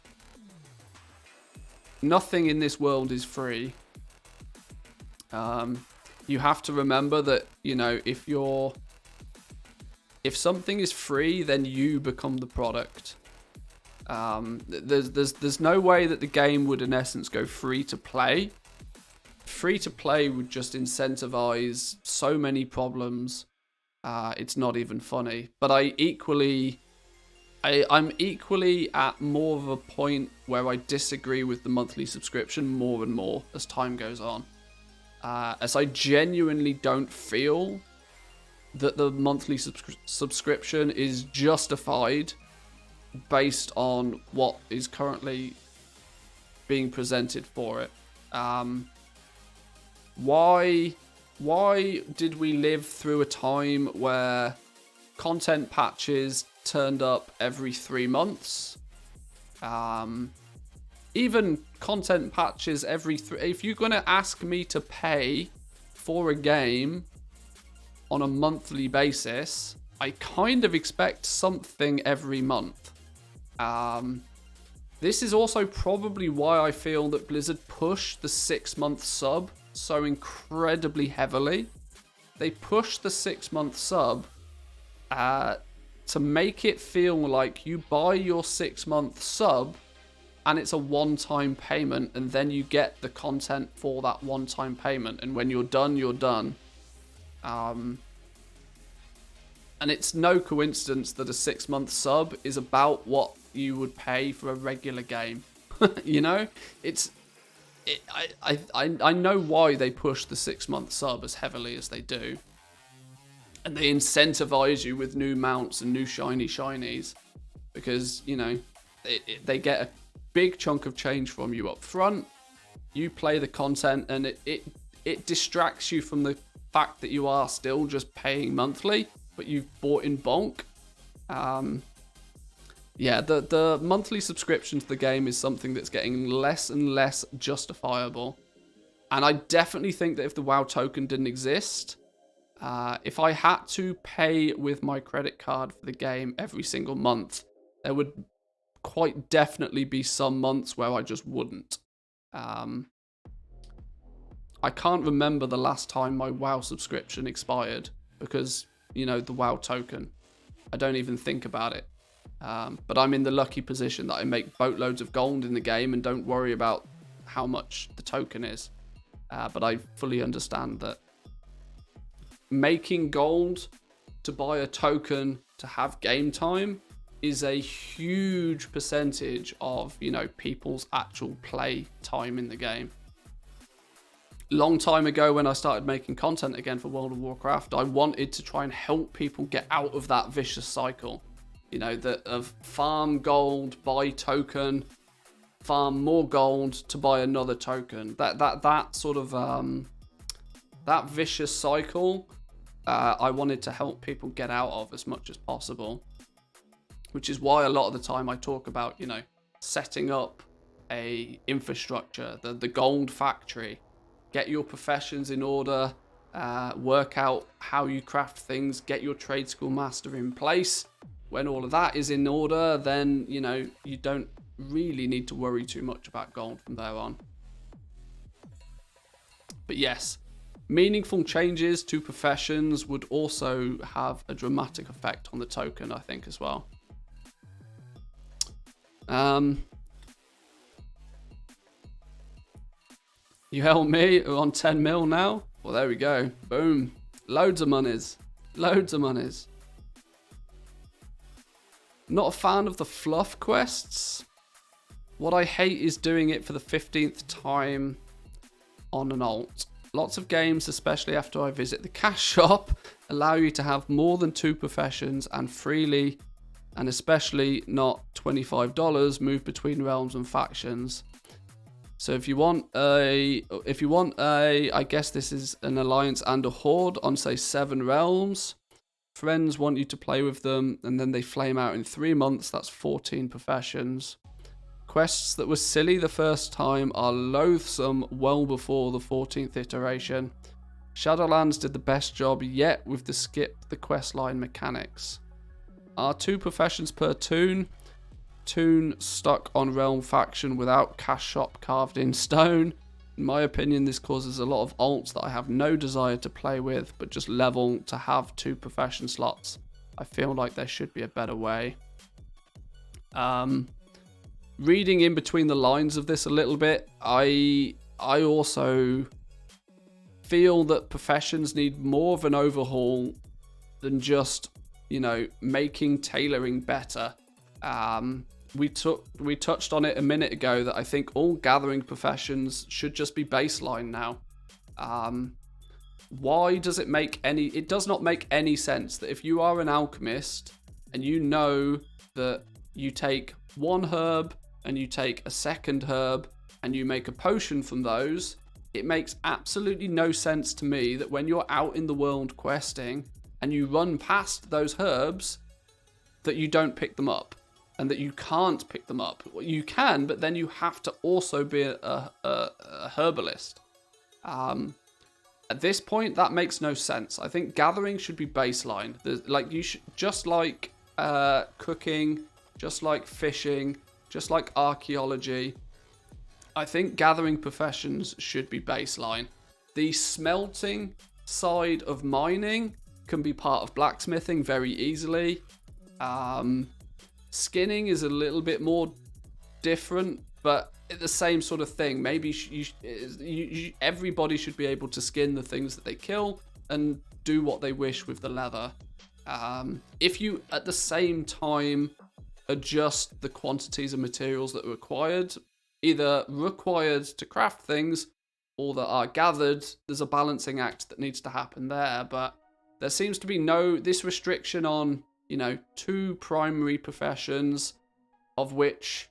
nothing in this world is free. You have to remember that, if something is free, then you become the product. There's no way that the game would, in essence, go free to play free to play would just incentivize so many problems. It's not even funny. But I'm equally at more of a point where I disagree with the monthly subscription more and more as time goes on. As I genuinely don't feel that the monthly subscription is justified based on what is currently being presented for it. Why did we live through a time where content patches turned up every 3 months? Even content patches every if you're going to ask me to pay for a game on a monthly basis, I kind of expect something every month. This is also probably why I feel that Blizzard pushed the 6-month sub so incredibly heavily. They pushed the 6-month sub to make it feel like you buy your 6-month sub and it's a one-time payment, and then you get the content for that one-time payment, and when you're done, you're done. And it's no coincidence that a 6-month sub is about what you would pay for a regular game. You know, I know why they push the 6-month sub as heavily as they do, and they incentivize you with new mounts and new shinies, because you know they get a big chunk of change from you up front. You play the content, and it distracts you from the fact that you are still just paying monthly, but you've bought in bulk. Yeah, the monthly subscription to the game is something that's getting less and less justifiable. And I definitely think that if the WoW token didn't exist, if I had to pay with my credit card for the game every single month, there would quite definitely be some months where I just wouldn't. I can't remember the last time my WoW subscription expired because, you know, the WoW token. I don't even think about it. But I'm in the lucky position that I make boatloads of gold in the game and don't worry about how much the token is. But I fully understand that making gold to buy a token to have game time is a huge percentage of, you know, people's actual play time in the game. Long time ago, when I started making content again for World of Warcraft, I wanted to try and help people get out of that vicious cycle. You know, that of farm gold, buy token, farm more gold to buy another token. That sort of that vicious cycle, I wanted to help people get out of as much as possible. Which is why a lot of the time I talk about, you know, setting up a infrastructure, the gold factory, get your professions in order, work out how you craft things, get your trade school master in place. When all of that is in order, then, you know, you don't really need to worry too much about gold from there on. But yes, meaningful changes to professions would also have a dramatic effect on the token, I think, as well. You help me, we're on 10 mil now. Well, there we go. Boom. Loads of monies. Loads of monies. Not a fan of the fluff quests. What I hate is doing it for the 15th time on an alt. Lots of games, especially after I visit the cash shop, allow you to have more than 2 professions and freely, and especially not $25, move between realms and factions. So if you want a, I guess this is an alliance and a horde on, say, 7 realms. Friends want you to play with them, and then they flame out in 3 months. That's 14 professions. Quests that were silly the first time are loathsome well before the 14th iteration. Shadowlands did the best job yet with the skip the questline mechanics. Are 2 professions per toon? Toon stuck on realm faction without cash shop carved in stone. In my opinion, this causes a lot of alts that I have no desire to play with, but just level to have 2 profession slots. I feel like there should be a better way. Reading in between the lines of this a little bit, I also feel that professions need more of an overhaul than just, you know, making tailoring better. We touched on it a minute ago that I think all gathering professions should just be baseline now. Why does it make any... It does not make any sense that if you are an alchemist and you know that you take one herb and you take a second herb and you make a potion from those, it makes absolutely no sense to me that when you're out in the world questing and you run past those herbs, that you don't pick them up and that you can't pick them up. You can, but then you have to also be a herbalist. At this point, that makes no sense. I think gathering should be baseline. Like you should, just like cooking, just like fishing, just like archaeology. I think gathering professions should be baseline. The smelting side of mining can be part of blacksmithing very easily. Skinning is a little bit more different, but the same sort of thing. Maybe everybody should be able to skin the things that they kill and do what they wish with the leather. If you, at the same time, adjust the quantities of materials that are required, either required to craft things or that are gathered, there's a balancing act that needs to happen there. But there seems to be this restriction on, you know, 2 primary professions, of which,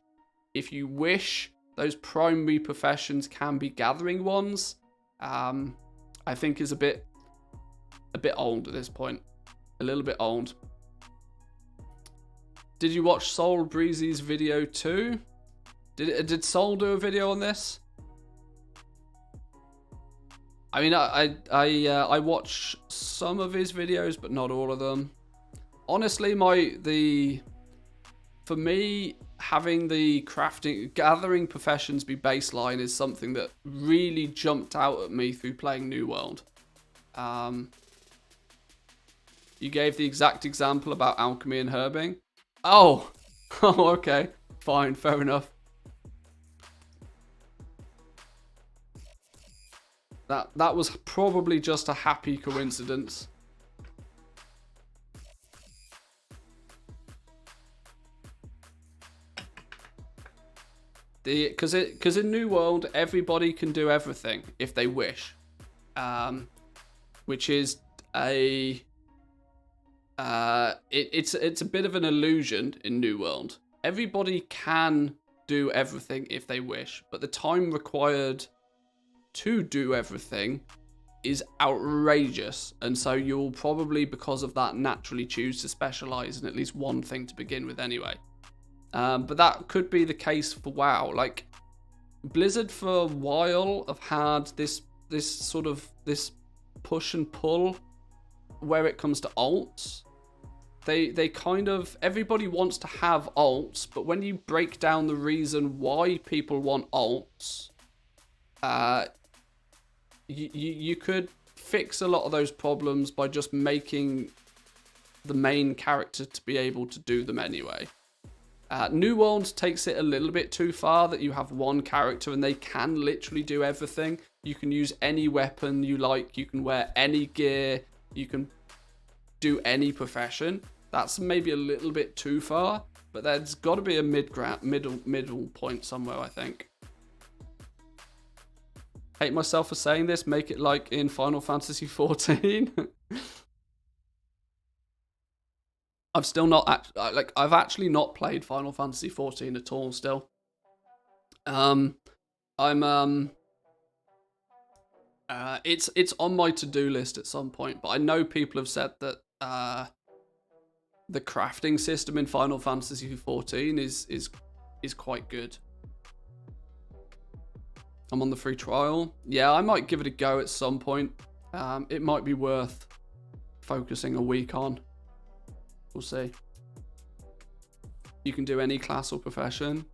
if you wish, those primary professions can be gathering ones. I think is a bit old at this point. A little bit old. Did you watch Soul Breezy's video too? Did Soul do a video on this? I mean, I watch some of his videos, but not all of them. Honestly, for me, having the gathering professions be baseline is something that really jumped out at me through playing New World. You gave the exact example about alchemy and herbing. Oh, okay, fine, fair enough. That was probably just a happy coincidence. Because in New World, everybody can do everything if they wish, which is it's a bit of an illusion in New World. Everybody can do everything if they wish, but the time required to do everything is outrageous, and so you'll probably, because of that, naturally choose to specialize in at least one thing to begin with anyway. But that could be the case for WoW. Like, Blizzard for a while have had this push and pull where it comes to alts. They kind of, everybody wants to have alts, but when you break down the reason why people want alts, you could fix a lot of those problems by just making the main character to be able to do them anyway. New World takes it a little bit too far, that you have one character and they can literally do everything. You can use any weapon you like, you can wear any gear, you can do any profession. That's maybe a little bit too far, but there's got to be a middle point somewhere, I think. Hate myself for saying this, make it like in Final Fantasy XIV. I've still not I've actually not played Final Fantasy XIV at all still. It's on my to-do list at some point, but I know people have said that the crafting system in Final Fantasy XIV is quite good. I'm on the free trial. Yeah, I might give it a go at some point. It might be worth focusing a week on. We'll see. You can do any class or profession.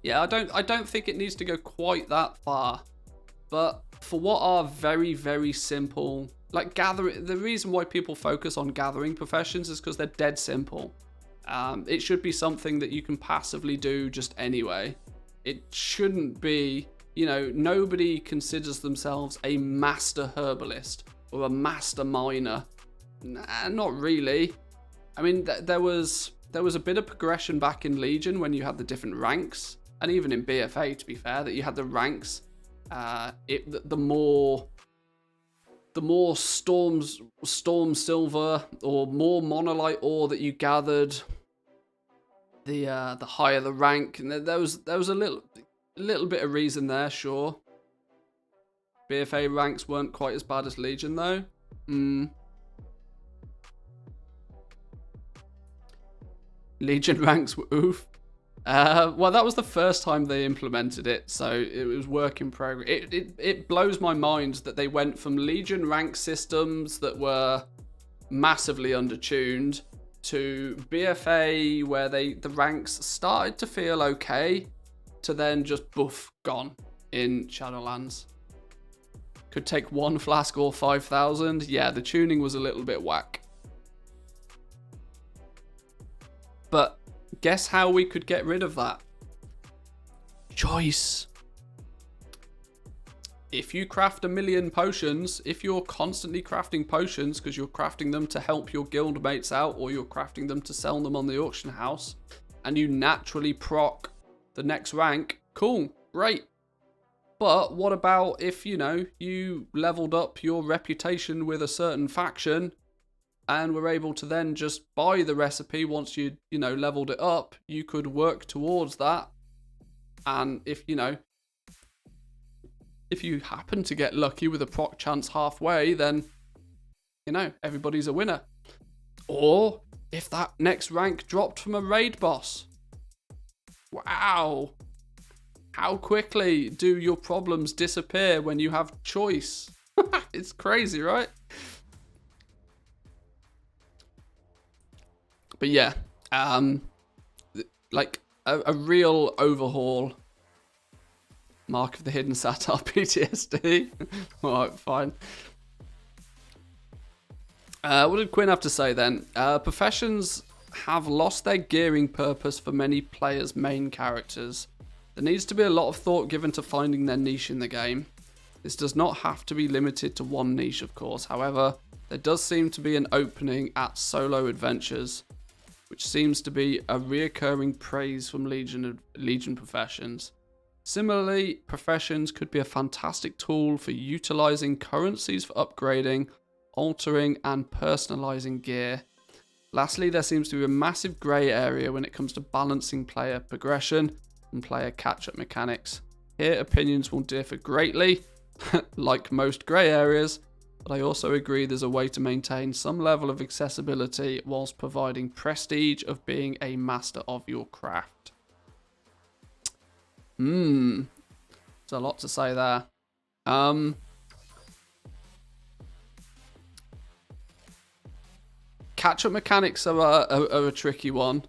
Yeah, I don't think it needs to go quite that far. But for what are very, very simple, like gathering, the reason why people focus on gathering professions is because they're dead simple. It should be something that you can passively do just anyway. It shouldn't be, nobody considers themselves a master herbalist or a master miner. Nah, not really. I mean, there was a bit of progression back in Legion when you had the different ranks, and even in BFA, to be fair, that you had the ranks. The more storm silver or more monolite ore that you gathered, the higher the rank. And there was a little bit of reason there, sure. BFA ranks weren't quite as bad as Legion though. Legion ranks were oof. Well, that was the first time they implemented it, so it was work in progress. It blows my mind that they went from Legion rank systems that were massively undertuned to BFA, where the ranks started to feel okay, to then just boof, gone in Shadowlands. Could take 1 flask or 5,000. Yeah, the tuning was a little bit whack. But guess how we could get rid of that? Choice. If you craft 1,000,000 potions, if you're constantly crafting potions because you're crafting them to help your guild mates out, or you're crafting them to sell them on the auction house, and you naturally proc the next rank, cool, great. But what about if, you leveled up your reputation with a certain faction and were able to then just buy the recipe once you leveled it up? You could work towards that. And if you happen to get lucky with a proc chance halfway, then, everybody's a winner. Or if that next rank dropped from a raid boss. Wow. How quickly do your problems disappear when you have choice? It's crazy, right? But yeah, like a real overhaul. Mark of the Hidden Satire PTSD. Alright, fine. What did Quinn have to say then? Professions have lost their gearing purpose for many players' main characters. There needs to be a lot of thought given to finding their niche in the game. This does not have to be limited to one niche, of course. However, there does seem to be an opening at solo adventures, which seems to be a reoccurring praise from Legion professions. Similarly, professions could be a fantastic tool for utilizing currencies for upgrading, altering, and personalizing gear. Lastly, there seems to be a massive grey area when it comes to balancing player progression and player catch-up mechanics. Here, opinions will differ greatly, like most grey areas, but I also agree there's a way to maintain some level of accessibility whilst providing prestige of being a master of your craft. There's a lot to say there. Catch-up mechanics are a tricky one.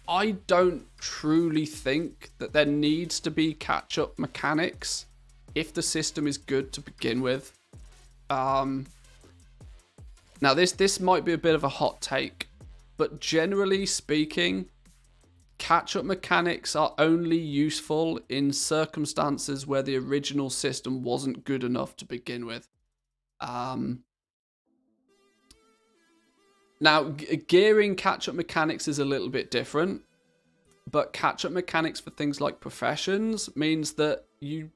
I don't truly think that there needs to be catch-up mechanics if the system is good to begin with. Now this might be a bit of a hot take, but generally speaking, catch-up mechanics are only useful in circumstances where the original system wasn't good enough to begin with. Now, gearing catch-up mechanics is a little bit different, but catch-up mechanics for things like professions means that the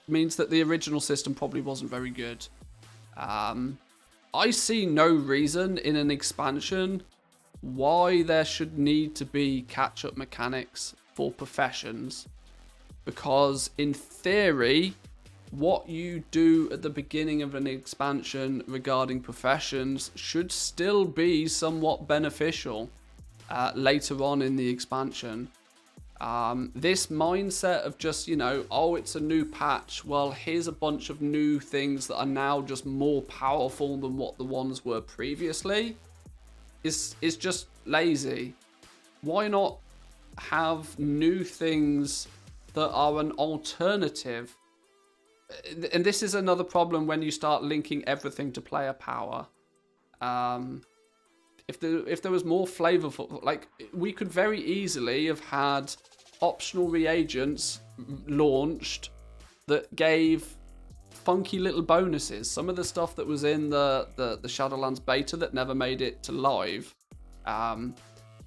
original system probably wasn't very good. I see no reason in an expansion why there should need to be catch-up mechanics for professions, because in theory, what you do at the beginning of an expansion regarding professions should still be somewhat beneficial later on in the expansion. This mindset of just, oh, it's a new patch, well, here's a bunch of new things that are now just more powerful than what the ones were previously, is just lazy. Why not have new things that are an alternative? And this is another problem when you start linking everything to player power. if there was more flavorful, like we could very easily have had optional reagents launched that gave funky little bonuses. Some of the stuff that was in the Shadowlands beta that never made it to live,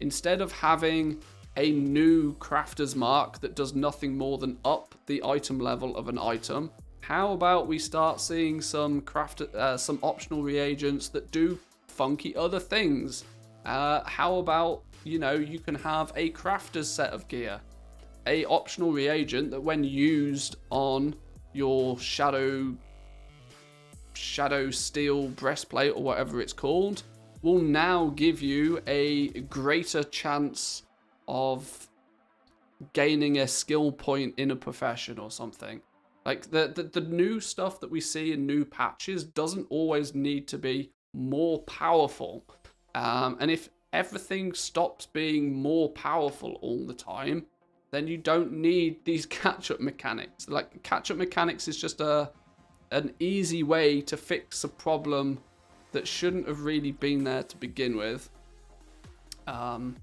instead of having a new crafter's mark that does nothing more than up the item level of an item, how about we start seeing some some optional reagents that do funky other things? How about, you know, you can have a crafter's set of gear, a optional reagent that when used on your shadow steel breastplate or whatever it's called will now give you a greater chance of gaining a skill point in a profession or something. Like the new stuff that we see in new patches doesn't always need to be more powerful. And if everything stops being more powerful all the time, then you don't need these catch-up mechanics. Like, catch-up mechanics is just an easy way to fix a problem that shouldn't have really been there to begin with. I'm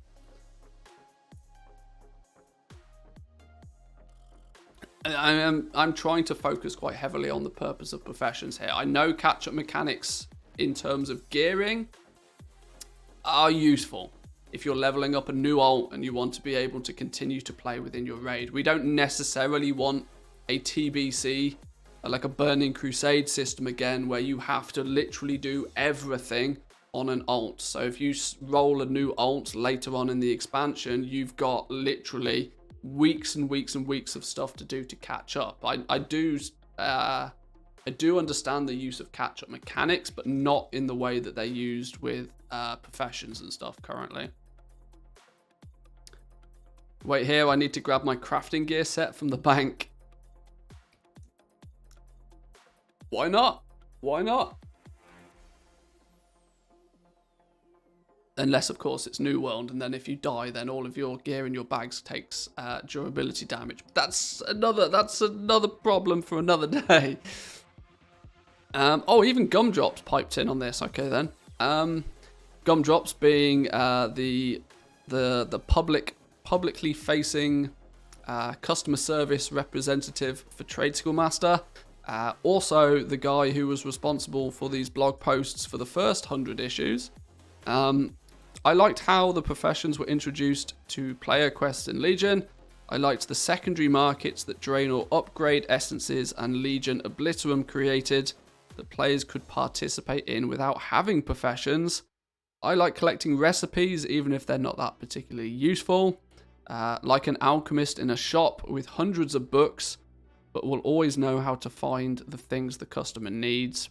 trying to focus quite heavily on the purpose of professions here. I know catch-up mechanics in terms of gearing are useful if you're leveling up a new ult and you want to be able to continue to play within your raid. We don't necessarily want a TBC, like a Burning Crusade system again, where you have to literally do everything on an ult. So if you roll a new ult later on in the expansion, you've got literally weeks and weeks and weeks of stuff to do to catch up. I do understand the use of catch-up mechanics, but not in the way that they're used with professions and stuff currently. Wait here, I need to grab my crafting gear set from the bank. Why not? Why not? Unless, of course, it's New World, and then if you die, then all of your gear in your bags takes durability damage. That's another problem for another day. Oh, even Gumdrops piped in on this. Okay, then. Gumdrops being the publicly facing customer service representative for Trade School Master. Also, the guy who was responsible for these blog posts for the first 100 issues. I liked how the professions were introduced to player quests in Legion. I liked the secondary markets that Draenor Upgrade Essences and Legion Obliterum created that players could participate in without having professions. I like collecting recipes even if they're not that particularly useful. Like an alchemist in a shop with hundreds of books, but will always know how to find the things the customer needs.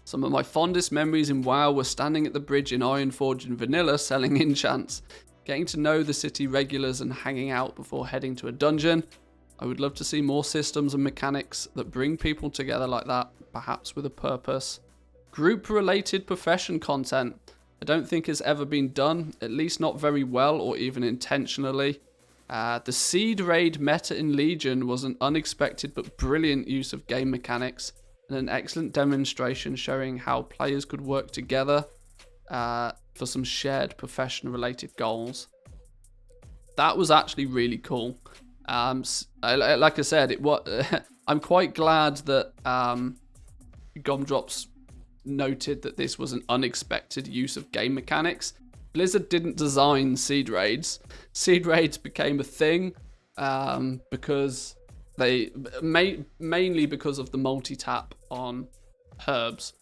Some of my fondest memories in WoW were standing at the bridge in Ironforge and Vanilla selling enchants, getting to know the city regulars and hanging out before heading to a dungeon. I would love to see more systems and mechanics that bring people together like that, perhaps with a purpose. Group-related profession content. I don't think has ever been done, at least not very well or even intentionally. The Seed Raid meta in Legion was an unexpected but brilliant use of game mechanics and an excellent demonstration showing how players could work together for some shared profession-related goals. That was actually really cool. Like I said, I'm quite glad that Gumdrops noted that this was an unexpected use of game mechanics. Blizzard didn't design Seed Raids. Seed Raids became a thing because they mainly because of the multi-tap on herbs.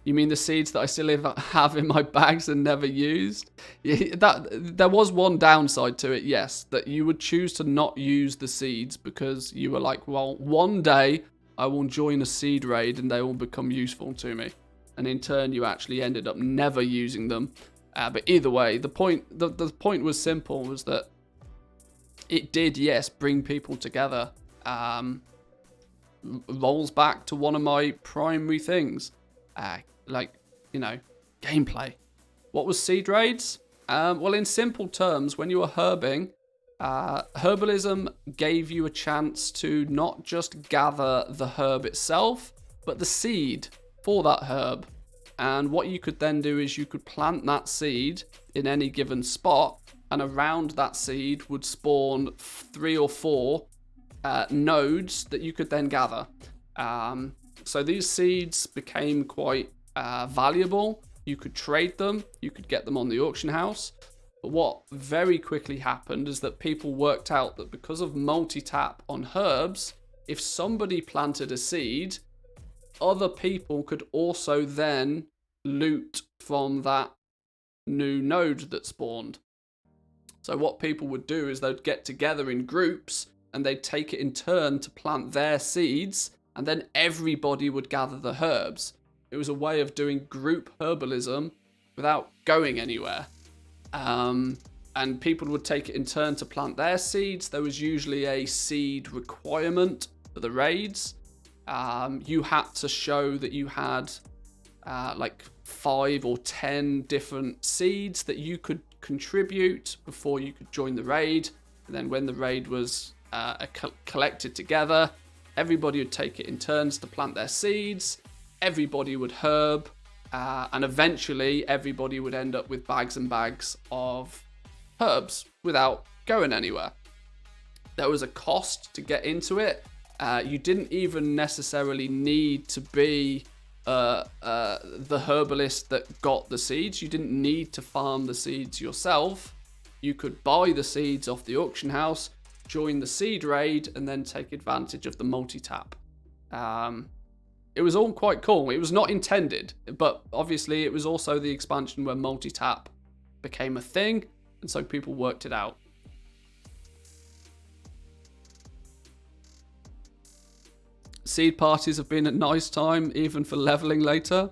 You mean the seeds that I still have in my bags and never used? There was one downside to it, yes, that you would choose to not use the seeds because you were like, well, one day I will join a seed raid and they will become useful to me. And in turn, you actually ended up never using them. But either way, the point was simple, was that it did, yes, bring people together. Rolls back to one of my primary things. Like, you know, gameplay. What was seed raids? Well, in simple terms, when you were herbing, herbalism gave you a chance to not just gather the herb itself, but the seed for that herb. And what you could then do is you could plant that seed in any given spot, and around that seed would spawn 3 or 4 nodes that you could then gather. So these seeds became quite valuable. You could trade them, you could get them on the auction house. But what very quickly happened is that people worked out that because of multi-tap on herbs, if somebody planted a seed, other people could also then loot from that new node that spawned. So what people would do is they'd get together in groups and they'd take it in turn to plant their seeds, and then everybody would gather the herbs. It was a way of doing group herbalism without going anywhere. And people would take it in turn to plant their seeds. There was usually a seed requirement for the raids. You had to show that you had like 5 or 10 different seeds that you could contribute before you could join the raid. And then when the raid was collected together, everybody would take it in turns to plant their seeds. Everybody would herb, and eventually everybody would end up with bags and bags of herbs without going anywhere. There was a cost to get into it. You didn't even necessarily need to be the herbalist that got the seeds. You didn't need to farm the seeds yourself. You could buy the seeds off the auction house, join the seed raid, and then take advantage of the multi-tap. It was all quite cool. It was not intended, but obviously it was also the expansion where multi-tap became a thing, and so people worked it out. Seed parties have been a nice time, even for leveling later.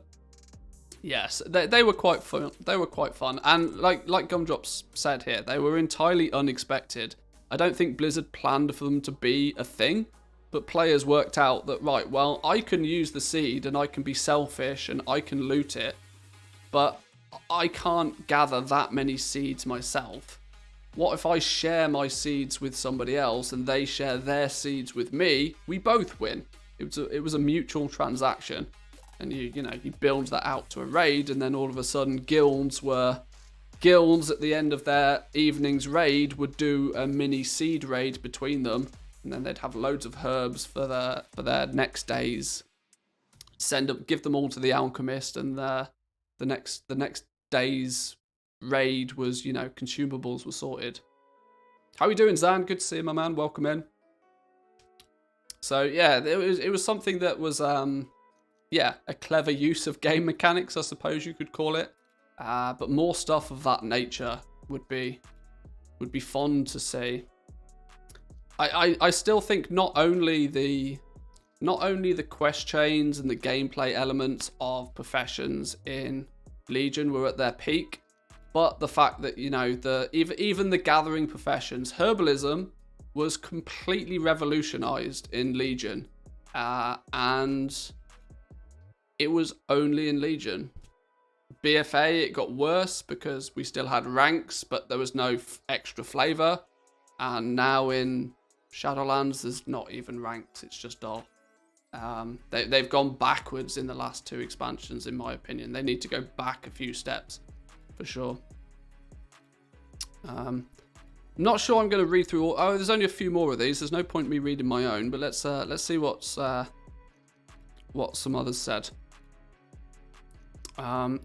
Yes, they were quite fun. They were quite fun, and like Gumdrops said here, they were entirely unexpected. I don't think Blizzard planned for them to be a thing, but players worked out that, right, well, I can use the seed and I can be selfish and I can loot it, but I can't gather that many seeds myself. What if I share my seeds with somebody else and they share their seeds with me? We both win. It was a mutual transaction, and you build that out to a raid, and then all of a sudden guilds at the end of their evening's raid would do a mini seed raid between them, and then they'd have loads of herbs for their next days. Give them all to the alchemist, and the next day's raid was, consumables were sorted. How are we doing, Zan? Good to see you, my man. Welcome in. So yeah, it was something that was a clever use of game mechanics, I suppose you could call it. But more stuff of that nature would be fun to see. I still think not only the quest chains and the gameplay elements of Professions in Legion were at their peak, but the fact that even the gathering professions, herbalism was completely revolutionized in Legion, and it was only in Legion. BFA, it got worse because we still had ranks, but there was no extra flavor. And now in Shadowlands, there's not even ranks, it's just dull. They've gone backwards in the last 2 expansions, in my opinion. They need to go back a few steps, for sure. Not sure I'm going to read through all... Oh, there's only a few more of these. There's no point in me reading my own, but let's see what some others said.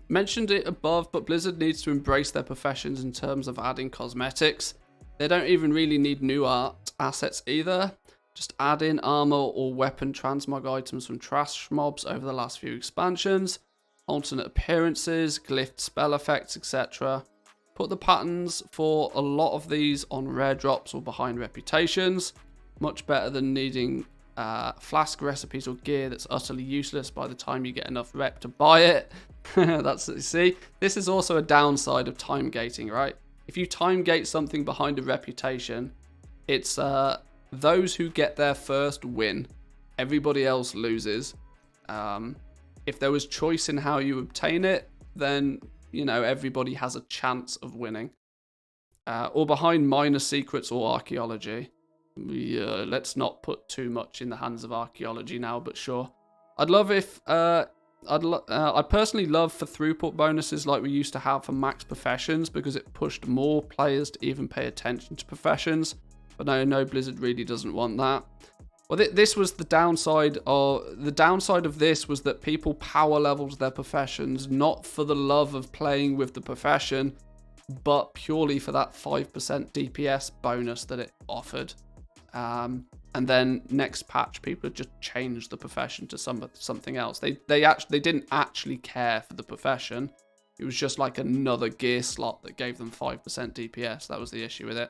Mentioned it above, but Blizzard needs to embrace their professions in terms of adding cosmetics. They don't even really need new art assets either. Just add in armor or weapon transmog items from trash mobs over the last few expansions, alternate appearances, glyph spell effects, etc. Put the patterns for a lot of these on rare drops or behind reputations. Much better than needing flask recipes or gear that's utterly useless by the time you get enough rep to buy it. See, this is also a downside of time gating, right? If you time gate something behind a reputation, it's those who get there first win. Everybody else loses. If there was choice in how you obtain it, then everybody has a chance of winning. Or behind minor secrets or archaeology. Let's not put too much in the hands of archaeology now, but sure. I'd love if I'd personally love for throughput bonuses like we used to have for max professions, because it pushed more players to even pay attention to professions. But no, Blizzard really doesn't want that. Well, this was the downside of this was that people power leveled their professions, not for the love of playing with the profession, but purely for that 5% DPS bonus that it offered. And then next patch, people had just changed the profession to something else. They didn't actually care for the profession. It was just like another gear slot that gave them 5% DPS. That was the issue with it.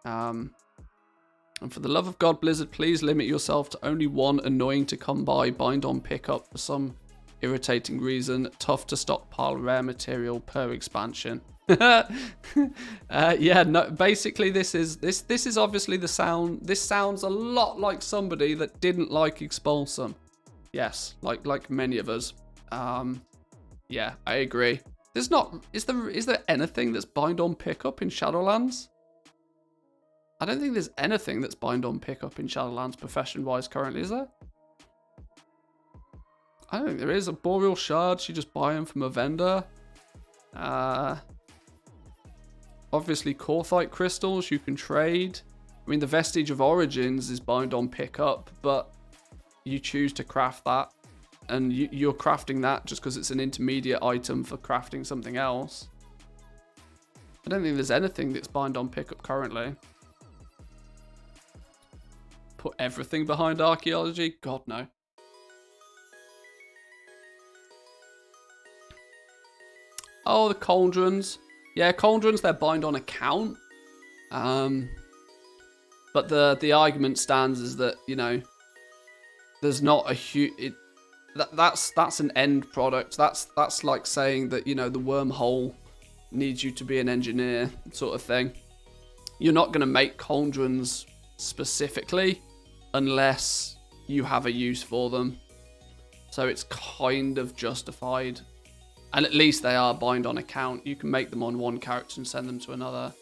And for the love of God, Blizzard, please limit yourself to only one annoying to come by bind on pickup for some irritating reason. Tough to stockpile rare material per expansion. Yeah, no, basically this is obviously the sound. This sounds a lot like somebody that didn't like Expulsum. Yes, like many of us. Yeah, I agree. Is there anything that's bind on pickup in Shadowlands? I don't think there's anything that's bind on pickup in Shadowlands profession-wise currently, is there? I don't think there is. A Boreal Shards, you just buy them from a vendor. Obviously, Korthite Crystals, you can trade. I mean, the Vestige of Origins is bind on pickup, but you choose to craft that. And you're crafting that just because it's an intermediate item for crafting something else. I don't think there's anything that's bind on pickup currently. Put everything behind archaeology? God, no. Oh, the Cauldrons. Yeah, Cauldrons, they're bind on account. But the argument stands is that, you know, there's not a huge... That's an end product. That's like saying that, you know, the wormhole needs you to be an engineer sort of thing. You're not going to make Cauldrons specifically unless you have a use for them. So it's kind of justified. And at least they are bind on account. You can make them on one character and send them to another.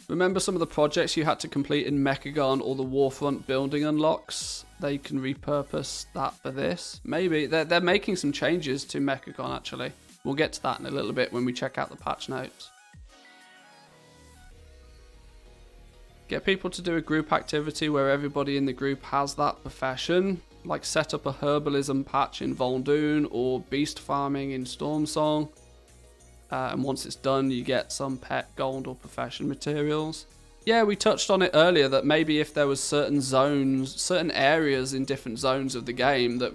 Remember some of the projects you had to complete in Mechagon or the Warfront building unlocks? They can repurpose that for this. Maybe. They're making some changes to Mechagon, actually. We'll get to that in a little bit when we check out the patch notes. Get people to do a group activity where everybody in the group has that profession. Like set up a herbalism patch in Vol'dun or beast farming in Stormsong. And once it's done, you get some pet, gold, or profession materials. Yeah, we touched on it earlier that maybe if there was certain zones, certain areas in different zones of the game that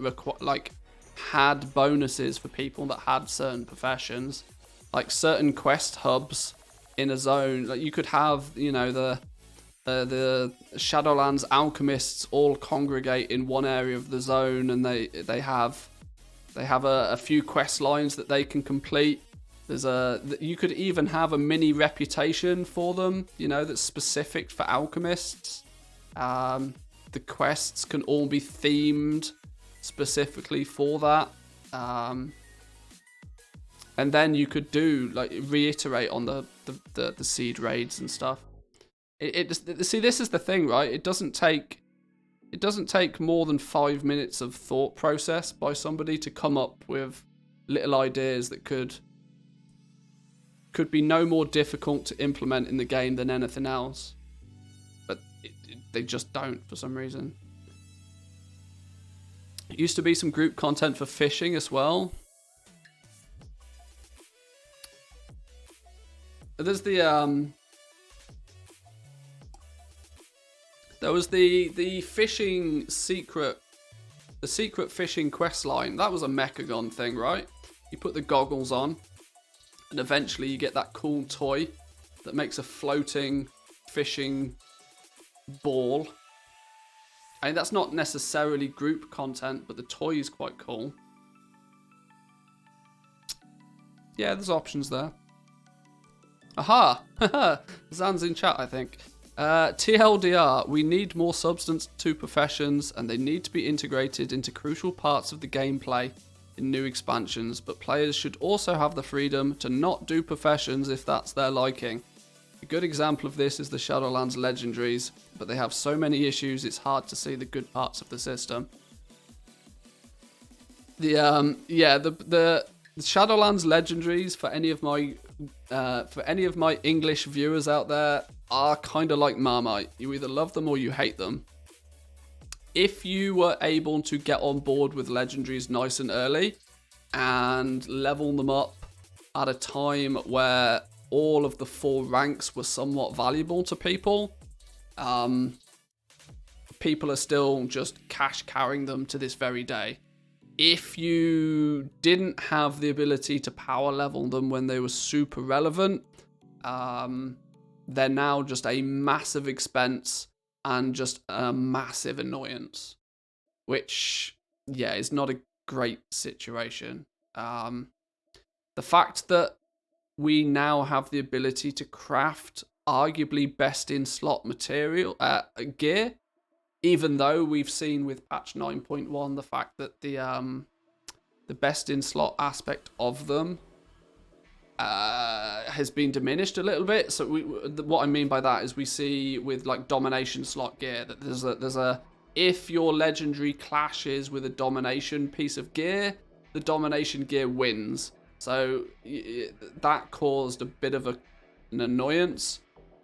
had bonuses for people that had certain professions, like certain quest hubs in a zone, like you could have, you know, the Shadowlands alchemists all congregate in one area of the zone, and they have a few quest lines that they can complete. You could even have a mini reputation for them, you know, that's specific for alchemists. The quests can all be themed specifically for that. And then you could do, like, reiterate on the seed raids and stuff. See, this is the thing, right? It doesn't take more than 5 minutes of thought process by somebody to come up with little ideas that could be no more difficult to implement in the game than anything else. But they just don't for some reason. It used to be some group content for fishing as well. There's the there was the fishing secret, the secret fishing quest line. That was a Mechagon thing, right? You put the goggles on, and eventually you get that cool toy that makes a floating fishing ball. I mean, that's not necessarily group content, but the toy is quite cool. Yeah, there's options there. Aha! Zan's in chat, I think. TLDR, we need more substance to professions, and they need to be integrated into crucial parts of the gameplay in new expansions, but players should also have the freedom to not do professions if that's their liking. A good example of this is the Shadowlands legendaries, but they have so many issues it's hard to see the good parts of the system. The Shadowlands legendaries for any of my English viewers out there are kind of like Marmite. You either love them or you hate them. If you were able to get on board with legendaries nice and early and level them up at a time where all of the 4 ranks were somewhat valuable to people, people are still just cash carrying them to this very day. If you didn't have the ability to power level them when they were super relevant, they're now just a massive expense and just a massive annoyance, which, yeah, is not a great situation. The fact that we now have the ability to craft arguably best in slot material gear, even though we've seen with patch 9.1 the fact that the best in slot aspect of them has been diminished a little bit. So what I mean by that is we see with like domination slot gear that there's a if your legendary clashes with a domination piece of gear, the domination gear wins. So that caused a bit of an annoyance.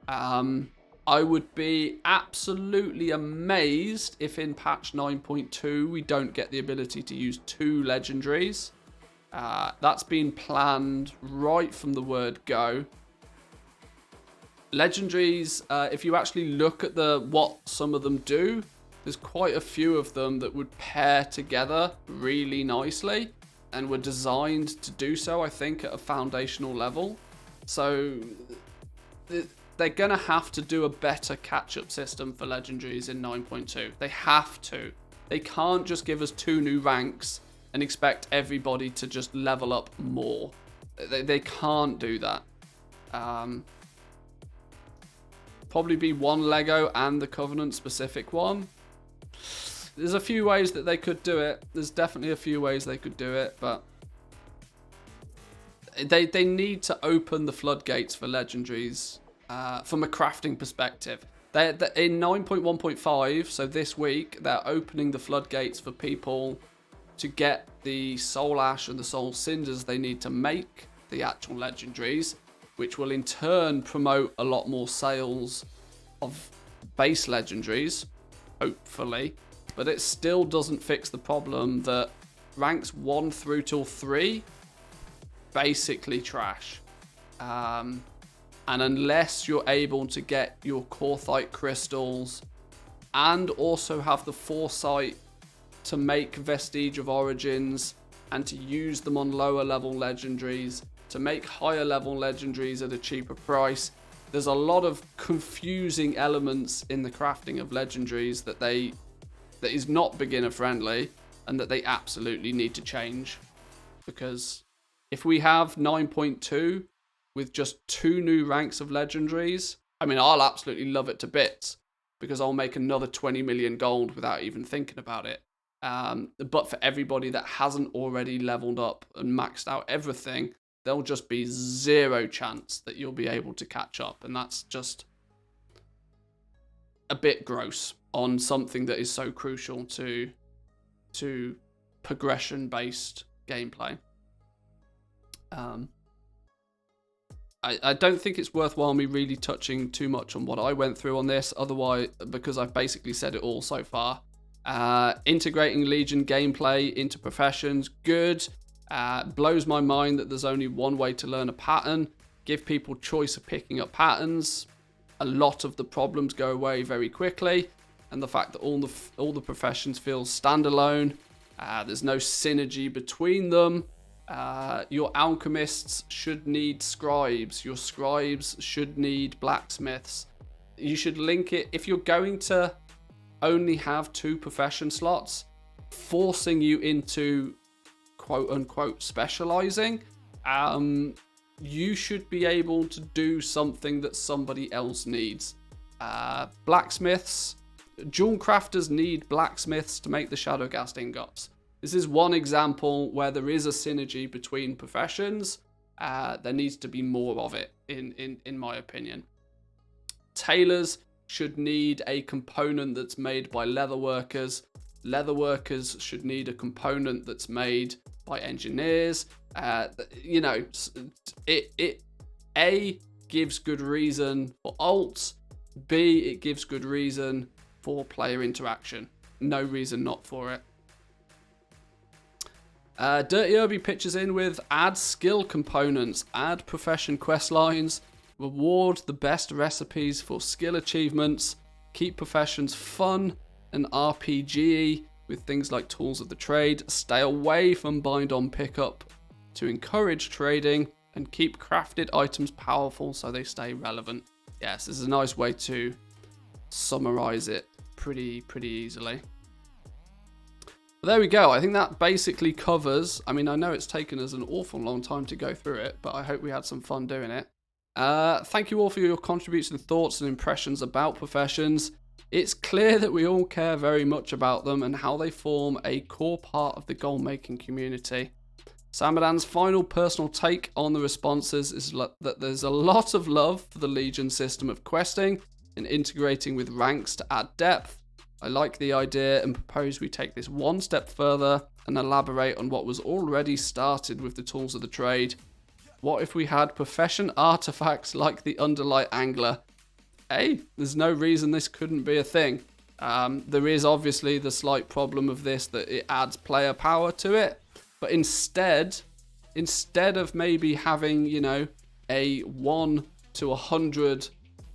I would be absolutely amazed if in patch 9.2 we don't get the ability to use 2 legendaries. That's been planned right from the word go. Legendaries, if you actually look at what some of them do, there's quite a few of them that would pair together really nicely and were designed to do so, I think, at a foundational level. So they're going to have to do a better catch-up system for legendaries in 9.2. They have to. They can't just give us 2 new ranks and expect everybody to just level up more. They can't do that. Probably be 1 Lego and the Covenant specific one. There's a few ways that they could do it. There's definitely a few ways they could do it, but they need to open the floodgates for legendaries from a crafting perspective. They're in 9.1.5, so this week, they're opening the floodgates for people to get the Soul Ash and the Soul Cinders they need to make the actual legendaries, which will in turn promote a lot more sales of base legendaries, hopefully. But it still doesn't fix the problem that ranks 1 through till 3, basically trash. And unless you're able to get your Korthite crystals and also have the foresight to make Vestige of Origins and to use them on lower level legendaries, to make higher level legendaries at a cheaper price, there's a lot of confusing elements in the crafting of legendaries that is not beginner friendly and that they absolutely need to change. Because if we have 9.2 with just 2 new ranks of legendaries, I mean, I'll absolutely love it to bits because I'll make another 20 million gold without even thinking about it. But for everybody that hasn't already leveled up and maxed out everything, there'll just be 0 chance that you'll be able to catch up. And that's just a bit gross on something that is so crucial to progression-based gameplay. I don't think it's worthwhile me really touching too much on what I went through on this, otherwise, because I've basically said it all so far. Integrating Legion gameplay into professions, good. Blows my mind that there's only one way to learn a pattern. Give people choice of picking up patterns. A lot of the problems go away very quickly, and the fact that all the professions feel standalone. There's no synergy between them. Your alchemists should need scribes. Your scribes should need blacksmiths. You should link it. If you're going to only have 2 profession slots, forcing you into quote unquote specializing, you should be able to do something that somebody else needs. Blacksmiths, jewel crafters need blacksmiths to make the Shadowgast ingots. This is one example where there is a synergy between professions. There needs to be more of it, in my opinion. tailors should need a component that's made by leather workers. Leather workers should need a component that's made by engineers. You know, it A, gives good reason for alts. B, it gives good reason for player interaction. No reason not for it. Dirty Irby pitches in with add skill components, add profession quest lines, reward the best recipes for skill achievements, keep professions fun and RPG with things like tools of the trade, stay away from bind on pickup to encourage trading, and keep crafted items powerful so they stay relevant. Yes, this is a nice way to summarize it pretty easily. But there we go. I think that basically covers. I mean, I know it's taken us an awful long time to go through it, but I hope we had some fun doing it. Thank you all for your contributions, thoughts, and impressions about professions. It's clear that we all care very much about them and how they form a core part of the goal-making community. Samadan's final personal take on the responses is that there's a lot of love for the Legion system of questing and integrating with ranks to add depth. I like the idea and propose we take this one step further and elaborate on what was already started with the tools of the trade. What if we had profession artifacts like the Underlight Angler? Hey, there's no reason this couldn't be a thing. There is obviously the slight problem of this that it adds player power to it. But instead of maybe having, you know, a 1 to 100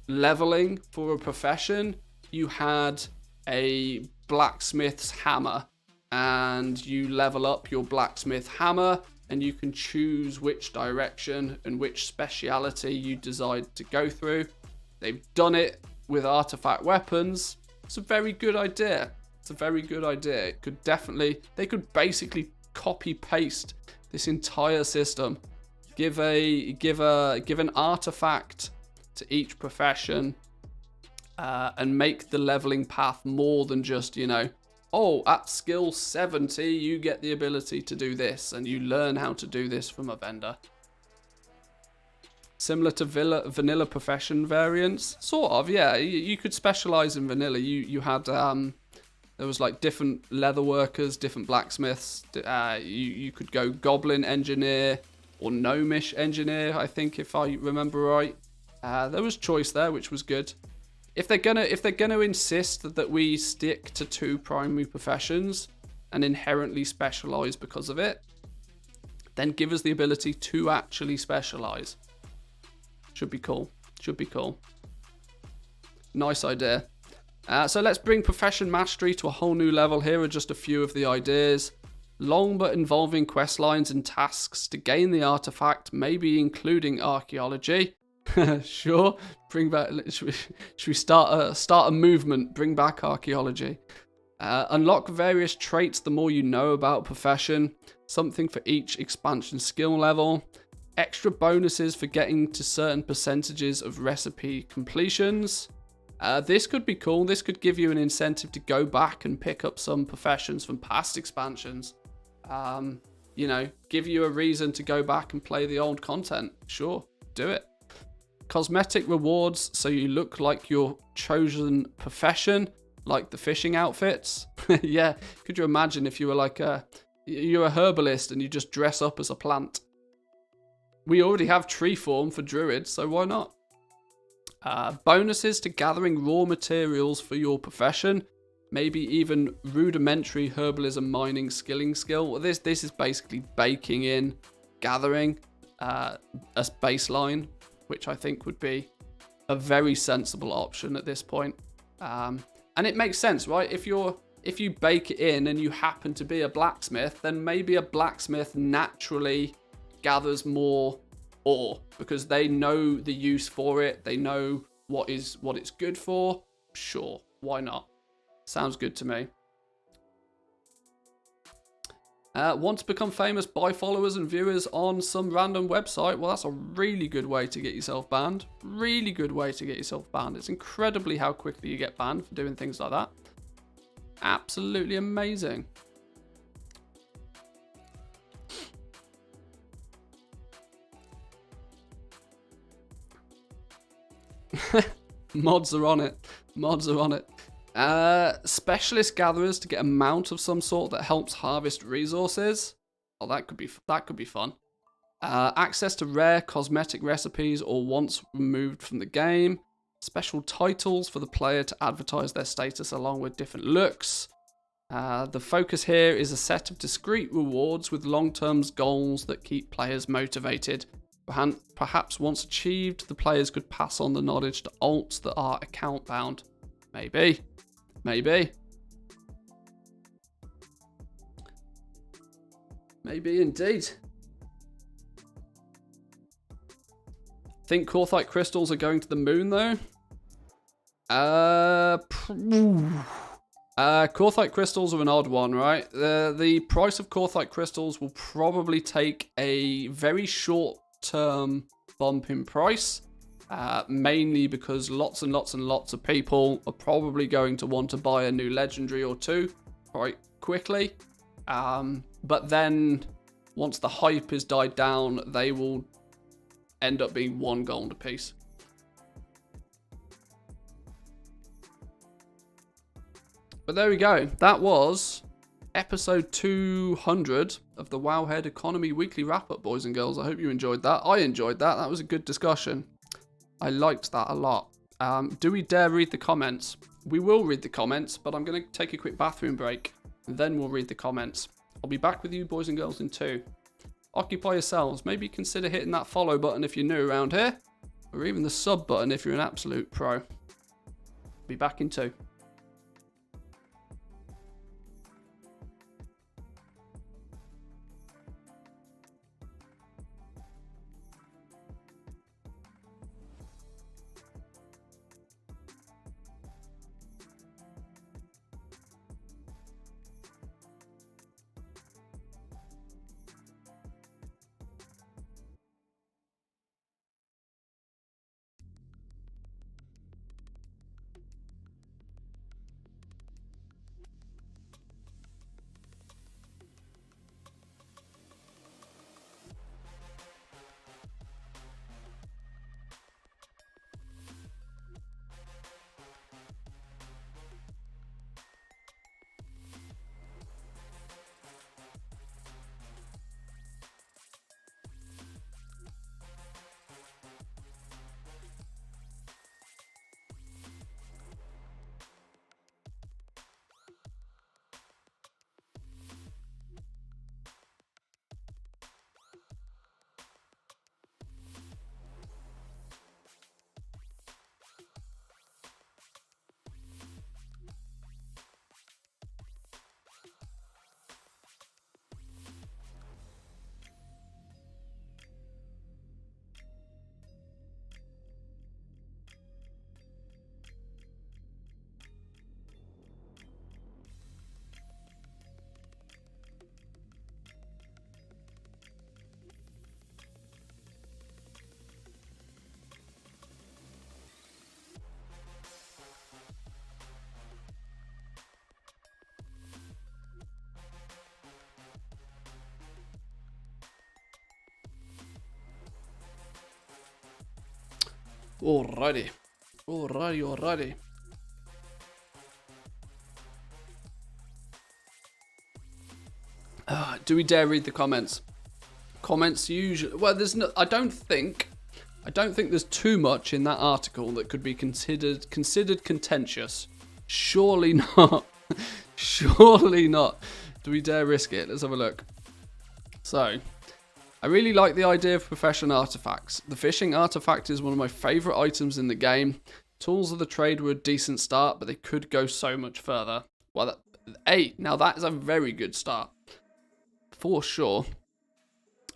leveling for a profession, you had a blacksmith's hammer, and you level up your blacksmith hammer, and you can choose which direction and which speciality you decide to go through. They've done it with artifact weapons. It's a very good idea. It's a very good idea. It could definitely, they could basically copy paste this entire system. Give an artifact to each profession, and make the leveling path more than just, you know, oh, at skill 70 you get the ability to do this and you learn how to do this from a vendor. Similar to vanilla profession variants, sort of. Yeah, you could specialize in vanilla. You had there was like different leather workers, different blacksmiths. You could go goblin engineer or gnomish engineer, I think, if I remember right. There was choice there, which was good. If they're gonna insist that we stick to 2 primary professions and inherently specialize because of it, then give us the ability to actually specialize. Should be cool. Should be cool. Nice idea. So let's bring profession mastery to a whole new level. Here are just a few of the ideas. Long but involving quest lines and tasks to gain the artifact, maybe including archaeology. Sure. Bring back. Should we start a movement? Bring back archaeology. Unlock various traits the more you know about profession. Something for each expansion skill level. Extra bonuses for getting to certain percentages of recipe completions. This could be cool. This could give you an incentive to go back and pick up some professions from past expansions. You know, give you a reason to go back and play the old content. Sure, do it. Cosmetic rewards so you look like your chosen profession, like the fishing outfits. Yeah, could you imagine if you were like you're a herbalist and you just dress up as a plant? We already have tree form for druids, so why not? Bonuses to gathering raw materials for your profession. Maybe even rudimentary herbalism mining skilling skill. This is basically baking in gathering as baseline, which I think would be a very sensible option at this point. And it makes sense, right? If you bake it in and you happen to be a blacksmith, then maybe a blacksmith naturally gathers more ore because they know the use for it. They know what it's good for. Sure, why not? Sounds good to me. Want to become famous? Buy followers and viewers on some random website. Well, that's a really good way to get yourself banned. Really good way to get yourself banned. It's incredibly how quickly you get banned for doing things like that. Absolutely amazing. Mods are on it. Mods are on it. Specialist gatherers to get a mount of some sort that helps harvest resources. Oh, that could be fun. Access to rare cosmetic recipes or once removed from the game. Special titles for the player to advertise their status along with different looks. The focus here is a set of discrete rewards with long-term goals that keep players motivated. Perhaps once achieved, the players could pass on the knowledge to alts that are account bound. Maybe. Maybe. Maybe indeed. Think Korthite crystals are going to the moon though? Korthite crystals are an odd one, right? The price of Korthite crystals will probably take a very short-term bump in price, mainly because lots and lots and lots of people are probably going to want to buy a new legendary or two quite quickly. But then, once the hype is died down, they will end up being 1 gold a piece. But there we go. That was episode 200 of the Wowhead Economy Weekly Wrap-Up, boys and girls. I hope you enjoyed that. I enjoyed that. That was a good discussion. I liked that a lot. Do we dare read the comments? We will read the comments, but I'm going to take a quick bathroom break. And then we'll read the comments. I'll be back with you, boys and girls, in 2. Occupy yourselves. Maybe consider hitting that follow button if you're new around here. Or even the sub button if you're an absolute pro. Be back in 2. Alrighty. Alrighty. Do we dare read the comments? Comments usually... Well, there's no... I don't think there's too much in that article that could be considered contentious. Surely not. Surely not. Do we dare risk it? Let's have a look. So... I really like the idea of professional artifacts. The fishing artifact is one of my favourite items in the game. Tools of the trade were a decent start, but they could go so much further. Well, now that is a very good start. For sure.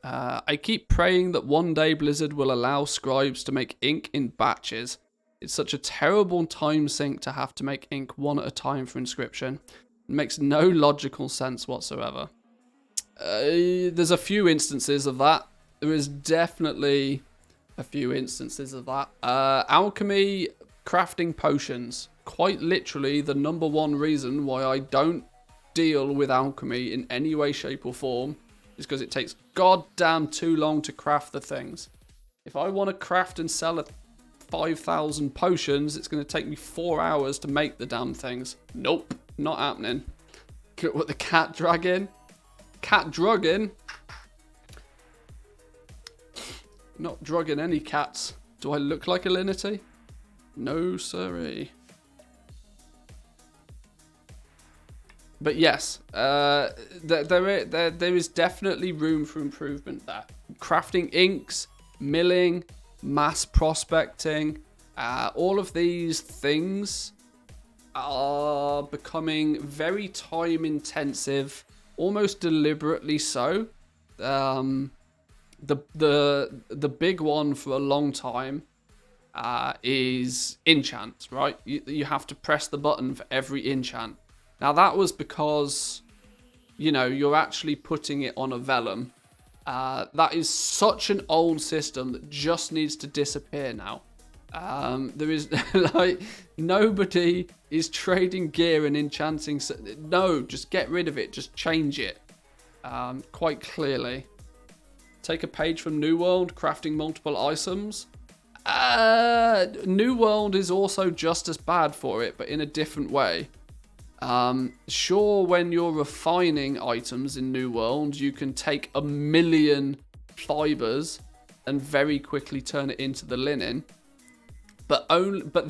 I keep praying that one day Blizzard will allow scribes to make ink in batches. It's such a terrible time sink to have to make ink one at a time for inscription. It makes no logical sense whatsoever. There's a few instances of that. There is definitely a few instances of that. Alchemy, crafting potions. Quite literally the number one reason why I don't deal with alchemy in any way, shape or form is because it takes goddamn too long to craft the things. If I want to craft and sell a 5,000 potions, it's going to take me 4 hours to make the damn things. Nope, not happening. What, the cat dragging? Cat drugging? Not drugging any cats. Do I look like Alinity? No, sirree. But yes, there is definitely room for improvement there. Crafting inks, milling, mass prospecting, all of these things are becoming very time intensive, almost deliberately so. The big one for a long time is enchants, right? You have to press the button for every enchant. Now that was because, you know, you're actually putting it on a vellum. That is such an old system that just needs to disappear now. There is like nobody is trading gear and enchanting. No, just get rid of it. Just change it. Quite clearly. Take a page from New World, crafting multiple items. New World is also just as bad for it, but in a different way. Sure, when you're refining items in New World, you can take 1 million fibers and very quickly turn it into the linen. But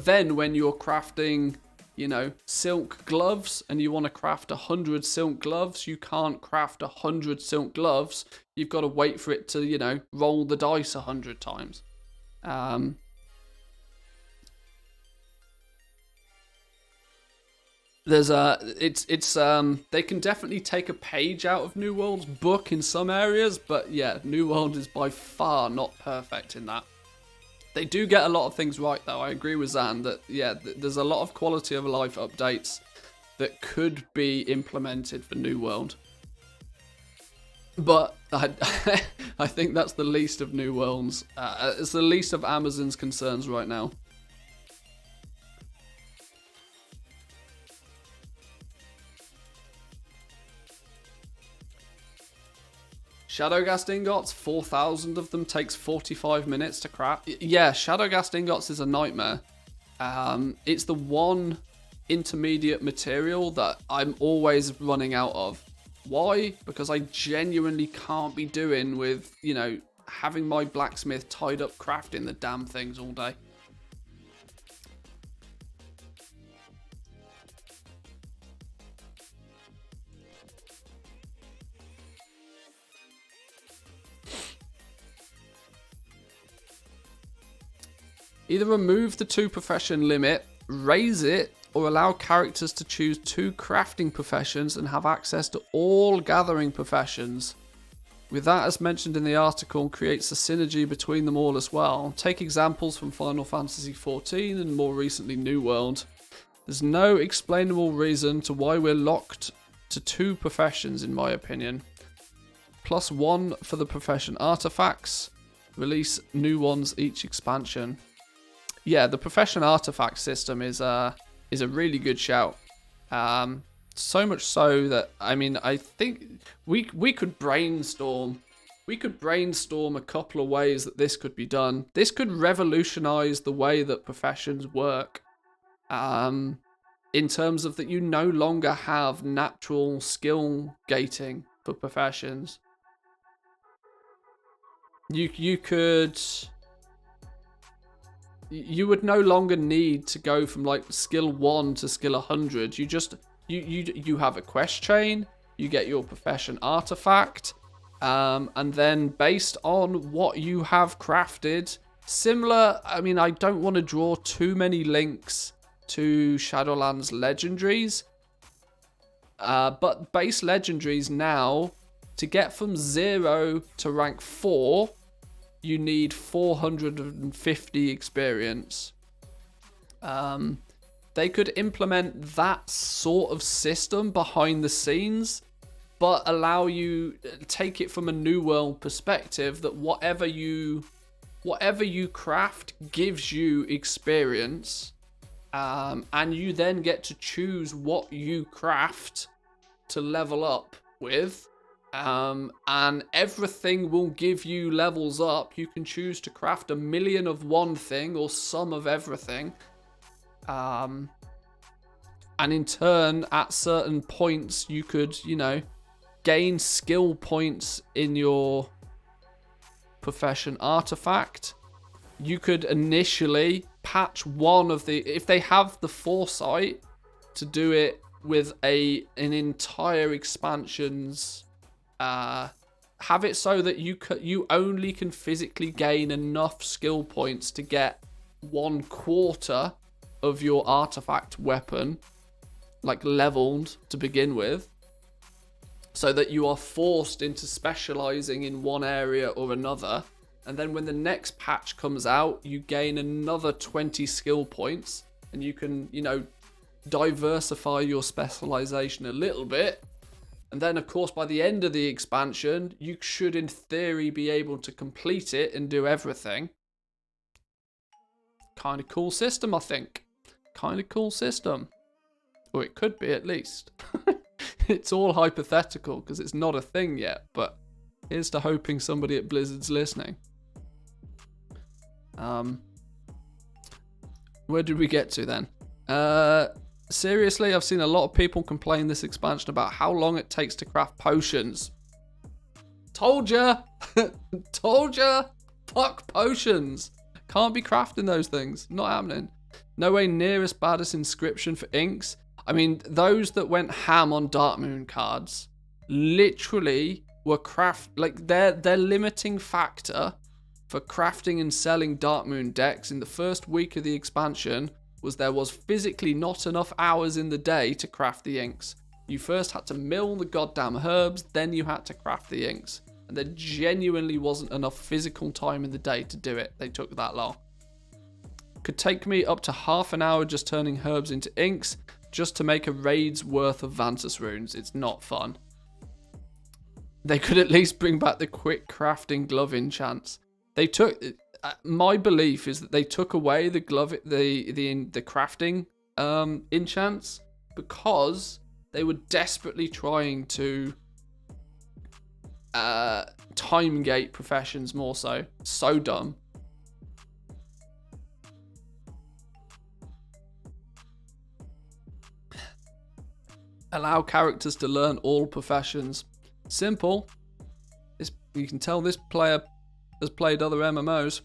then when you're crafting, you know, silk gloves and you want to craft 100 silk gloves, you can't craft 100 silk gloves. You've got to wait for it to, you know, roll the dice 100 times. They can definitely take a page out of New World's book in some areas, but yeah, New World is by far not perfect in that. They do get a lot of things right, though. I agree with Zan that, yeah, there's a lot of quality of life updates that could be implemented for New World. But I think that's the least of New World's. It's the least of Amazon's concerns right now. Shadowghast ingots, 4,000 of them takes 45 minutes to craft. Yeah, Shadowghast ingots is a nightmare. It's the one intermediate material that I'm always running out of. Why? Because I genuinely can't be doing with, you know, having my blacksmith tied up crafting the damn things all day. Either remove the 2 profession limit, raise it, or allow characters to choose 2 crafting professions and have access to all gathering professions. With that, as mentioned in the article, creates a synergy between them all as well. Take examples from Final Fantasy XIV and more recently New World. There's no explainable reason to why we're locked to 2 professions in my opinion. Plus 1 for the profession artifacts. Release new ones each expansion. Yeah, the profession artifact system is a really good shout. So much so that, I mean, I think we could brainstorm. We could brainstorm a couple of ways that this could be done. This could revolutionize the way that professions work. In terms of that you no longer have natural skill gating for professions. You would no longer need to go from like skill 1 to skill 100. You have a quest chain, you get your profession artifact, and then based on what you have crafted, similar, I mean, I don't want to draw too many links to Shadowlands legendaries, but base legendaries now, to get from 0 to rank 4, you need 450 experience. They could implement that sort of system behind the scenes, but allow you take it from a New World perspective that whatever you craft gives you experience, and you then get to choose what you craft to level up with. And everything will give you levels up. You can choose to craft 1,000,000 of one thing or some of everything. And in turn, at certain points, you could, you know, gain skill points in your profession artifact. You could initially patch one of the, if they have the foresight to do it with an entire expansion's, have it so that you only can physically gain enough skill points to get 1/4 of your artifact weapon, like, leveled to begin with, so that you are forced into specializing in one area or another. And then when the next patch comes out, you gain another 20 skill points, and you can, you know, diversify your specialization a little bit. And then, of course, by the end of the expansion, you should, in theory, be able to complete it and do everything. Kind of cool system, I think. Kind of cool system. Or it could be, at least. It's all hypothetical, because it's not a thing yet. But here's to hoping somebody at Blizzard's listening. Where did we get to then? Seriously, I've seen a lot of people complain this expansion about how long it takes to craft potions. Told ya! Told ya! Fuck potions! Can't be crafting those things. Not happening. No way near as bad as Inscription for inks. I mean, those that went ham on Darkmoon cards literally were like, their limiting factor for crafting and selling Darkmoon decks in the first week of the expansion was there was physically not enough hours in the day to craft the inks. You first had to mill the goddamn herbs, then you had to craft the inks. And there genuinely wasn't enough physical time in the day to do it. They took that long. Could take me up to half an hour just turning herbs into inks, just to make a raid's worth of Vantus runes. It's not fun. They could at least bring back the quick crafting glove enchants. They took... my belief is that they took away the glove, the crafting enchants, because they were desperately trying to time gate professions more so. So dumb. Allow characters to learn all professions. Simple. You can tell this player has played other MMOs.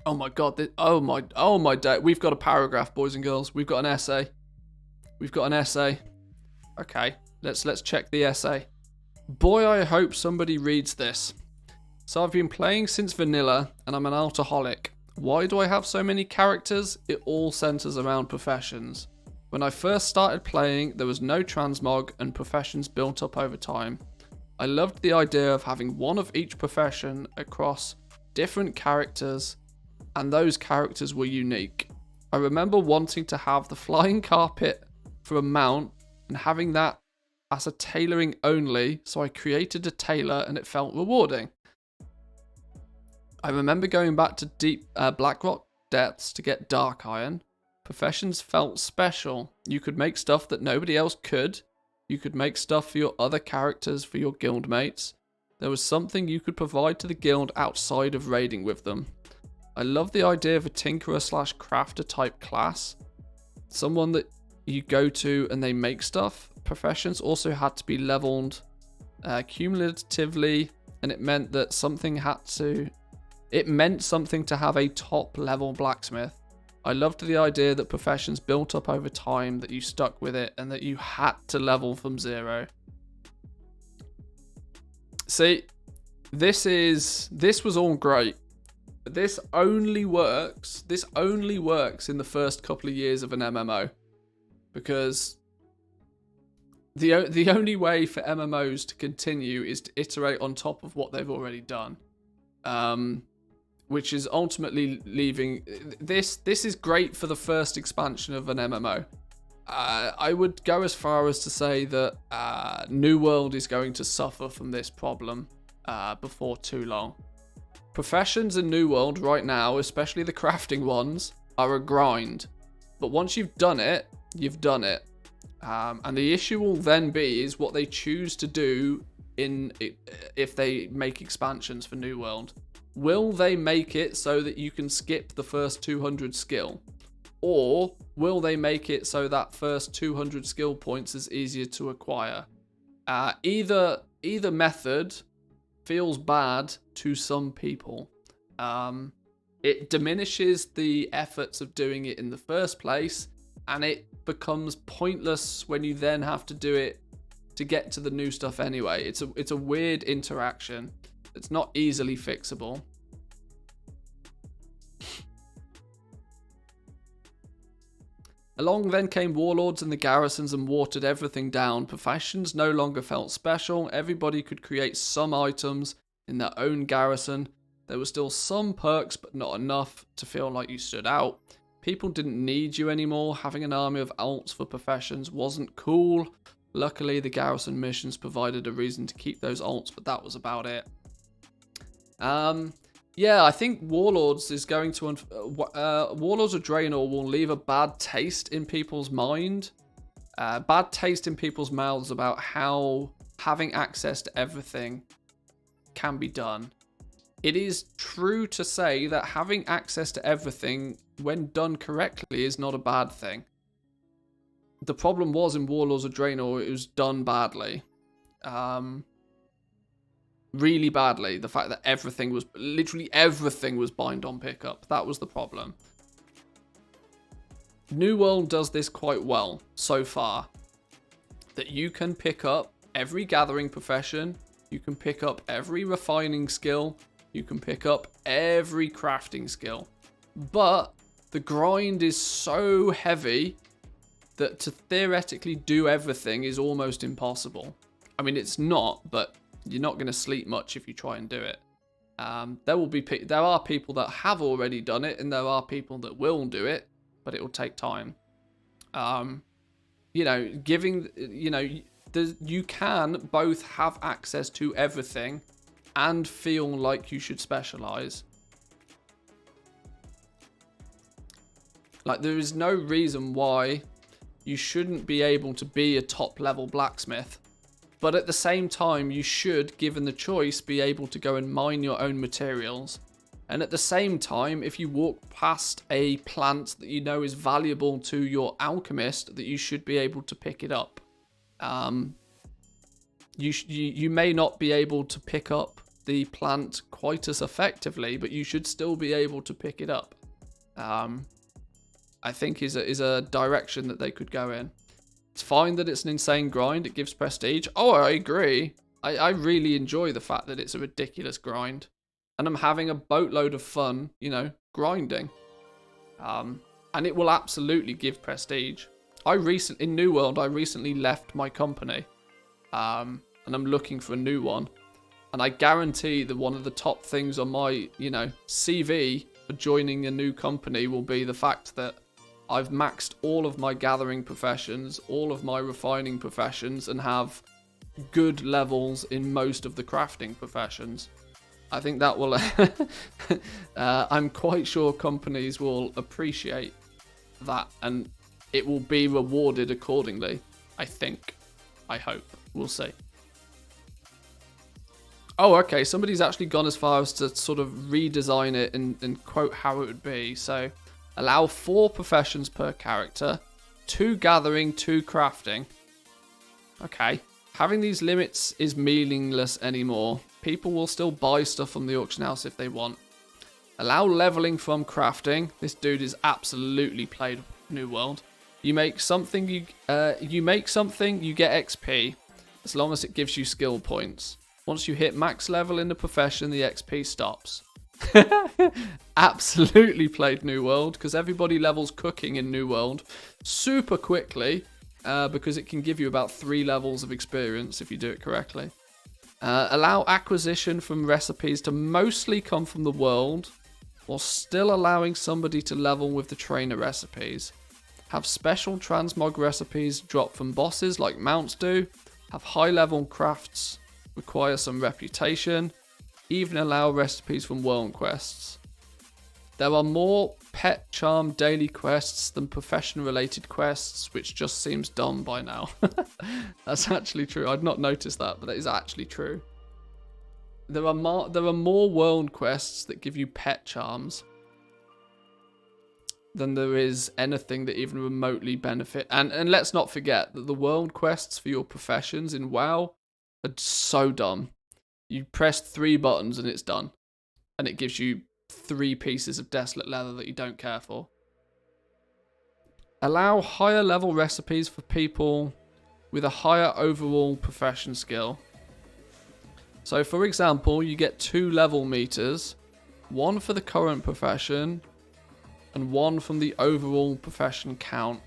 Oh my god, oh my day. We've got a paragraph, boys and girls. We've got an essay. We've got an essay. Okay, let's check the essay. Boy, I hope somebody reads this. So I've been playing since vanilla and I'm an alcoholic. Why do I have so many characters? It all centers around professions. When I first started playing, there was no transmog and professions built up over time. I loved the idea of having one of each profession across different characters, and those characters were unique. I remember wanting to have the flying carpet for a mount and having that as a tailoring only, so I created a tailor and it felt rewarding. I remember going back to deep Blackrock depths to get Dark Iron. Professions felt special. You could make stuff that nobody else could. You could make stuff for your other characters, for your guildmates. There was something you could provide to the guild outside of raiding with them. I love the idea of a tinkerer / crafter type class. Someone that you go to and they make stuff. Professions also had to be leveled cumulatively, and it meant that something to have a top level blacksmith. I loved the idea that professions built up over time, that you stuck with it, and that you had to level from 0. See, this was all great, but this only works in the first couple of years of an MMO, because the only way for MMOs to continue is to iterate on top of what they've already done. Which is ultimately leaving... This is great for the first expansion of an MMO. I would go as far as to say that New World is going to suffer from this problem before too long. Professions in New World right now, especially the crafting ones, are a grind. But once you've done it, you've done it. And the issue will then be is what they choose to do if they make expansions for New World. Will they make it so that you can skip the first 200 skill? Or will they make it so that first 200 skill points is easier to acquire? Either method feels bad to some people. It diminishes the efforts of doing it in the first place, and it becomes pointless when you then have to do it to get to the new stuff anyway. It's a weird interaction. It's not easily fixable. Along then came warlords and the garrisons and watered everything down. Professions no longer felt special. Everybody could create some items in their own garrison. There were still some perks, but not enough to feel like you stood out. People didn't need you anymore. Having an army of alts for professions wasn't cool. Luckily, the garrison missions provided a reason to keep those alts, but that was about it. Yeah, I think Warlords is going to... Warlords of Draenor will leave a bad taste in people's mind. Bad taste in people's mouths about how having access to everything can be done. It is true to say that having access to everything, when done correctly, is not a bad thing. The problem was in Warlords of Draenor, it was done badly. Really badly. The fact that literally everything was bind on pickup. That was the problem. New World does this quite well so far. That you can pick up every gathering profession. You can pick up every refining skill. You can pick up every crafting skill. But the grind is so heavy that to theoretically do everything is almost impossible. I mean, it's not, but you're not going to sleep much if you try and do it. There are people that have already done it, and there are people that will do it, but it will take time. You can both have access to everything and feel like you should specialize. Like, there is no reason why you shouldn't be able to be a top level blacksmith. But at the same time, you should, given the choice, be able to go and mine your own materials. And at the same time, if you walk past a plant that you know is valuable to your alchemist, that you should be able to pick it up. You may not be able to pick up the plant quite as effectively, but you should still be able to pick it up. I think is a direction that they could go in. It's fine that it's an insane grind. It gives prestige. Oh, I agree. I really enjoy the fact that it's a ridiculous grind. And I'm having a boatload of fun, grinding. And it will absolutely give prestige. In New World, I recently left my company. And I'm looking for a new one. And I guarantee that one of the top things on my, CV for joining a new company will be the fact that I've maxed all of my gathering professions, all of my refining professions, and have good levels in most of the crafting professions. I think that will... I'm quite sure companies will appreciate that, and it will be rewarded accordingly. I think. I hope. We'll see. Oh, okay. Somebody's actually gone as far as to sort of redesign it and quote how it would be. So... allow 4 professions per character, 2 gathering, 2 crafting. Okay. Having these limits is meaningless anymore. People will still buy stuff from the auction house if they want. Allow leveling from crafting. This dude is absolutely played New World. You make something, you get XP, as long as it gives you skill points. Once you hit max level in the profession, the XP stops. Absolutely played New World, because everybody levels cooking in New World super quickly, because it can give you about 3 levels of experience if you do it correctly. Allow acquisition from recipes to mostly come from the world, while still allowing somebody to level with the trainer recipes. Have special transmog recipes drop from bosses like mounts do. Have high level crafts require some reputation. Even allow recipes from world quests. There are more pet charm daily quests than profession-related quests, which just seems dumb by now. That's actually true. I'd not noticed that, but that is actually true. There are more world quests that give you pet charms than there is anything that even remotely benefit. And let's not forget that the world quests for your professions in WoW are so dumb. You press 3 buttons and it's done. And it gives you 3 pieces of desolate leather that you don't care for. Allow higher level recipes for people with a higher overall profession skill. So for example, you get 2 level meters, 1 for the current profession and 1 from the overall profession count.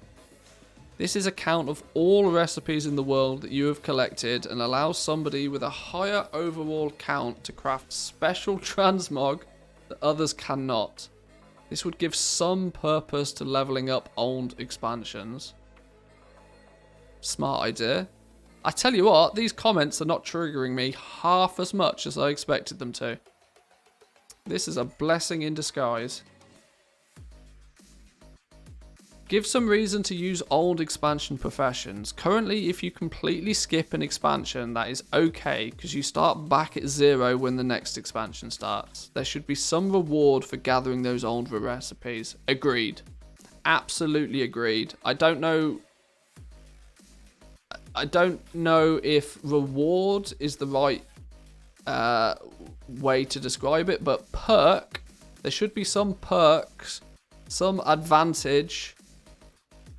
This is a count of all recipes in the world that you have collected and allows somebody with a higher overall count to craft special transmog that others cannot. This would give some purpose to leveling up old expansions. Smart idea. I tell you what, these comments are not triggering me half as much as I expected them to. This is a blessing in disguise. Give some reason to use old expansion professions. Currently, if you completely skip an expansion, that is okay, because you start back at 0 when the next expansion starts. There should be some reward for gathering those old recipes. Agreed. Absolutely agreed. I don't know if reward is the right way to describe it, but perk, there should be some perks, some advantage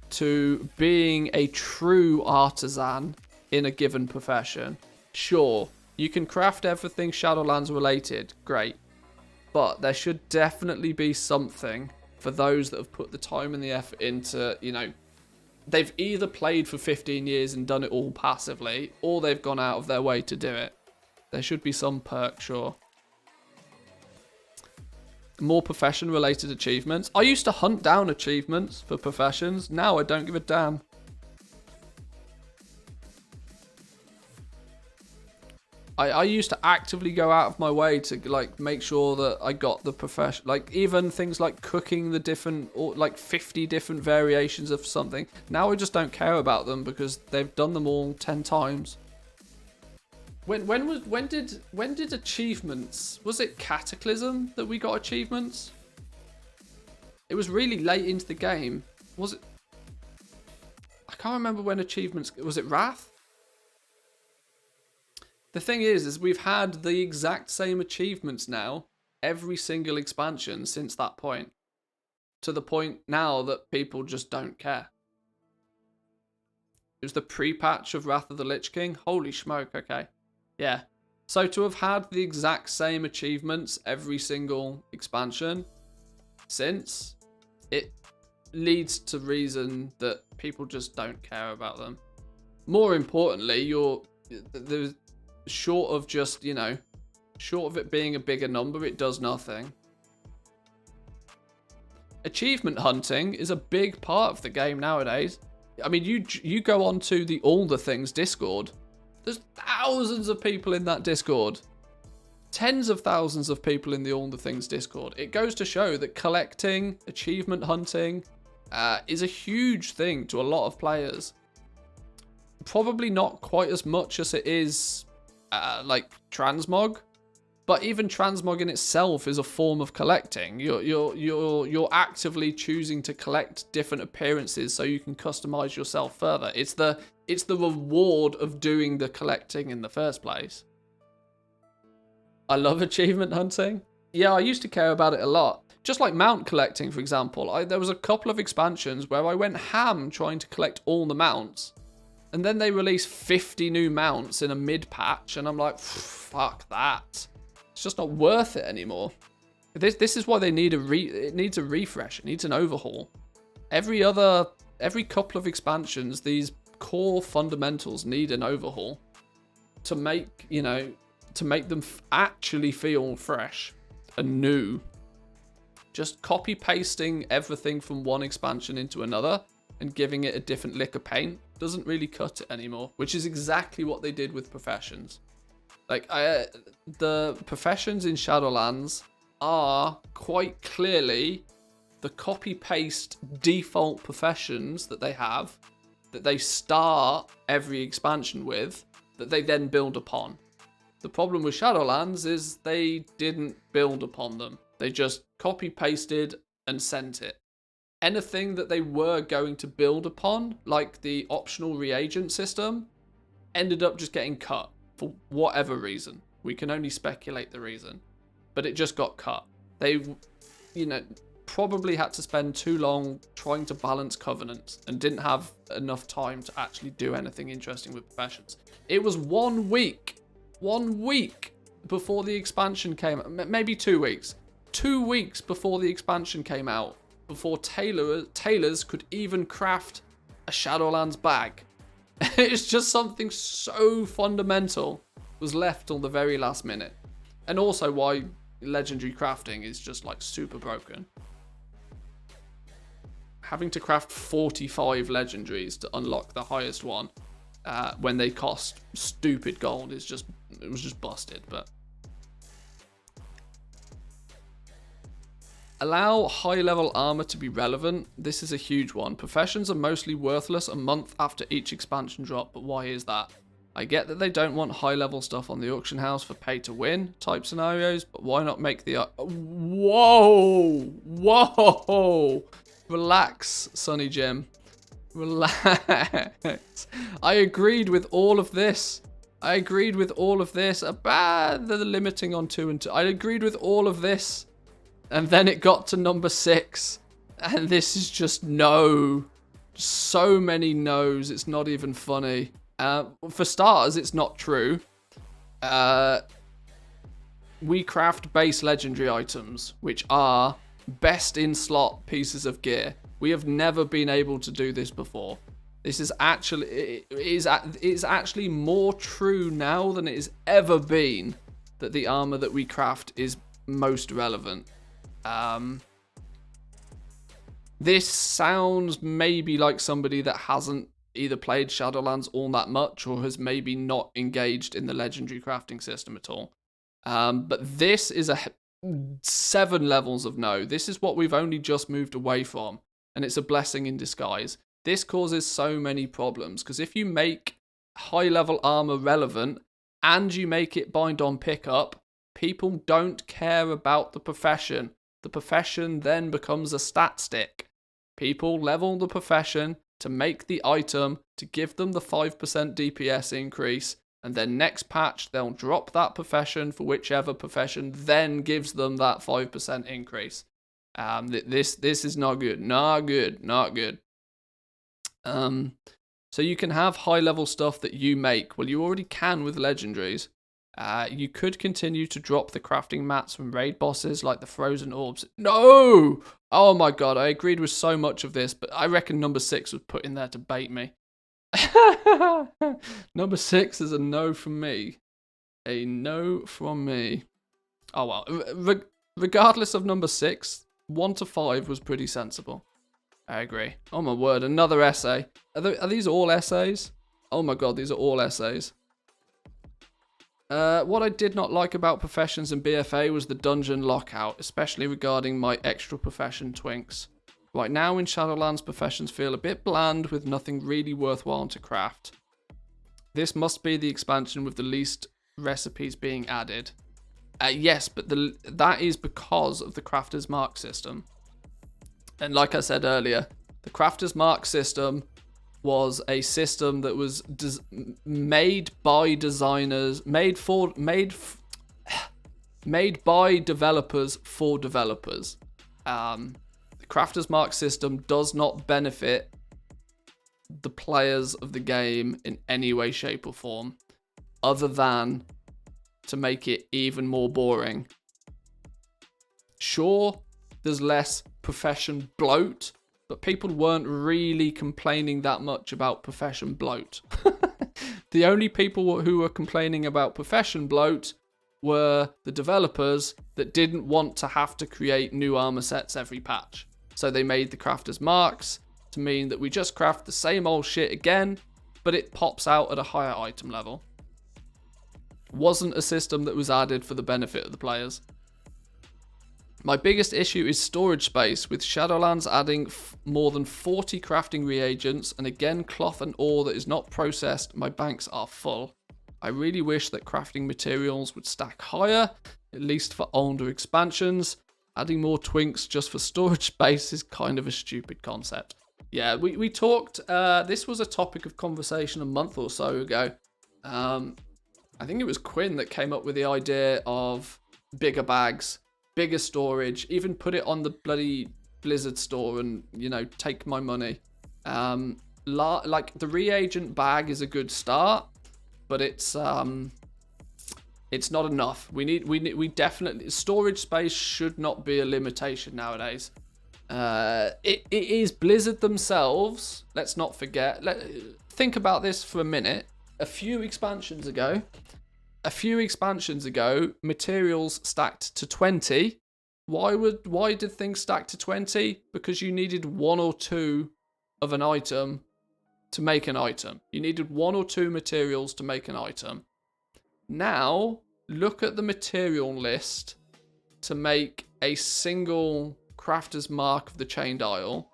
to being a true artisan in a given profession. Sure, you can craft everything Shadowlands related, great. But there should definitely be something for those that have put the time and the effort into, you know, they've either played for 15 years and done it all passively, or they've gone out of their way to do it. There should be some perk, sure. More profession-related achievements. I used to hunt down achievements for professions. Now I don't give a damn. I used to actively go out of my way to like make sure that I got the profession. Like even things like cooking the different, or like 50 different variations of something. Now I just don't care about them because they've done them all 10 times. When did achievements, was it Cataclysm that we got achievements? It was really late into the game. Was it? I can't remember when achievements, was it Wrath? The thing is we've had the exact same achievements now, every single expansion since that point. To the point now that people just don't care. It was the pre-patch of Wrath of the Lich King. Holy smoke, okay. Yeah, so to have had the exact same achievements every single expansion since, it leads to reason that people just don't care about them. More importantly, there's short of just, you know, short of it being a bigger number, it does nothing. Achievement hunting is a big part of the game nowadays. I mean, you go on to the All the Things Discord. There's thousands of people in that Discord. Tens of thousands of people in the All the Things Discord. It goes to show that collecting, achievement hunting, is a huge thing to a lot of players. Probably not quite as much as it is like transmog, but even transmog in itself is a form of collecting. You're actively choosing to collect different appearances so you can customize yourself further. It's the reward of doing the collecting in the first place. I love achievement hunting. Yeah, I used to care about it a lot. Just like mount collecting, for example. There was a couple of expansions where I went ham trying to collect all the mounts. And then they released 50 new mounts in a mid-patch. And I'm like, fuck that. It's just not worth it anymore. This is why they need it needs a refresh. It needs an overhaul. Every couple of expansions, these core fundamentals need an overhaul to make, you know, to make them actually feel fresh and new. Just copy pasting everything from one expansion into another and giving it a different lick of paint doesn't really cut it anymore, which is exactly what they did with professions. Like the professions in Shadowlands are quite clearly the copy-paste default professions that they have, that they start every expansion with, that they then build upon. The problem with Shadowlands is they didn't build upon them. They just copy-pasted and sent it. Anything that they were going to build upon, like the optional reagent system, ended up just getting cut for whatever reason. We can only speculate the reason. But it just got cut. They, probably had to spend too long trying to balance covenants and didn't have enough time to actually do anything interesting with professions. It was 1 week before the expansion came out, maybe 2 weeks. 2 weeks before the expansion came out, before tailors could even craft a Shadowlands bag. It's just something so fundamental was left till the very last minute. And also why legendary crafting is just like super broken. Having to craft 45 legendaries to unlock the highest one when they cost stupid gold is just, it was just busted. But allow high level armor to be relevant. This is a huge one. Professions are mostly worthless a month after each expansion drop, but why is that? I get that they don't want high level stuff on the auction house for pay to win type scenarios, but why not make the... Whoa! Relax, Sonny Jim. Relax. I agreed with all of this. About the limiting on 2 and 2. I agreed with all of this. And then it got to number 6. And this is just no. So many no's. It's not even funny. For starters, it's not true. We craft base legendary items, which are best in slot pieces of gear. We have never been able to do this before. This is actually, it is actually more true now than it has ever been that the armor that we craft is most relevant. This sounds maybe like somebody that hasn't either played Shadowlands all that much or has maybe not engaged in the legendary crafting system at all. But this is 7 levels of no. This is what we've only just moved away from, and it's a blessing in disguise. This causes so many problems, because if you make high level armor relevant and you make it bind on pickup, people don't care about the profession. The profession then becomes a stat stick. People level the profession to make the item to give them the 5% DPS increase, and then next patch they'll drop that profession for whichever profession then gives them that 5% increase. This is not good. Not good. So you can have high level stuff that you make. Well, you already can with legendaries. You could continue to drop the crafting mats from raid bosses like the frozen orbs. No! Oh my god, I agreed with so much of this, but I reckon number 6 was put in there to bait me. Number 6 is a no from me. A no from me. Oh well. Regardless of number 6, 1 to 5 was pretty sensible. I agree. Oh my word, another essay. Are these all essays? Oh my god, these are all essays. What I did not like about professions in BFA was the dungeon lockout, especially regarding my extra profession twinks. Right now in Shadowlands, professions feel a bit bland with nothing really worthwhile to craft. This must be the expansion with the least recipes being added. Yes, but that is because of the Crafter's Mark system. And like I said earlier, the Crafter's Mark system was a system that was made by designers, made by developers for developers. The Crafter's Mark system does not benefit the players of the game in any way, shape, or form, other than to make it even more boring. Sure, there's less profession bloat, but people weren't really complaining that much about profession bloat. The only people who were complaining about profession bloat were the developers that didn't want to have to create new armor sets every patch. So they made the Crafter's Marks to mean that we just craft the same old shit again, but it pops out at a higher item level. Wasn't a system that was added for the benefit of the players. My biggest issue is storage space, with Shadowlands adding more than 40 crafting reagents, and again cloth and ore that is not processed. My banks are full. I really wish that crafting materials would stack higher, at least for older expansions. Adding more twinks just for storage space is kind of a stupid concept. Yeah, we talked, this was a topic of conversation a month or so ago. I think it was Quinn that came up with the idea of bigger bags, bigger storage, even put it on the bloody Blizzard store and, you know, take my money. Like the reagent bag is a good start, but it's not enough. We definitely, storage space should not be a limitation nowadays. It is Blizzard themselves. Let's not forget. Think about this for a minute. A few expansions ago, materials stacked to 20. Why did things stack to 20? Because you needed one or two of an item to make an item. You needed one or two materials to make an item. Now, look at the material list to make a single Crafter's Mark of the Chained Isle,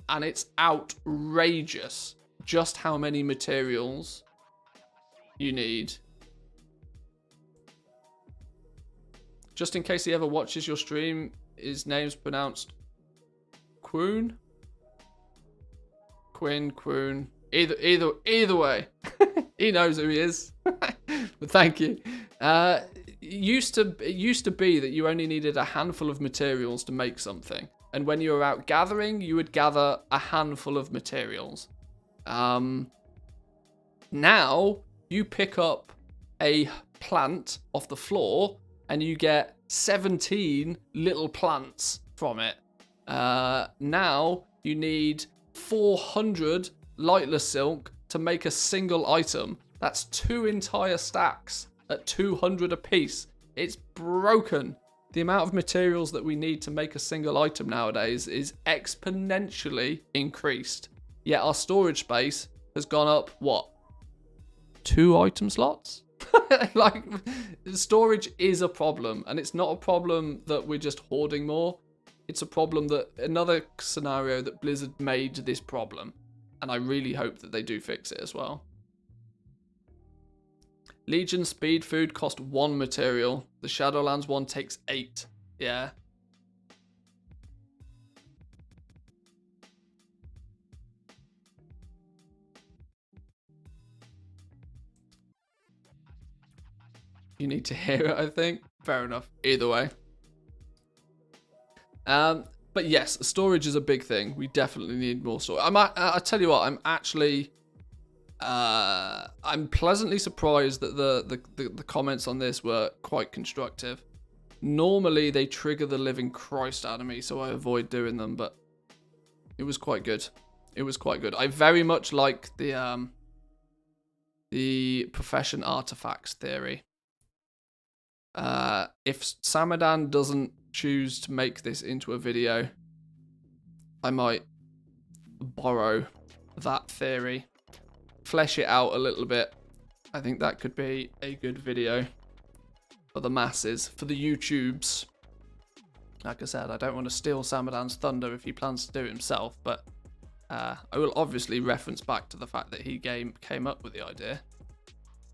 and it's outrageous just how many materials you need. Just in case he ever watches your stream, his name's pronounced Quoon. Quinn. Either way, he knows who he is. But thank you. It used to be that you only needed a handful of materials to make something, and when you were out gathering, you would gather a handful of materials. Now you pick up a plant off the floor and you get 17 little plants from it. Now you need 400 lightless silk to make a single item. That's 2 entire stacks at 200 a piece. It's broken. The amount of materials that we need to make a single item nowadays is exponentially increased. Yet our storage space has gone up, what? 2 item slots? Like, storage is a problem, and it's not a problem that we're just hoarding more. It's a problem that, another scenario that Blizzard made this problem, and I really hope that they do fix it as well. Legion speed food cost 1 material. The Shadowlands one takes 8. Yeah. You need to hear it, I think. Fair enough. Either way. But yes, storage is a big thing. We definitely need more storage. I tell you what, I'm actually... I'm pleasantly surprised that the comments on this were quite constructive. Normally they trigger the living Christ out of me, so I avoid doing them, but it was quite good. It was quite good. I very much like the profession artifacts theory. If Samadan doesn't choose to make this into a video, I might borrow that theory, flesh it out a little bit. I think that could be a good video for the masses, for the YouTubes. Like I said, I don't want to steal Samadan's thunder if he plans to do it himself, but I will obviously reference back to the fact that he came up with the idea,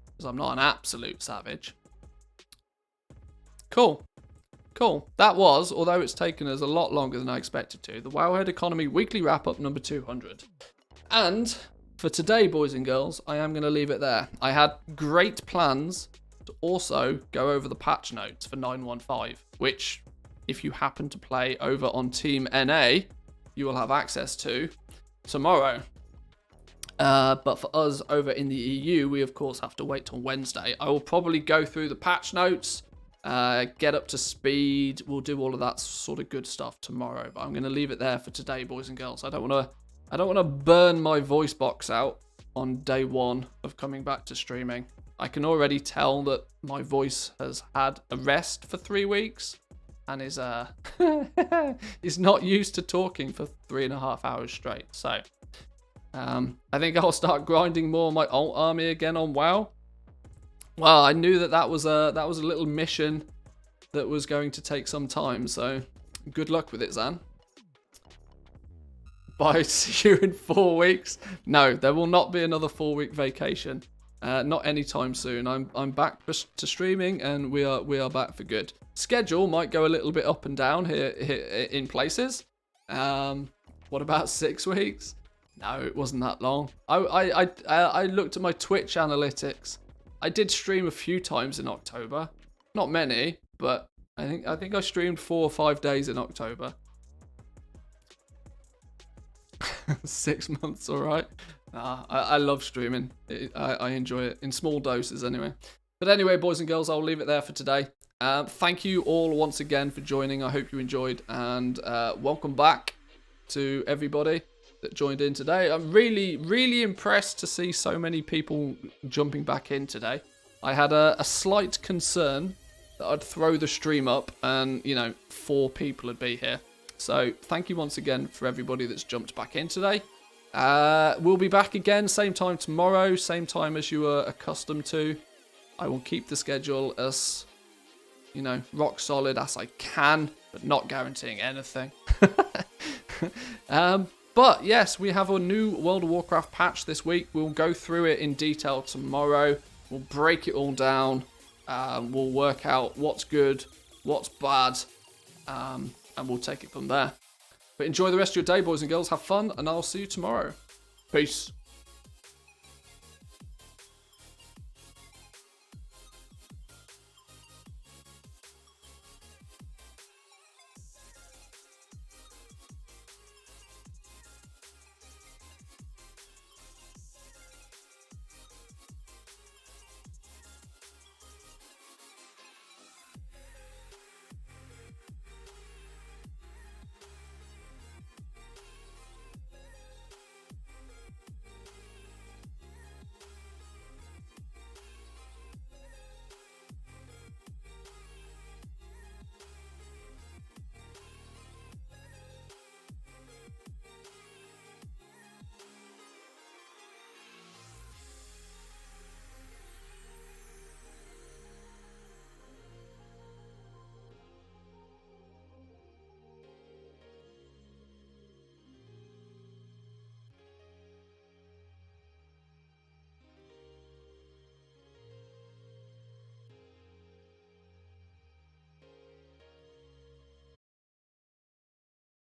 because I'm not an absolute savage. Cool. That was, although it's taken us a lot longer than I expected to, the Wowhead Economy Weekly Wrap-Up number 200. And for today, boys and girls, I am going to leave it there. I had great plans to also go over the patch notes for 9.15, which, if you happen to play over on Team NA, you will have access to tomorrow. But for us over in the EU, we of course have to wait till Wednesday. I will probably go through the patch notes, get up to speed. We'll do all of that sort of good stuff tomorrow. But I'm going to leave it there for today, boys and girls. I don't want to burn my voice box out on day 1 of coming back to streaming. I can already tell that my voice has had a rest for 3 weeks and is is not used to talking for 3.5 hours straight. So I think I'll start grinding more on my alt army again on WoW. Well, I knew that was a little mission that was going to take some time. So good luck with it, Zan. Bye, see you in 4 weeks. No, there will not be another 4-week vacation. Not anytime soon. I'm back to streaming, and we are back for good. Schedule might go a little bit up and down here in places. What about 6 weeks? No, it wasn't that long. I looked at my Twitch analytics. I did stream a few times in October. Not many, but I think I streamed 4 or 5 days in October. 6 months, all right. I love streaming. I enjoy it in small doses anyway. But anyway, boys and girls, I'll leave it there for today. Thank you all once again for joining. I hope you enjoyed, and welcome back to everybody that joined in today. I'm really impressed to see so many people jumping back in today. I had a slight concern that I'd throw the stream up and 4 people would be here. So thank you once again for everybody that's jumped back in today. We'll be back again, same time tomorrow, same time as you are accustomed to. I will keep the schedule as, rock solid as I can, but not guaranteeing anything. But yes, we have a new World of Warcraft patch this week. We'll go through it in detail tomorrow. We'll break it all down. We'll work out what's good, what's bad, and we'll take it from there. But enjoy the rest of your day, boys and girls. Have fun, and I'll see you tomorrow. Peace.